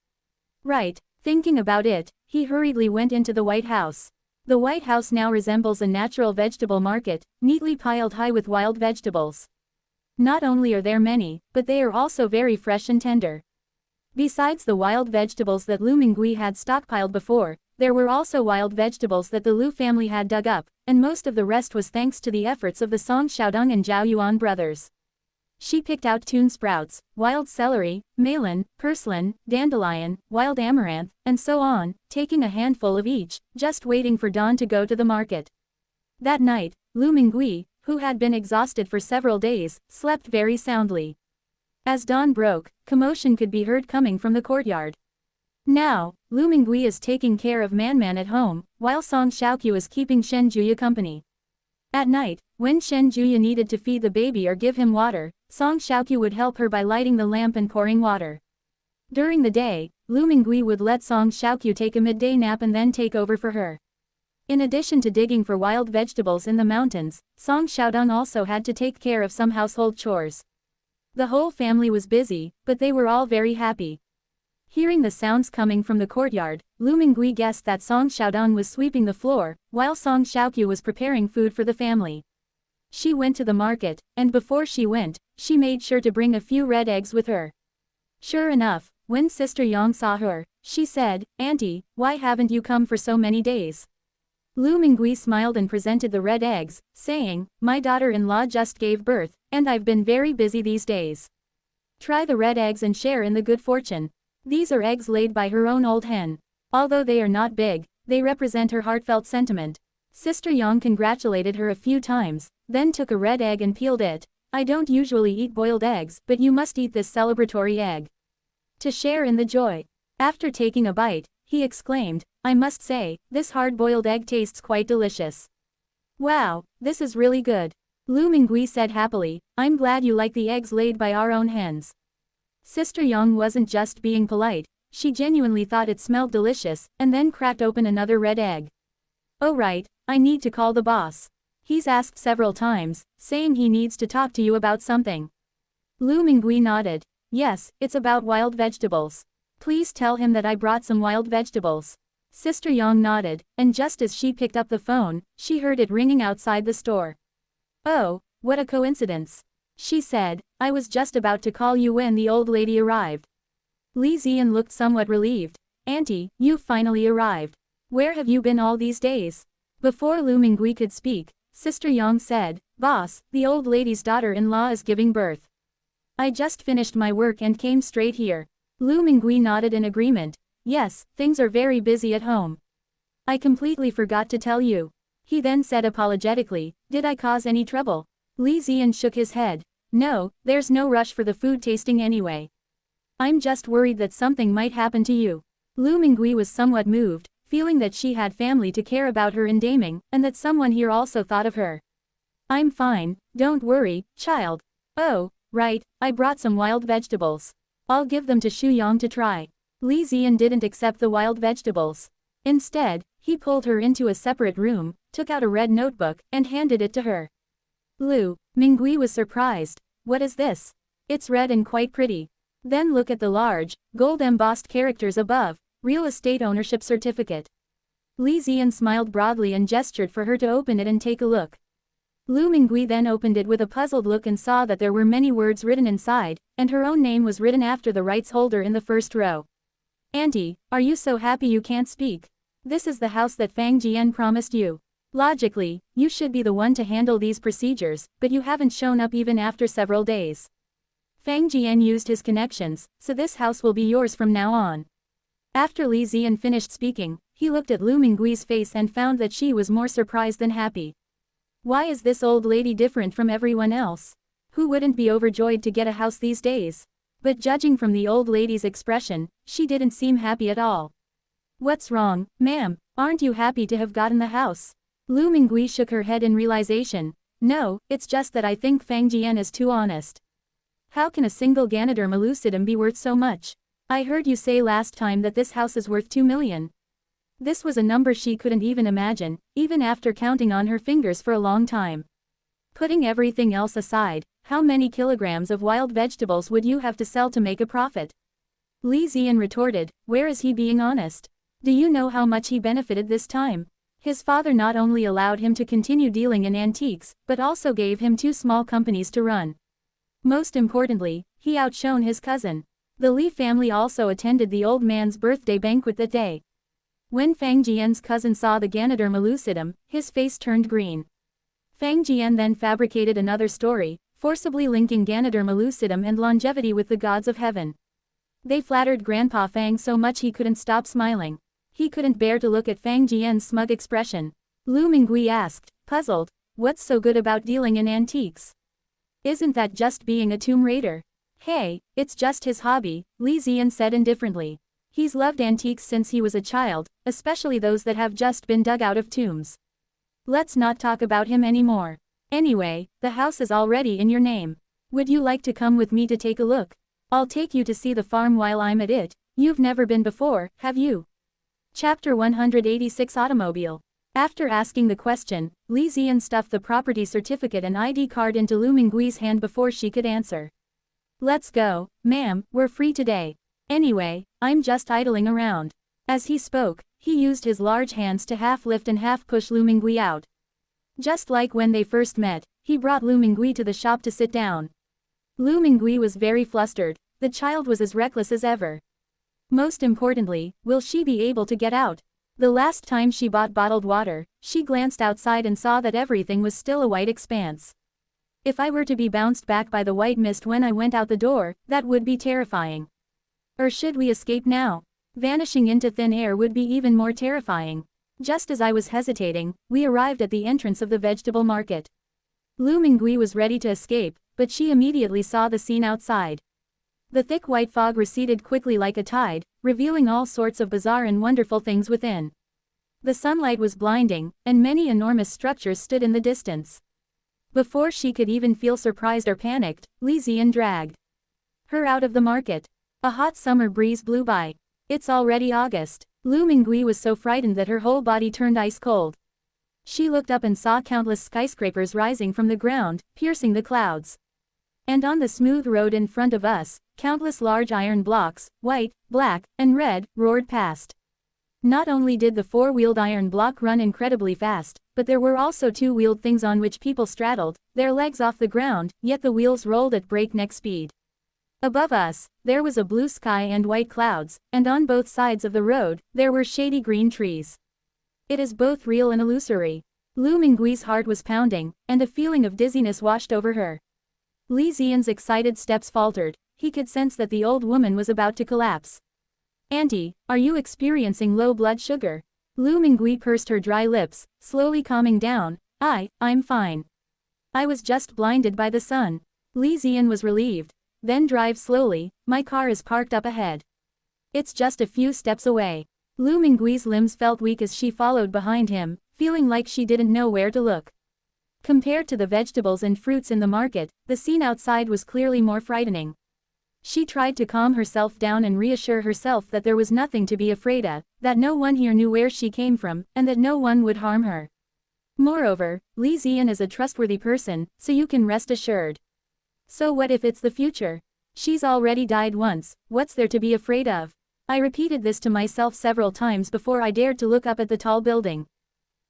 Right, thinking about it, he hurriedly went into the White House. The White House now resembles a natural vegetable market, neatly piled high with wild vegetables. Not only are there many, but they are also very fresh and tender. Besides the wild vegetables that Lu Mingui had stockpiled before, there were also wild vegetables that the Lu family had dug up, and most of the rest was thanks to the efforts of the Song Xiaodong and Zhao Yuan brothers. She picked out tune sprouts, wild celery, melon, purslane, dandelion, wild amaranth, and so on, taking a handful of each, just waiting for dawn to go to the market. That night, Lu Mingui, who had been exhausted for several days, slept very soundly. As dawn broke, commotion could be heard coming from the courtyard. Now, Lu Mingui is taking care of Man at home, while Song Xiaoqiu is keeping Shen Juya company. At night, when Shen Juya needed to feed the baby or give him water, Song Xiaoqiu would help her by lighting the lamp and pouring water. During the day, Lu Mingui would let Song Xiaoqiu take a midday nap and then take over for her. In addition to digging for wild vegetables in the mountains, Song Xiaodong also had to take care of some household chores. The whole family was busy, but they were all very happy. Hearing the sounds coming from the courtyard, Lu Mingui guessed that Song Xiaodong was sweeping the floor, while Song Xiaoqiu was preparing food for the family. She went to the market, and before she went, she made sure to bring a few red eggs with her. Sure enough, when Sister Yang saw her, she said, Auntie, why haven't you come for so many days? Lu Mingui smiled and presented the red eggs, saying, My daughter-in-law just gave birth, and I've been very busy these days. Try the red eggs and share in the good fortune. These are eggs laid by her own old hen. Although they are not big, they represent her heartfelt sentiment. Sister Yang congratulated her a few times, then took a red egg and peeled it. I don't usually eat boiled eggs, but you must eat this celebratory egg to share in the joy. After taking a bite, he exclaimed, I must say, this hard-boiled egg tastes quite delicious. Wow, this is really good. Lu Mingui said happily, I'm glad you like the eggs laid by our own hens. Sister Yang wasn't just being polite, she genuinely thought it smelled delicious, and then cracked open another red egg. Oh right, I need to call the boss. He's asked several times, saying he needs to talk to you about something. Lu Mingui nodded. Yes, it's about wild vegetables. Please tell him that I brought some wild vegetables. Sister Yang nodded, and just as she picked up the phone, she heard it ringing outside the store. Oh, what a coincidence. She said, I was just about to call you when the old lady arrived. Li Ziyan looked somewhat relieved. Auntie, you've finally arrived. Where have you been all these days? Before Lu Mingui could speak, Sister Yang said, Boss, the old lady's daughter-in-law is giving birth. I just finished my work and came straight here. Lu Mingui nodded in agreement. Yes, things are very busy at home. I completely forgot to tell you. He then said apologetically, did I cause any trouble? Li Ziyan shook his head. No, there's no rush for the food tasting anyway. I'm just worried that something might happen to you. Lu Mingui was somewhat moved, feeling that she had family to care about her in Daming, and that someone here also thought of her. I'm fine, don't worry, child. Oh, right, I brought some wild vegetables. I'll give them to Shu Yang to try. Li Ziyan didn't accept the wild vegetables. Instead, he pulled her into a separate room, took out a red notebook, and handed it to her. Lu Mingui was surprised. What is this? It's red and quite pretty. Then look at the large, gold-embossed characters above, real estate ownership certificate. Li Ziyan smiled broadly and gestured for her to open it and take a look. Lu Mingui then opened it with a puzzled look and saw that there were many words written inside, and her own name was written after the rights holder in the first row. Auntie, are you so happy you can't speak? This is the house that Fang Jian promised you. Logically, you should be the one to handle these procedures, but you haven't shown up even after several days. Fang Jian used his connections, so this house will be yours from now on. After Li Ziyan finished speaking, he looked at Lu Mingui's face and found that she was more surprised than happy. Why is this old lady different from everyone else? Who wouldn't be overjoyed to get a house these days? But judging from the old lady's expression, she didn't seem happy at all. What's wrong, ma'am? Aren't you happy to have gotten the house? Lu Mingui shook her head in realization. No, it's just that I think Fang Jian is too honest. How can a single Ganoderma lucidum be worth so much? I heard you say last time that this house is worth 2 million. This was a number she couldn't even imagine, even after counting on her fingers for a long time. Putting everything else aside, how many kilograms of wild vegetables would you have to sell to make a profit? Li Ziyan retorted, where is he being honest? Do you know how much he benefited this time? His father not only allowed him to continue dealing in antiques, but also gave him 2 small companies to run. Most importantly, he outshone his cousin. The Li family also attended the old man's birthday banquet that day. When Fang Jian's cousin saw the Ganoderma lucidum, his face turned green. Fang Jian then fabricated another story, forcibly linking Ganoderma lucidum and longevity with the gods of heaven. They flattered Grandpa Fang so much he couldn't stop smiling. He couldn't bear to look at Fang Jian's smug expression. Lu Mingui asked, puzzled, what's so good about dealing in antiques? Isn't that just being a tomb raider? Hey, it's just his hobby, Li Ziyan said indifferently. He's loved antiques since he was a child, especially those that have just been dug out of tombs. Let's not talk about him anymore. Anyway, the house is already in your name. Would you like to come with me to take a look? I'll take you to see the farm while I'm at it. You've never been before, have you? Chapter 186 Automobile. After asking the question, Li Ziyan stuffed the property certificate and ID card into Lu Mingui's hand before she could answer. Let's go, ma'am, we're free today. Anyway, I'm just idling around. As he spoke, he used his large hands to half lift and half push Lu Mingui out. Just like when they first met, he brought Lu Mingui to the shop to sit down. Lu Mingui was very flustered. The child was as reckless as ever. Most importantly, will she be able to get out? The last time she bought bottled water, she glanced outside and saw that everything was still a white expanse. If I were to be bounced back by the white mist when I went out the door, that would be terrifying. Or should we escape now? Vanishing into thin air would be even more terrifying. Just as I was hesitating, we arrived at the entrance of the vegetable market. Lu Mingui was ready to escape, but she immediately saw the scene outside. The thick white fog receded quickly like a tide, revealing all sorts of bizarre and wonderful things within. The sunlight was blinding, and many enormous structures stood in the distance. Before she could even feel surprised or panicked, Li Ziyan dragged her out of the market. A hot summer breeze blew by. It's already August. Lu Mingui was so frightened that her whole body turned ice cold. She looked up and saw countless skyscrapers rising from the ground, piercing the clouds. And on the smooth road in front of us, countless large iron blocks, white, black, and red, roared past. Not only did the four-wheeled iron block run incredibly fast, but there were also two-wheeled things on which people straddled, their legs off the ground, yet the wheels rolled at breakneck speed. Above us, there was a blue sky and white clouds, and on both sides of the road, there were shady green trees. It is both real and illusory. Lu Mingui's heart was pounding, and a feeling of dizziness washed over her. Li Ziyan's excited steps faltered. He could sense that the old woman was about to collapse. "Auntie, are you experiencing low blood sugar?" Lu Mingui pursed her dry lips, slowly calming down. I'm fine. I was just blinded by the sun." Li Ziyan was relieved. "Then drive slowly, my car is parked up ahead. It's just a few steps away." Lu Mingui's limbs felt weak as she followed behind him, feeling like she didn't know where to look. Compared to the vegetables and fruits in the market, the scene outside was clearly more frightening. She tried to calm herself down and reassure herself that there was nothing to be afraid of, that no one here knew where she came from, and that no one would harm her. Moreover, Li Ziyan is a trustworthy person, so you can rest assured. So what if it's the future? She's already died once, what's there to be afraid of? I repeated this to myself several times before I dared to look up at the tall building.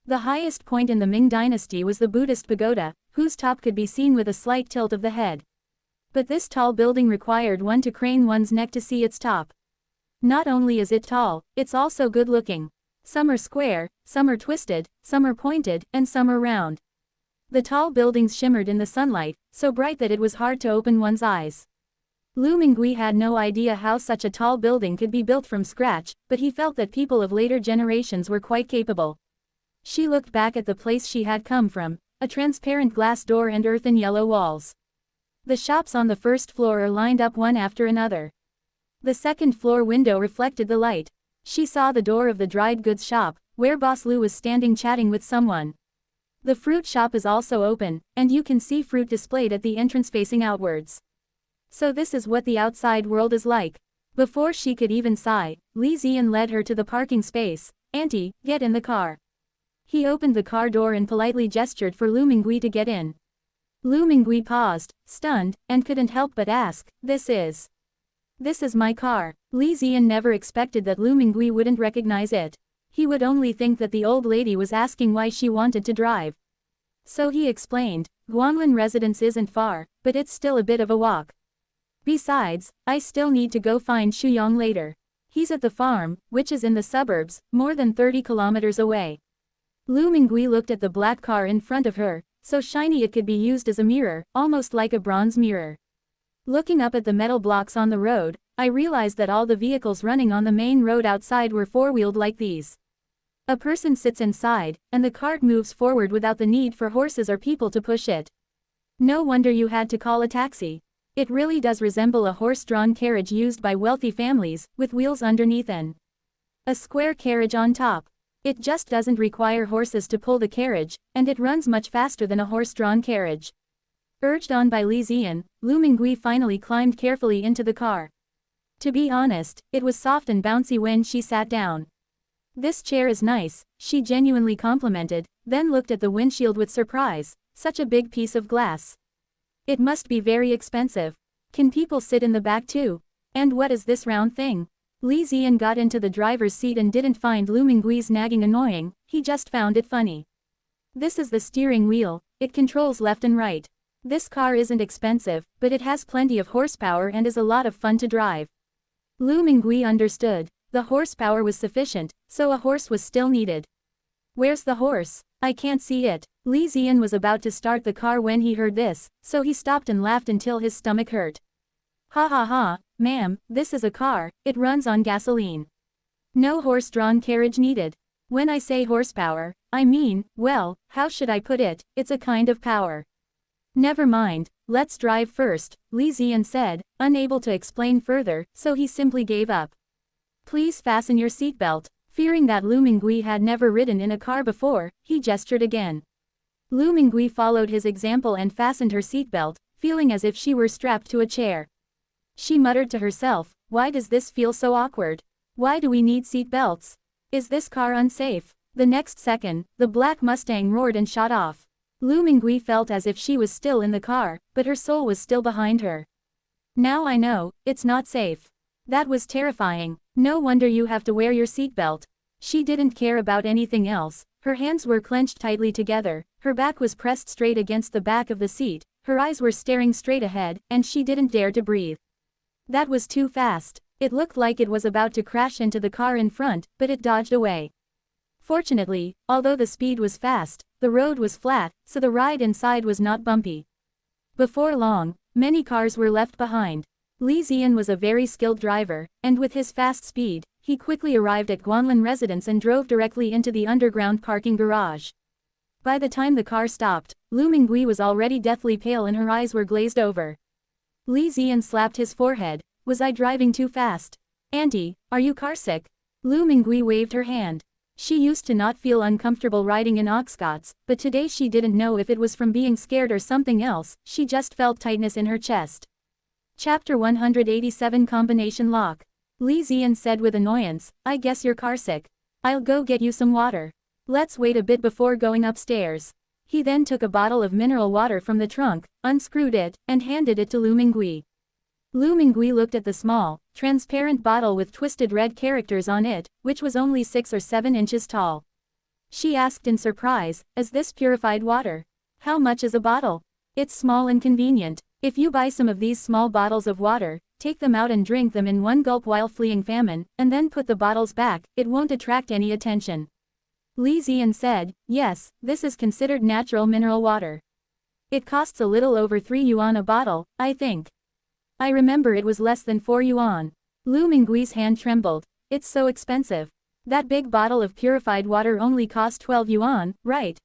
The highest point in the Ming Dynasty was the Buddhist pagoda, whose top could be seen with a slight tilt of the head. But this tall building required one to crane one's neck to see its top. Not only is it tall, it's also good-looking. Some are square, some are twisted, some are pointed, and some are round. The tall buildings shimmered in the sunlight, so bright that it was hard to open one's eyes. Lu Mingui had no idea how such a tall building could be built from scratch, but he felt that people of later generations were quite capable. She looked back at the place she had come from, a transparent glass door and earthen yellow walls. The shops on the first floor are lined up one after another. The second floor window reflected the light. She saw the door of the dried goods shop, where Boss Lu was standing chatting with someone. The fruit shop is also open, and you can see fruit displayed at the entrance facing outwards. So this is what the outside world is like. Before she could even sigh, Li Ziyan led her to the parking space. "Auntie, get in the car." He opened the car door and politely gestured for Lu Mingui to get in. Lu Mingui paused, stunned, and couldn't help but ask, This is my car." Li Ziyan never expected that Lu Mingui wouldn't recognize it. He would only think that the old lady was asking why she wanted to drive. So he explained, "Guanlin residence isn't far, but it's still a bit of a walk. Besides, I still need to go find Shuyong later. He's at the farm, which is in the suburbs, more than 30 kilometers away." Lu Mingui looked at the black car in front of her, so shiny it could be used as a mirror, almost like a bronze mirror. Looking up at the metal blocks on the road, I realized that all the vehicles running on the main road outside were four-wheeled like these. A person sits inside, and the cart moves forward without the need for horses or people to push it. No wonder you had to call a taxi. It really does resemble a horse-drawn carriage used by wealthy families, with wheels underneath and a square carriage on top. It just doesn't require horses to pull the carriage, and it runs much faster than a horse-drawn carriage. Urged on by Li Ziyan, Lu Mingui finally climbed carefully into the car. To be honest, it was soft and bouncy when she sat down. "This chair is nice," she genuinely complimented, then looked at the windshield with surprise. "Such a big piece of glass. It must be very expensive. Can people sit in the back too? And what is this round thing?" Li Ziyan got into the driver's seat and didn't find Lu Mingui's nagging annoying, he just found it funny. "This is the steering wheel, it controls left and right. This car isn't expensive, but it has plenty of horsepower and is a lot of fun to drive." Lu Mingui understood. The horsepower was sufficient, so a horse was still needed. "Where's the horse? I can't see it." Li Ziyan was about to start the car when he heard this, so he stopped and laughed until his stomach hurt. "Ha ha ha, ma'am, this is a car, it runs on gasoline. No horse-drawn carriage needed. When I say horsepower, I mean, well, how should I put it, it's a kind of power. Never mind, let's drive first, Li Ziyan said, unable to explain further, so he simply gave up. Please fasten your seatbelt. Fearing that Lu Mingui had never ridden in a car before, he gestured again. Lu Mingui followed his example and fastened her seatbelt, feeling as if she were strapped to a chair. She muttered to herself, why does this feel so awkward? Why do we need seatbelts? Is this car unsafe? The next second, the black Mustang roared and shot off. Lu Mingui felt as if she was still in the car, but her soul was still behind her. Now I know, it's not safe. That was terrifying. No wonder you have to wear your seatbelt. She didn't care about anything else. Her hands were clenched tightly together, her back was pressed straight against the back of the seat, her eyes were staring straight ahead, and she didn't dare to breathe. That was too fast. It looked like it was about to crash into the car in front, but it dodged away. Fortunately, although the speed was fast, the road was flat, so the ride inside was not bumpy. Before long, many cars were left behind. Li Ziyan was a very skilled driver, and with his fast speed, he quickly arrived at Guanlin residence and drove directly into the underground parking garage. By the time the car stopped, Lu Mingui was already deathly pale and her eyes were glazed over. Li Ziyan slapped his forehead. Was I driving too fast? Auntie, are you carsick? Lu Mingui waved her hand. She used to not feel uncomfortable riding in oxcots, but today she didn't know if it was from being scared or something else, she just felt tightness in her chest. Chapter 187 Combination Lock. Li Ziyan said with annoyance, I guess you're carsick. I'll go get you some water. Let's wait a bit before going upstairs. He then took a bottle of mineral water from the trunk, unscrewed it, and handed it to Lu Mingui. Lu Mingui looked at the small, transparent bottle with twisted red characters on it, which was only 6 or 7 inches tall. She asked in surprise, is this purified water? How much is a bottle? It's small and convenient. If you buy some of these small bottles of water, take them out and drink them in one gulp while fleeing famine, and then put the bottles back, it won't attract any attention. Li Ziyan said, yes, this is considered natural mineral water. It costs a little over 3 yuan a bottle, I think. I remember it was less than 4 yuan. Lu Mingui's hand trembled. It's so expensive. That big bottle of purified water only cost 12 yuan, right?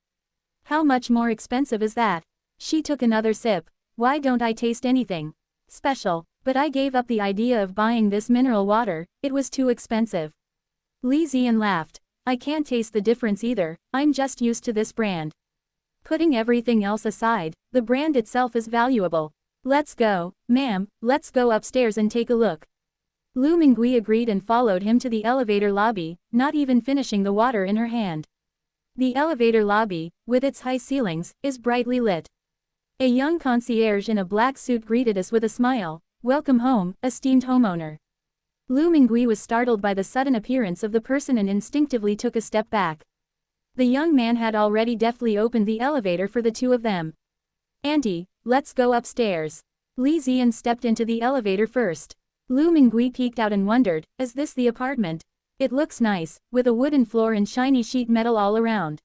How much more expensive is that? She took another sip. Why don't I taste anything special? But I gave up the idea of buying this mineral water, it was too expensive. Li Ziyan laughed. I can't taste the difference either, I'm just used to this brand. Putting everything else aside, the brand itself is valuable. Let's go, ma'am, let's go upstairs and take a look. Lu Mingui agreed and followed him to the elevator lobby, not even finishing the water in her hand. The elevator lobby, with its high ceilings, is brightly lit. A young concierge in a black suit greeted us with a smile. Welcome home, esteemed homeowner. Lu Mingui was startled by the sudden appearance of the person and instinctively took a step back. The young man had already deftly opened the elevator for the two of them. Auntie, let's go upstairs. Li Ziyan stepped into the elevator first. Lu Mingui peeked out and wondered, is this the apartment? It looks nice, with a wooden floor and shiny sheet metal all around.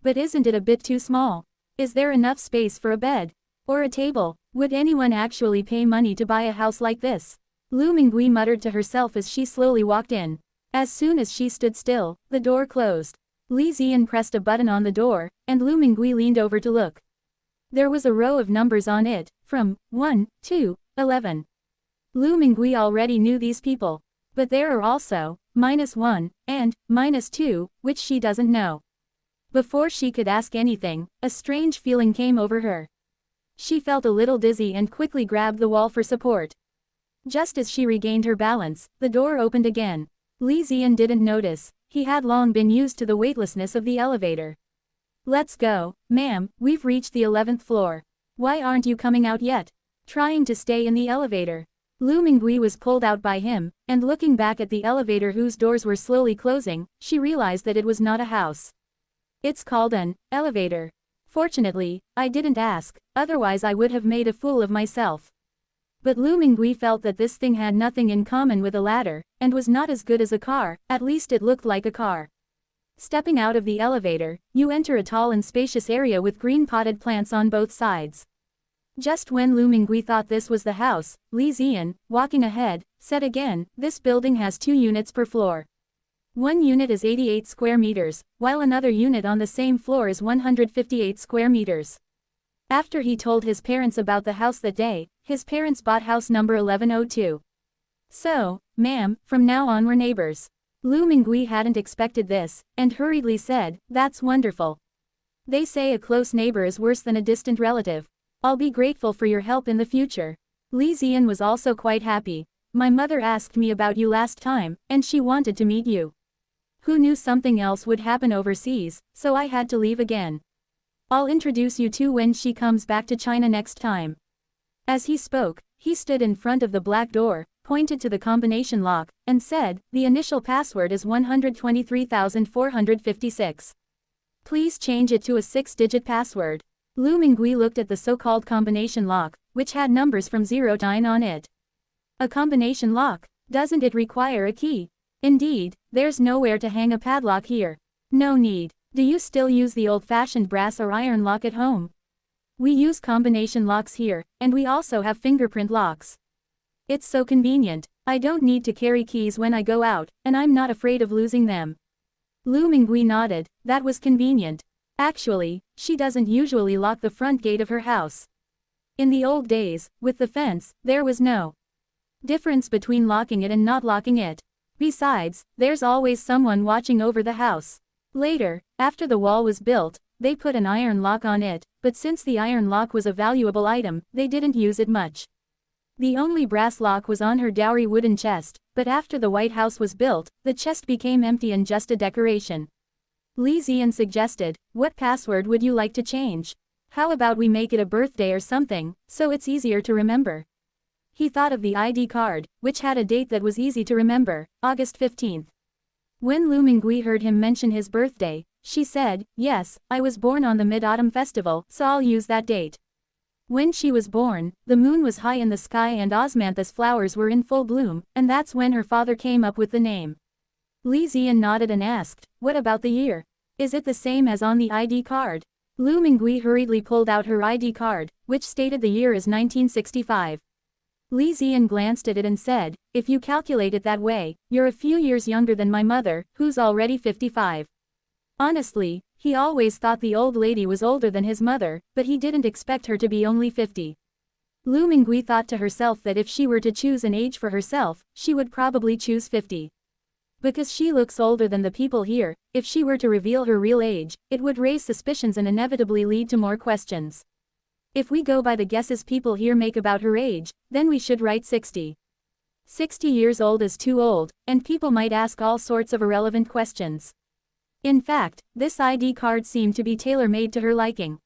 But isn't it a bit too small? Is there enough space for a bed? Or a table? Would anyone actually pay money to buy a house like this? Lu Mingui muttered to herself as she slowly walked in. As soon as she stood still, the door closed. Li Ziyan pressed a button on the door, and Lu Mingui leaned over to look. There was a row of numbers on it, from 1 to 11. Lu Mingui already knew these people. But there are also -1 and -2, which she doesn't know. Before she could ask anything, a strange feeling came over her. She felt a little dizzy and quickly grabbed the wall for support. Just as she regained her balance, the door opened again. Li Ziyan didn't notice, he had long been used to the weightlessness of the elevator. Let's go, ma'am, we've reached the 11th floor. Why aren't you coming out yet? Trying to stay in the elevator. Lu Mingui was pulled out by him, and looking back at the elevator whose doors were slowly closing, she realized that it was not a house. It's called an elevator. Fortunately, I didn't ask, otherwise I would have made a fool of myself. But Lu Mingui felt that this thing had nothing in common with a ladder, and was not as good as a car, at least it looked like a car. Stepping out of the elevator, you enter a tall and spacious area with green potted plants on both sides. Just when Lu Mingui thought this was the house, Li Ziyan, walking ahead, said again, this building has 2 units per floor. One unit is 88 square meters, while another unit on the same floor is 158 square meters. After he told his parents about the house that day, his parents bought house number 1102. So, ma'am, from now on we're neighbors. Lu Mingui hadn't expected this, and hurriedly said, that's wonderful. They say a close neighbor is worse than a distant relative. I'll be grateful for your help in the future. Li Zian was also quite happy. My mother asked me about you last time, and she wanted to meet you. Who knew something else would happen overseas, so I had to leave again. I'll introduce you to when she comes back to China next time. As he spoke, he stood in front of the black door, pointed to the combination lock, and said, the initial password is 123,456. Please change it to a 6-digit password. Lu Mingui looked at the so-called combination lock, which had numbers from 0 to 9 on it. A combination lock? Doesn't it require a key? Indeed, there's nowhere to hang a padlock here. No need. Do you still use the old-fashioned brass or iron lock at home? We use combination locks here, and we also have fingerprint locks. It's so convenient. I don't need to carry keys when I go out, and I'm not afraid of losing them. Lu Mingui nodded. That was convenient. Actually, she doesn't usually lock the front gate of her house. In the old days, with the fence, there was no difference between locking it and not locking it. Besides, there's always someone watching over the house. Later, after the wall was built, they put an iron lock on it, but since the iron lock was a valuable item, they didn't use it much. The only brass lock was on her dowry wooden chest, but after the White House was built, the chest became empty and just a decoration. Li Zian suggested, what password would you like to change? How about we make it a birthday or something, so it's easier to remember? He thought of the ID card, which had a date that was easy to remember, August 15th. When Lu Mingui heard him mention his birthday, she said, yes, I was born on the Mid-Autumn Festival, so I'll use that date. When she was born, the moon was high in the sky and osmanthus flowers were in full bloom, and that's when her father came up with the name. Li Zian nodded and asked, what about the year? Is it the same as on the ID card? Lu Mingui hurriedly pulled out her ID card, which stated the year as 1965. Li Zian glanced at it and said, if you calculate it that way, you're a few years younger than my mother, who's already 55. Honestly, he always thought the old lady was older than his mother, but he didn't expect her to be only 50. Lu Mingui thought to herself that if she were to choose an age for herself, she would probably choose 50. Because she looks older than the people here, if she were to reveal her real age, it would raise suspicions and inevitably lead to more questions. If we go by the guesses people here make about her age, then we should write 60. 60 years old is too old, and people might ask all sorts of irrelevant questions. In fact, this ID card seemed to be tailor-made to her liking.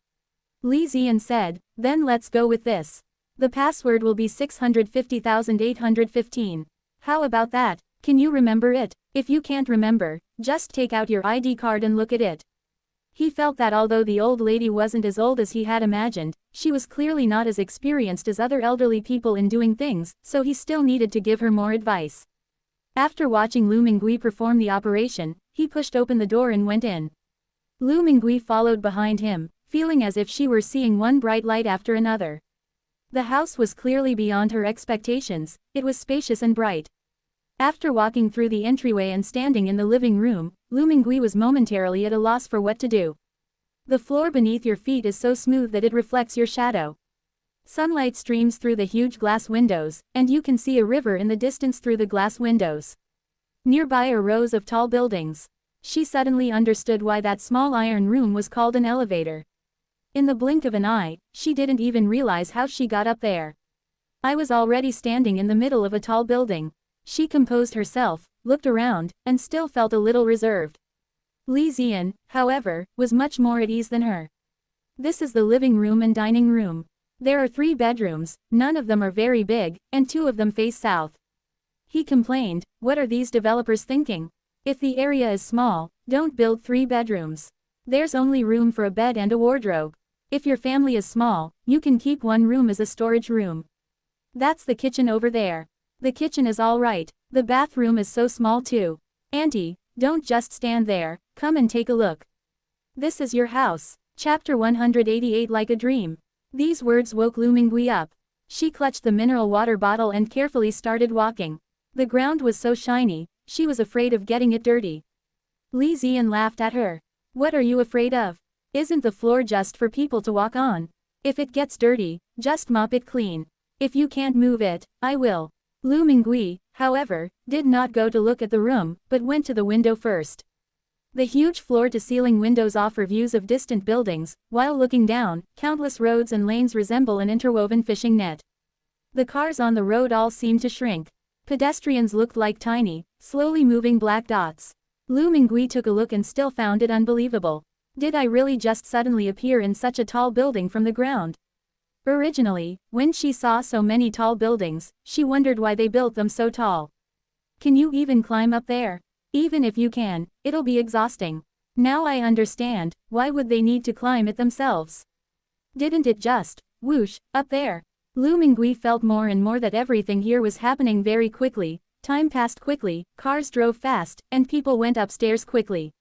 Li Zian said, then let's go with this. The password will be 650,815. How about that? Can you remember it? If you can't remember, just take out your ID card and look at it. He felt that although the old lady wasn't as old as he had imagined, she was clearly not as experienced as other elderly people in doing things, so he still needed to give her more advice. After watching Lu Mingui perform the operation, he pushed open the door and went in. Lu Mingui followed behind him, feeling as if she were seeing one bright light after another. The house was clearly beyond her expectations, it was spacious and bright. After walking through the entryway and standing in the living room, Lu Mingui was momentarily at a loss for what to do. The floor beneath your feet is so smooth that it reflects your shadow. Sunlight streams through the huge glass windows, and you can see a river in the distance through the glass windows. Nearby are rows of tall buildings. She suddenly understood why that small iron room was called an elevator. In the blink of an eye, she didn't even realize how she got up there. I was already standing in the middle of a tall building. She composed herself, looked around, and still felt a little reserved. Li Zian, however, was much more at ease than her. This is the living room and dining room. There are 3 bedrooms, none of them are very big, and 2 of them face south. He complained, what are these developers thinking? If the area is small, don't build 3 bedrooms. There's only room for a bed and a wardrobe. If your family is small, you can keep one room as a storage room. That's the kitchen over there. The kitchen is all right, the bathroom is so small too. Auntie, don't just stand there, come and take a look. This is your house. Chapter 188 Like a Dream. These words woke Lu Mingui up. She clutched the mineral water bottle and carefully started walking. The ground was so shiny, she was afraid of getting it dirty. Li Ziyan laughed at her. What are you afraid of? Isn't the floor just for people to walk on? If it gets dirty, just mop it clean. If you can't move it, I will. Lu Mingui, however, did not go to look at the room, but went to the window first. The huge floor-to-ceiling windows offer views of distant buildings, while looking down, countless roads and lanes resemble an interwoven fishing net. The cars on the road all seemed to shrink. Pedestrians looked like tiny, slowly moving black dots. Lu Mingui took a look and still found it unbelievable. Did I really just suddenly appear in such a tall building from the ground? Originally, when she saw so many tall buildings, she wondered why they built them so tall. Can you even climb up there? Even if you can, it'll be exhausting. Now I understand, why would they need to climb it themselves? Didn't it just, whoosh, up there? Lu Mingui felt more and more that everything here was happening very quickly. Time passed quickly, cars drove fast, and people went upstairs quickly.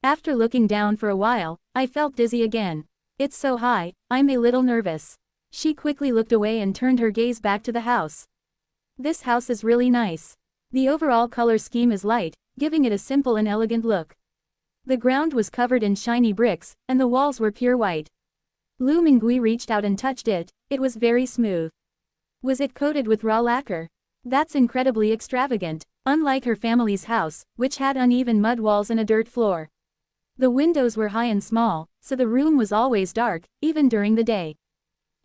After looking down for a while, I felt dizzy again. It's so high, I'm a little nervous. She quickly looked away and turned her gaze back to the house. This house is really nice. The overall color scheme is light, giving it a simple and elegant look. The ground was covered in shiny bricks, and the walls were pure white. Lu Mingui reached out and touched it. It was very smooth. Was it coated with raw lacquer? That's incredibly extravagant, unlike her family's house, which had uneven mud walls and a dirt floor. The windows were high and small, so the room was always dark, even during the day.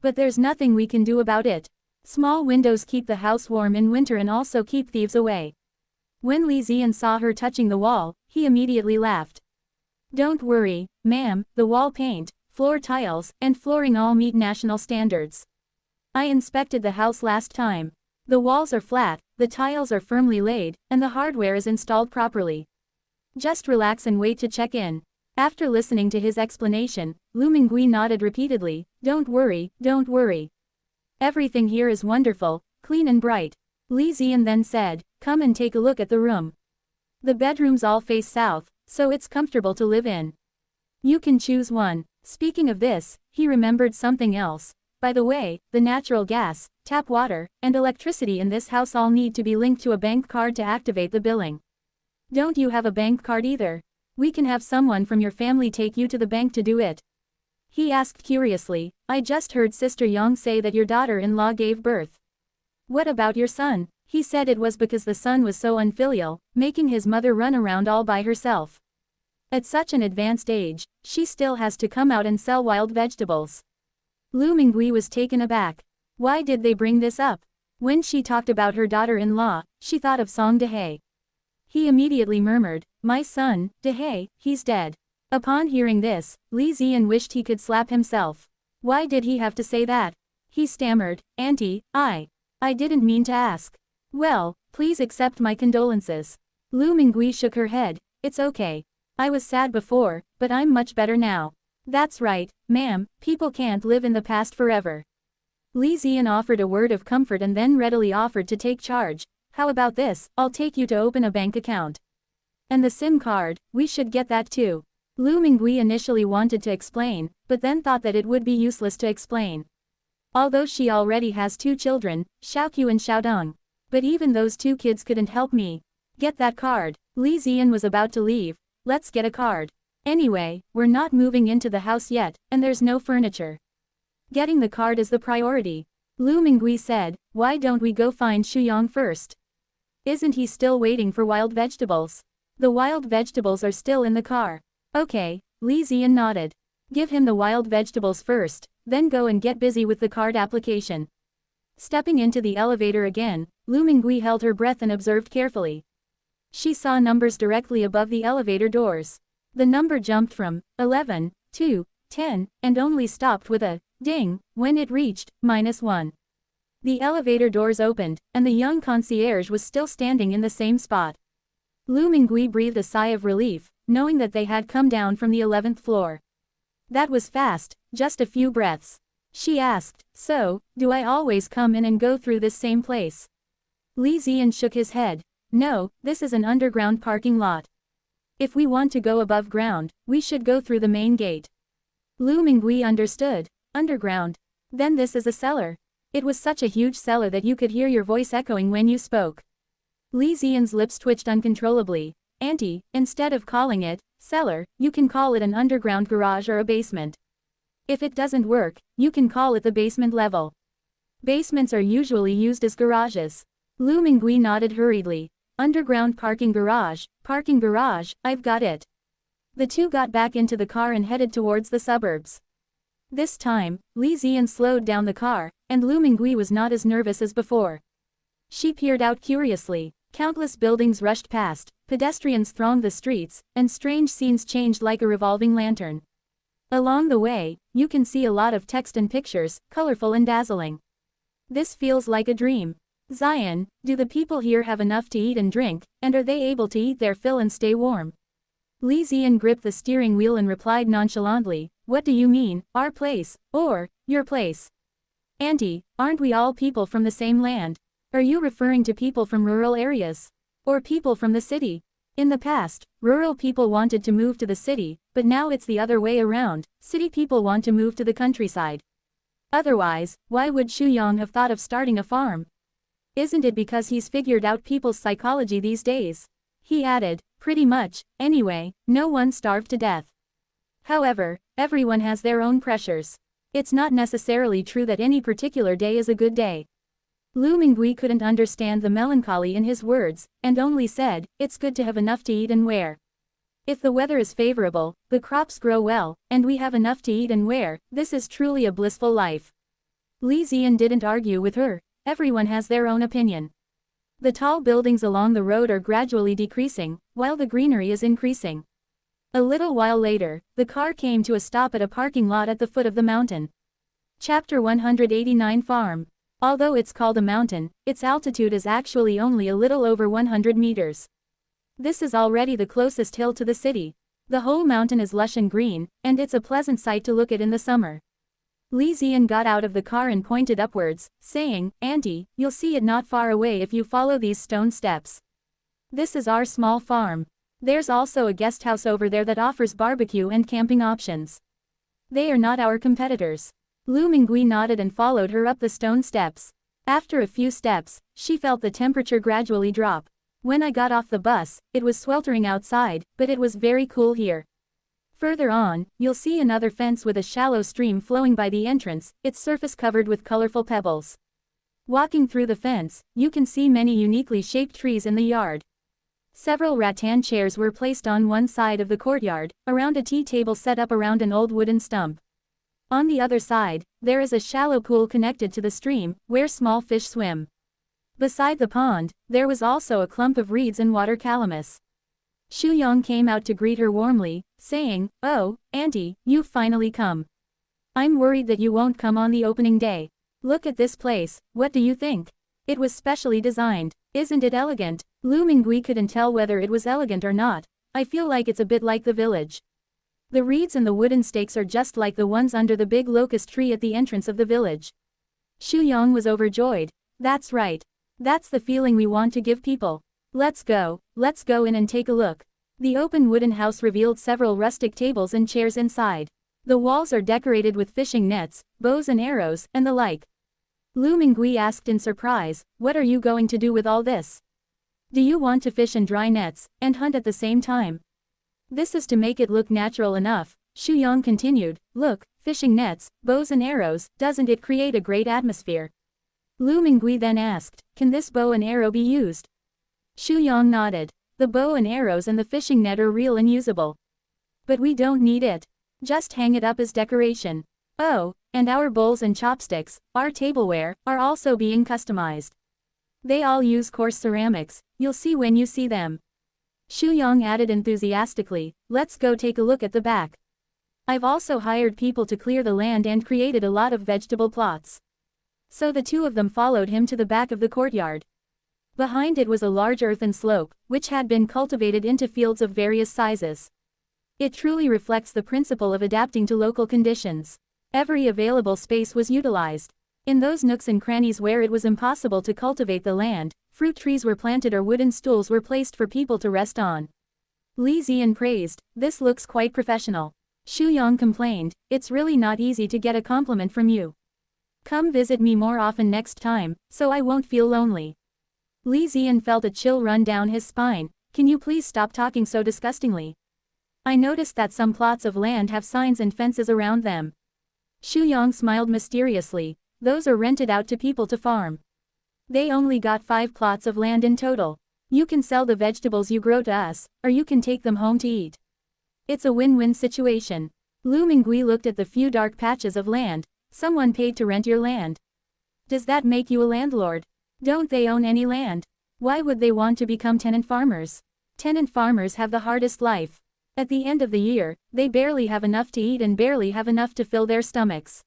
But there's nothing we can do about it. Small windows keep the house warm in winter and also keep thieves away. When Li Ziyan saw her touching the wall, he immediately laughed. Don't worry, ma'am, the wall paint, floor tiles, and flooring all meet national standards. I inspected the house last time. The walls are flat, the tiles are firmly laid, and the hardware is installed properly. Just relax and wait to check in. After listening to his explanation, Lu Mingui nodded repeatedly. Don't worry, don't worry. Everything here is wonderful, clean and bright. Li Ziyan then said, come and take a look at the room. The bedrooms all face south, so it's comfortable to live in. You can choose one. Speaking of this, he remembered something else. By the way, the natural gas, tap water, and electricity in this house all need to be linked to a bank card to activate the billing. Don't you have a bank card either? We can have someone from your family take you to the bank to do it. He asked curiously, I just heard Sister Yang say that your daughter-in-law gave birth. What about your son? He said it was because the son was so unfilial, making his mother run around all by herself. At such an advanced age, she still has to come out and sell wild vegetables. Lu Mingui was taken aback. Why did they bring this up? When she talked about her daughter-in-law, she thought of Song Dehe. He immediately murmured, my son, Dehe, he's dead. Upon hearing this, Li Ziyan wished he could slap himself. Why did he have to say that? He stammered, Auntie, I didn't mean to ask. Well, please accept my condolences. Lu Mingui shook her head. It's okay. I was sad before, but I'm much better now. That's right, ma'am, people can't live in the past forever. Li Ziyan offered a word of comfort and then readily offered to take charge. How about this, I'll take you to open a bank account. And the SIM card, we should get that too. Lu Mingui initially wanted to explain, but then thought that it would be useless to explain. Although she already has 2 children, Xiaoqiu and Xiaodong. But even those 2 kids couldn't help me. Get that card. Li Ziyan was about to leave. Let's get a card. Anyway, we're not moving into the house yet, and there's no furniture. Getting the card is the priority. Lu Mingui said, why don't we go find Shuyang first? Isn't he still waiting for wild vegetables? The wild vegetables are still in the car. Okay, Li Ziyan nodded. Give him the wild vegetables first, then go and get busy with the card application. Stepping into the elevator again, Lu Mingui held her breath and observed carefully. She saw numbers directly above the elevator doors. The number jumped from 11 to 10 and only stopped with a ding when it reached -1. The elevator doors opened, and the young concierge was still standing in the same spot. Lu Mingui breathed a sigh of relief, knowing that they had come down from the 11th floor. That was fast, just a few breaths. She asked, so, do I always come in and go through this same place? Li Ziyan shook his head. No, this is an underground parking lot. If we want to go above ground, we should go through the main gate. Lu Mingui understood. Underground. Then this is a cellar. It was such a huge cellar that you could hear your voice echoing when you spoke. Li Ziyan's lips twitched uncontrollably. Auntie, instead of calling it cellar, you can call it an underground garage or a basement. If it doesn't work, you can call it the basement level. Basements are usually used as garages. Lu Mingui nodded hurriedly. Underground parking garage, I've got it. The two got back into the car and headed towards the suburbs. This time, Li Ziyan slowed down the car, and Lu Mingui was not as nervous as before. She peered out curiously. Countless buildings rushed past, pedestrians thronged the streets, and strange scenes changed like a revolving lantern. Along the way, you can see a lot of text and pictures, colorful and dazzling. This feels like a dream. Zion, do the people here have enough to eat and drink, and are they able to eat their fill and stay warm? Li Ziyan gripped the steering wheel and replied nonchalantly, what do you mean, our place, or your place? Auntie, aren't we all people from the same land? Are you referring to people from rural areas? Or people from the city? In the past, rural people wanted to move to the city, but now it's the other way around, city people want to move to the countryside. Otherwise, why would Xu Yang have thought of starting a farm? Isn't it because he's figured out people's psychology these days? He added, pretty much, anyway, no one starved to death. However, everyone has their own pressures. It's not necessarily true that any particular day is a good day. Lu Mingui couldn't understand the melancholy in his words, and only said, it's good to have enough to eat and wear. If the weather is favorable, the crops grow well, and we have enough to eat and wear, this is truly a blissful life. Li Ziyan didn't argue with her. Everyone has their own opinion. The tall buildings along the road are gradually decreasing, while the greenery is increasing. A little while later, the car came to a stop at a parking lot at the foot of the mountain. Chapter 189 Farm. Although it's called a mountain, its altitude is actually only a little over 100 meters. This is already the closest hill to the city. The whole mountain is lush and green, and it's a pleasant sight to look at in the summer. Li Ziyan got out of the car and pointed upwards, saying, Auntie, you'll see it not far away if you follow these stone steps. This is our small farm. There's also a guest house over there that offers barbecue and camping options. They are not our competitors. Lu Mingui nodded and followed her up the stone steps. After a few steps, she felt the temperature gradually drop. When I got off the bus, it was sweltering outside, but it was very cool here. Further on, you'll see another fence with a shallow stream flowing by the entrance, its surface covered with colorful pebbles. Walking through the fence, you can see many uniquely shaped trees in the yard. Several rattan chairs were placed on one side of the courtyard, around a tea table set up around an old wooden stump. On the other side, there is a shallow pool connected to the stream, where small fish swim. Beside the pond, there was also a clump of reeds and water calamus. Xu Yang came out to greet her warmly, saying, oh, Auntie, you've finally come. I'm worried that you won't come on the opening day. Look at this place, what do you think? It was specially designed. Isn't it elegant? Lu Mingui couldn't tell whether it was elegant or not. I feel like it's a bit like the village. The reeds and the wooden stakes are just like the ones under the big locust tree at the entrance of the village. Xu Yang was overjoyed. That's right. That's the feeling we want to give people. Let's go in and take a look. The open wooden house revealed several rustic tables and chairs inside. The walls are decorated with fishing nets, bows and arrows, and the like. Lu Mingui asked in surprise, what are you going to do with all this? Do you want to fish and dry nets, and hunt at the same time? This is to make it look natural enough, Xu Yang continued, look, fishing nets, bows and arrows, doesn't it create a great atmosphere? Lu Mingui then asked, can this bow and arrow be used? Xu Yang nodded. The bow and arrows and the fishing net are real and usable. But we don't need it. Just hang it up as decoration. Oh, and our bowls and chopsticks, our tableware, are also being customized. They all use coarse ceramics, you'll see when you see them. Xu Yang added enthusiastically, let's go take a look at the back. I've also hired people to clear the land and created a lot of vegetable plots. So the two of them followed him to the back of the courtyard. Behind it was a large earthen slope, which had been cultivated into fields of various sizes. It truly reflects the principle of adapting to local conditions. Every available space was utilized. In those nooks and crannies where it was impossible to cultivate the land, fruit trees were planted or wooden stools were placed for people to rest on. Li Ziyan praised, this looks quite professional. Xu Yang complained, it's really not easy to get a compliment from you. Come visit me more often next time, so I won't feel lonely. Li Ziyan felt a chill run down his spine. Can you please stop talking so disgustingly? I noticed that some plots of land have signs and fences around them. Xu Yang smiled mysteriously. Those are rented out to people to farm. They only got 5 plots of land in total. You can sell the vegetables you grow to us, or you can take them home to eat. It's a win-win situation. Lu Mingui looked at the few dark patches of land. Someone paid to rent your land. Does that make you a landlord? Don't they own any land? Why would they want to become tenant farmers? Tenant farmers have the hardest life. At the end of the year, they barely have enough to eat and barely have enough to fill their stomachs.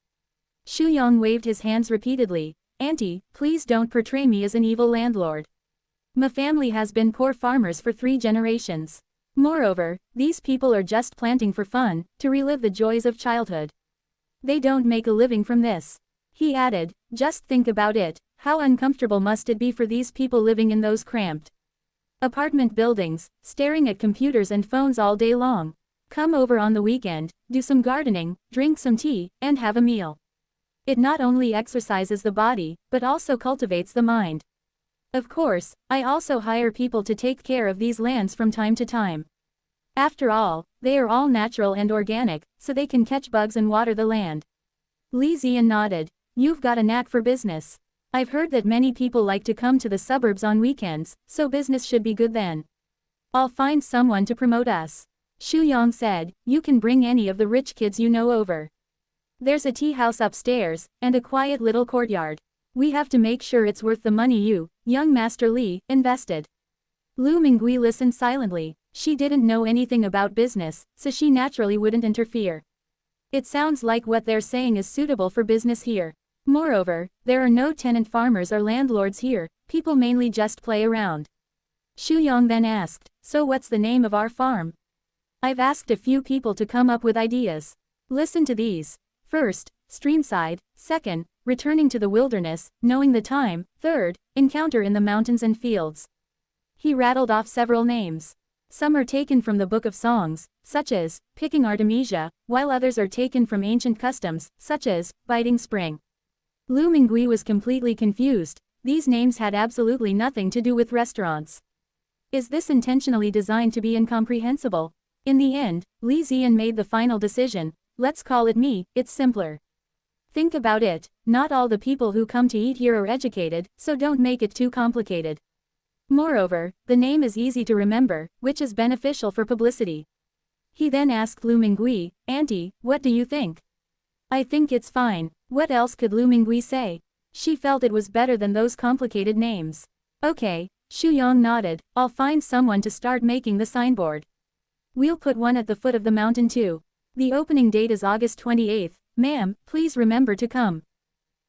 Xu Yang waved his hands repeatedly. Auntie, please don't portray me as an evil landlord. My family has been poor farmers for 3 generations. Moreover, these people are just planting for fun, to relive the joys of childhood. They don't make a living from this. He added, just think about it, how uncomfortable must it be for these people living in those cramped apartment buildings, staring at computers and phones all day long. Come over on the weekend, do some gardening, drink some tea, and have a meal. It not only exercises the body, but also cultivates the mind. Of course, I also hire people to take care of these lands from time to time. After all, they are all natural and organic, so they can catch bugs and water the land. Li Ziyan nodded. You've got a knack for business. I've heard that many people like to come to the suburbs on weekends, so business should be good then. I'll find someone to promote us. Xu Yang said, you can bring any of the rich kids you know over. There's a tea house upstairs, and a quiet little courtyard. We have to make sure it's worth the money you, young Master Li, invested. Lu Mingui listened silently. She didn't know anything about business, so she naturally wouldn't interfere. It sounds like what they're saying is suitable for business here. Moreover, there are no tenant farmers or landlords here, people mainly just play around. Xu Yang then asked, so what's the name of our farm? I've asked a few people to come up with ideas. Listen to these. First, streamside. Second, returning to the wilderness, knowing the time. Third, encounter in the mountains and fields. He rattled off several names. Some are taken from the Book of Songs, such as, picking Artemisia, while others are taken from ancient customs, such as, biting spring. Lu Mingui was completely confused. These names had absolutely nothing to do with restaurants. Is this intentionally designed to be incomprehensible? In the end, Li Ziyan made the final decision. Let's call it me, it's simpler. Think about it, not all the people who come to eat here are educated, so don't make it too complicated. Moreover, the name is easy to remember, which is beneficial for publicity. He then asked Lu Mingui, Auntie, what do you think? I think it's fine. What else could Lu Mingui say? She felt it was better than those complicated names. Okay, Xu Yang nodded, I'll find someone to start making the signboard. We'll put one at the foot of the mountain too. The opening date is August 28th, ma'am, please remember to come.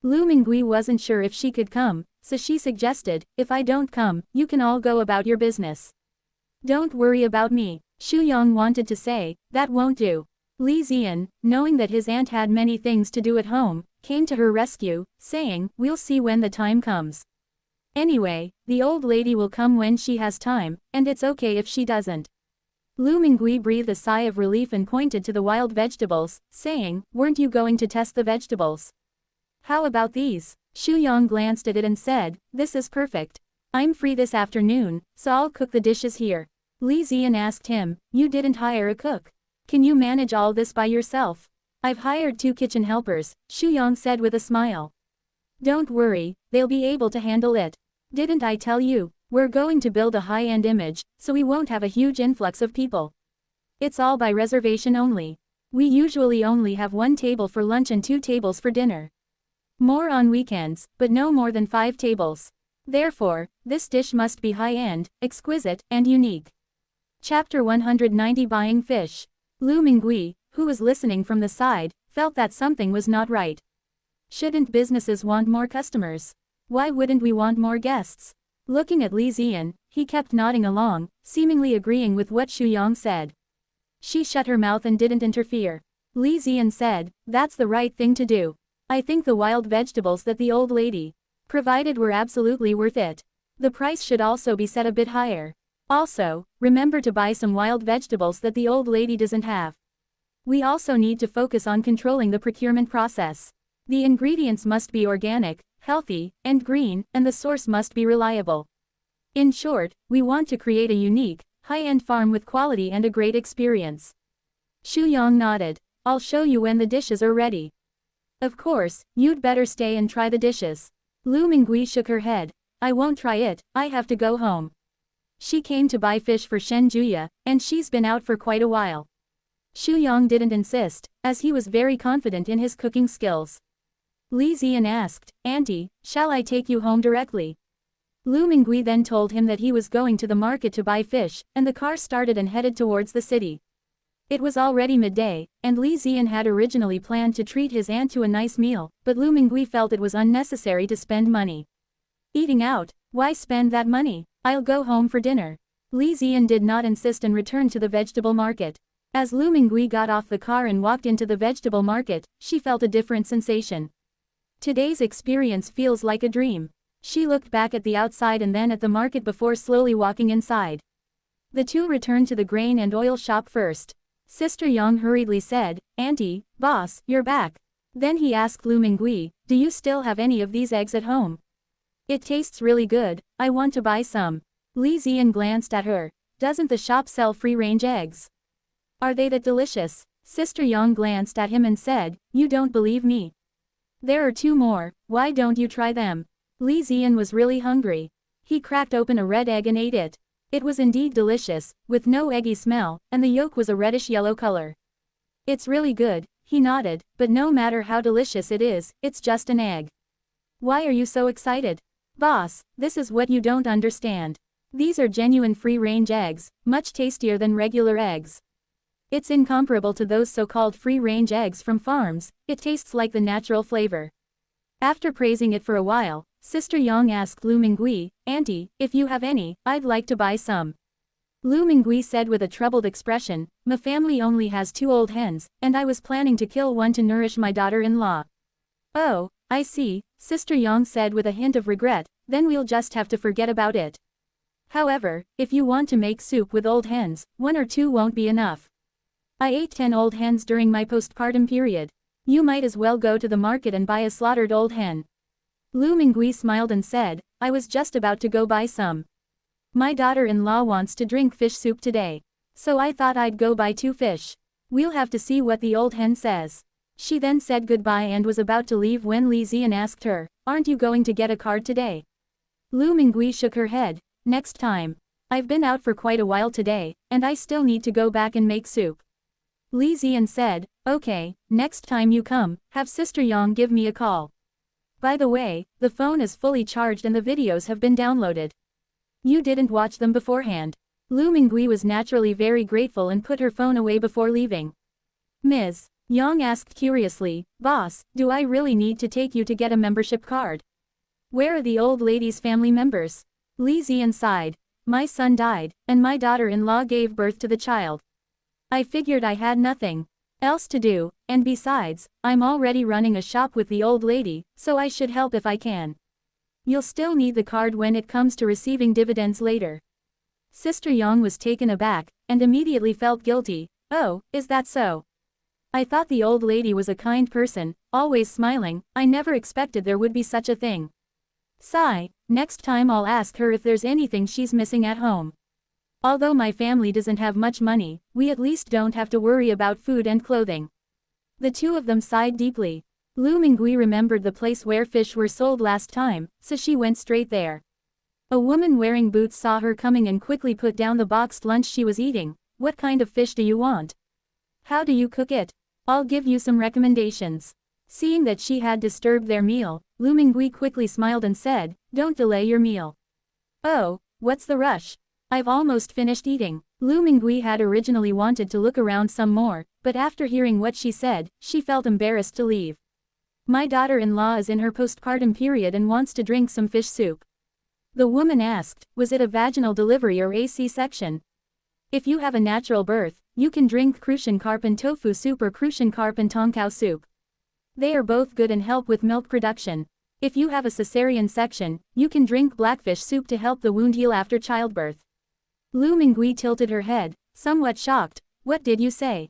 Lu Mingui wasn't sure if she could come, so she suggested, if I don't come, you can all go about your business. Don't worry about me, Xu Yang wanted to say, that won't do. Li Ziyan, knowing that his aunt had many things to do at home, came to her rescue, saying, we'll see when the time comes. Anyway, the old lady will come when she has time, and it's okay if she doesn't. Lu Mingui breathed a sigh of relief and pointed to the wild vegetables, saying, weren't you going to test the vegetables? How about these? Xu Yang glanced at it and said, this is perfect. I'm free this afternoon, so I'll cook the dishes here. Li Ziyan asked him, you didn't hire a cook. Can you manage all this by yourself? I've hired 2 kitchen helpers, Xu Yang said with a smile. Don't worry, they'll be able to handle it. Didn't I tell you? We're going to build a high-end image, so we won't have a huge influx of people. It's all by reservation only. We usually only have 1 table for lunch and 2 tables for dinner. More on weekends, but no more than 5 tables. Therefore, this dish must be high-end, exquisite, and unique. Chapter 190 Buying Fish. Lu Mingui, who was listening from the side, felt that something was not right. Shouldn't businesses want more customers? Why wouldn't we want more guests? Looking at Li Ziyan, he kept nodding along, seemingly agreeing with what Xu Yang said. She shut her mouth and didn't interfere. Li Ziyan said, that's the right thing to do. I think the wild vegetables that the old lady provided were absolutely worth it. The price should also be set a bit higher. Also, remember to buy some wild vegetables that the old lady doesn't have. We also need to focus on controlling the procurement process. The ingredients must be organic, healthy, and green, and the source must be reliable. In short, we want to create a unique, high-end farm with quality and a great experience. Shu Yang nodded. I'll show you when the dishes are ready. Of course, you'd better stay and try the dishes. Lu Mingui shook her head. I won't try it, I have to go home. She came to buy fish for Shen Juya, and she's been out for quite a while. Shu Yang didn't insist, as he was very confident in his cooking skills. Li Ziyan asked, Auntie, shall I take you home directly? Lu Mingui then told him that he was going to the market to buy fish, and the car started and headed towards the city. It was already midday, and Li Ziyan had originally planned to treat his aunt to a nice meal, but Lu Mingui felt it was unnecessary to spend money. Eating out? Why spend that money? I'll go home for dinner. Li Ziyan did not insist and returned to the vegetable market. As Lu Mingui got off the car and walked into the vegetable market, she felt a different sensation. Today's experience feels like a dream. She looked back at the outside and then at the market before slowly walking inside. The two returned to the grain and oil shop first. Sister Yang hurriedly said, Auntie, boss, you're back. Then he asked Lu Mingui, do you still have any of these eggs at home? It tastes really good, I want to buy some. Li Ziyan glanced at her. Doesn't the shop sell free-range eggs? Are they that delicious? Sister Yang glanced at him and said, you don't believe me. There are 2 more, why don't you try them? Li Ziyan was really hungry. He cracked open a red egg and ate it. It was indeed delicious, with no eggy smell, and the yolk was a reddish-yellow color. It's really good, he nodded, but no matter how delicious it is, it's just an egg. Why are you so excited? Boss, this is what you don't understand. These are genuine free-range eggs, much tastier than regular eggs. It's incomparable to those so-called free-range eggs from farms, it tastes like the natural flavor. After praising it for a while, Sister Yang asked Lu Mingui, Auntie, if you have any, I'd like to buy some. Lu Mingui said with a troubled expression, my family only has 2 old hens, and I was planning to kill one to nourish my daughter-in-law. Oh, I see, Sister Yang said with a hint of regret, then we'll just have to forget about it. However, if you want to make soup with old hens, 1 or 2 won't be enough. I ate 10 old hens during my postpartum period. You might as well go to the market and buy a slaughtered old hen. Lu Mingui smiled and said, I was just about to go buy some. My daughter-in-law wants to drink fish soup today. So I thought I'd go buy 2 fish. We'll have to see what the old hen says. She then said goodbye and was about to leave when Li Ziyan asked her, aren't you going to get a card today? Lu Mingui shook her head, next time. I've been out for quite a while today, and I still need to go back and make soup. Li Ziyan said, okay, next time you come, have Sister Yang give me a call. By the way, the phone is fully charged and the videos have been downloaded. You didn't watch them beforehand. Lu Mingui was naturally very grateful and put her phone away before leaving. Ms. Yang asked curiously, Boss, do I really need to take you to get a membership card? Where are the old lady's family members? Li Ziyan sighed. My son died, and my daughter-in-law gave birth to the child. I figured I had nothing else to do, and besides, I'm already running a shop with the old lady, so I should help if I can. You'll still need the card when it comes to receiving dividends later. Sister Yang was taken aback, and immediately felt guilty. Oh, is that so? I thought the old lady was a kind person, always smiling, I never expected there would be such a thing. Sigh, next time I'll ask her if there's anything she's missing at home. Although my family doesn't have much money, we at least don't have to worry about food and clothing. The 2 of them sighed deeply. Lu Mingui remembered the place where fish were sold last time, so she went straight there. A woman wearing boots saw her coming and quickly put down the boxed lunch she was eating. What kind of fish do you want? How do you cook it? I'll give you some recommendations. Seeing that she had disturbed their meal, Lu Mingui quickly smiled and said, don't delay your meal. Oh, what's the rush? I've almost finished eating. Lu Mingui had originally wanted to look around some more, but after hearing what she said, she felt embarrassed to leave. My daughter-in-law is in her postpartum period and wants to drink some fish soup. The woman asked, was it a vaginal delivery or a C-section? If you have a natural birth, you can drink crucian carp and tofu soup or crucian carp and tonkao soup. They are both good and help with milk production. If you have a cesarean section, you can drink blackfish soup to help the wound heal after childbirth. Lu Mingui tilted her head, somewhat shocked. What did you say?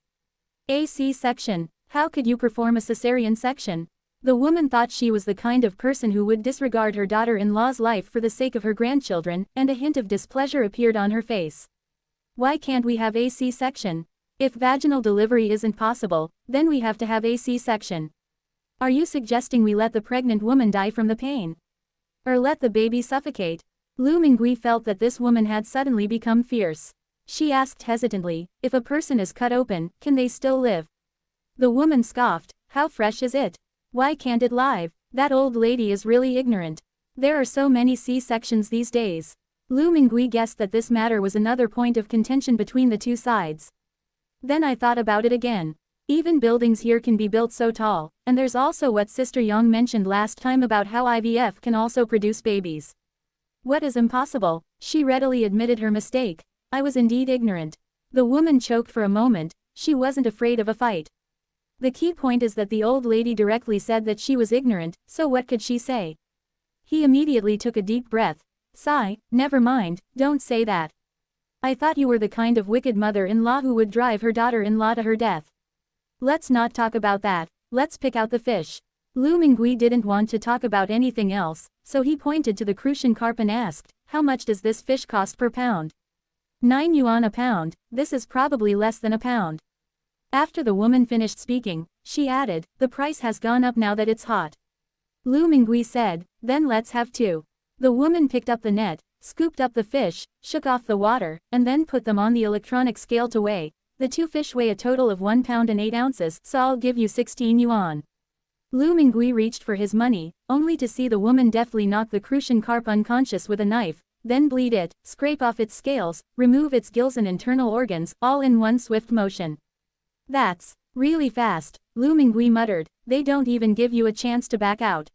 A C-section. How could you perform a cesarean section? The woman thought she was the kind of person who would disregard her daughter-in-law's life for the sake of her grandchildren, and a hint of displeasure appeared on her face. Why can't we have a C-section? If vaginal delivery isn't possible, then we have to have a C-section. Are you suggesting we let the pregnant woman die from the pain? Or let the baby suffocate? Lu Mingui felt that this woman had suddenly become fierce. She asked hesitantly, if a person is cut open, can they still live? The woman scoffed, how fresh is it? Why can't it live? That old lady is really ignorant. There are so many C-sections these days. Lu Mingui guessed that this matter was another point of contention between the two sides. Then I thought about it again. Even buildings here can be built so tall, and there's also what Sister Yang mentioned last time about how IVF can also produce babies. What is impossible? She readily admitted her mistake. I was indeed ignorant. The woman choked for a moment. She wasn't afraid of a fight. The key point is that the old lady directly said that she was ignorant, so what could she say? He immediately took a deep breath. Sigh, never mind, don't say that. I thought you were the kind of wicked mother-in-law who would drive her daughter-in-law to her death. Let's not talk about that, let's pick out the fish. Lu Mingui didn't want to talk about anything else, so he pointed to the crucian carp and asked, how much does this fish cost per pound? 9 yuan a pound, this is probably less than a pound. After the woman finished speaking, she added, the price has gone up now that it's hot. Lu Mingui said, then let's have 2. The woman picked up the net, scooped up the fish, shook off the water, and then put them on the electronic scale to weigh. The 2 fish weigh a total of 1 pound and 8 ounces, so I'll give you 16 yuan. Lu Mingui reached for his money, only to see the woman deftly knock the crucian carp unconscious with a knife, then bleed it, scrape off its scales, remove its gills and internal organs, all in one swift motion. That's really fast, Lu Mingui muttered, they don't even give you a chance to back out.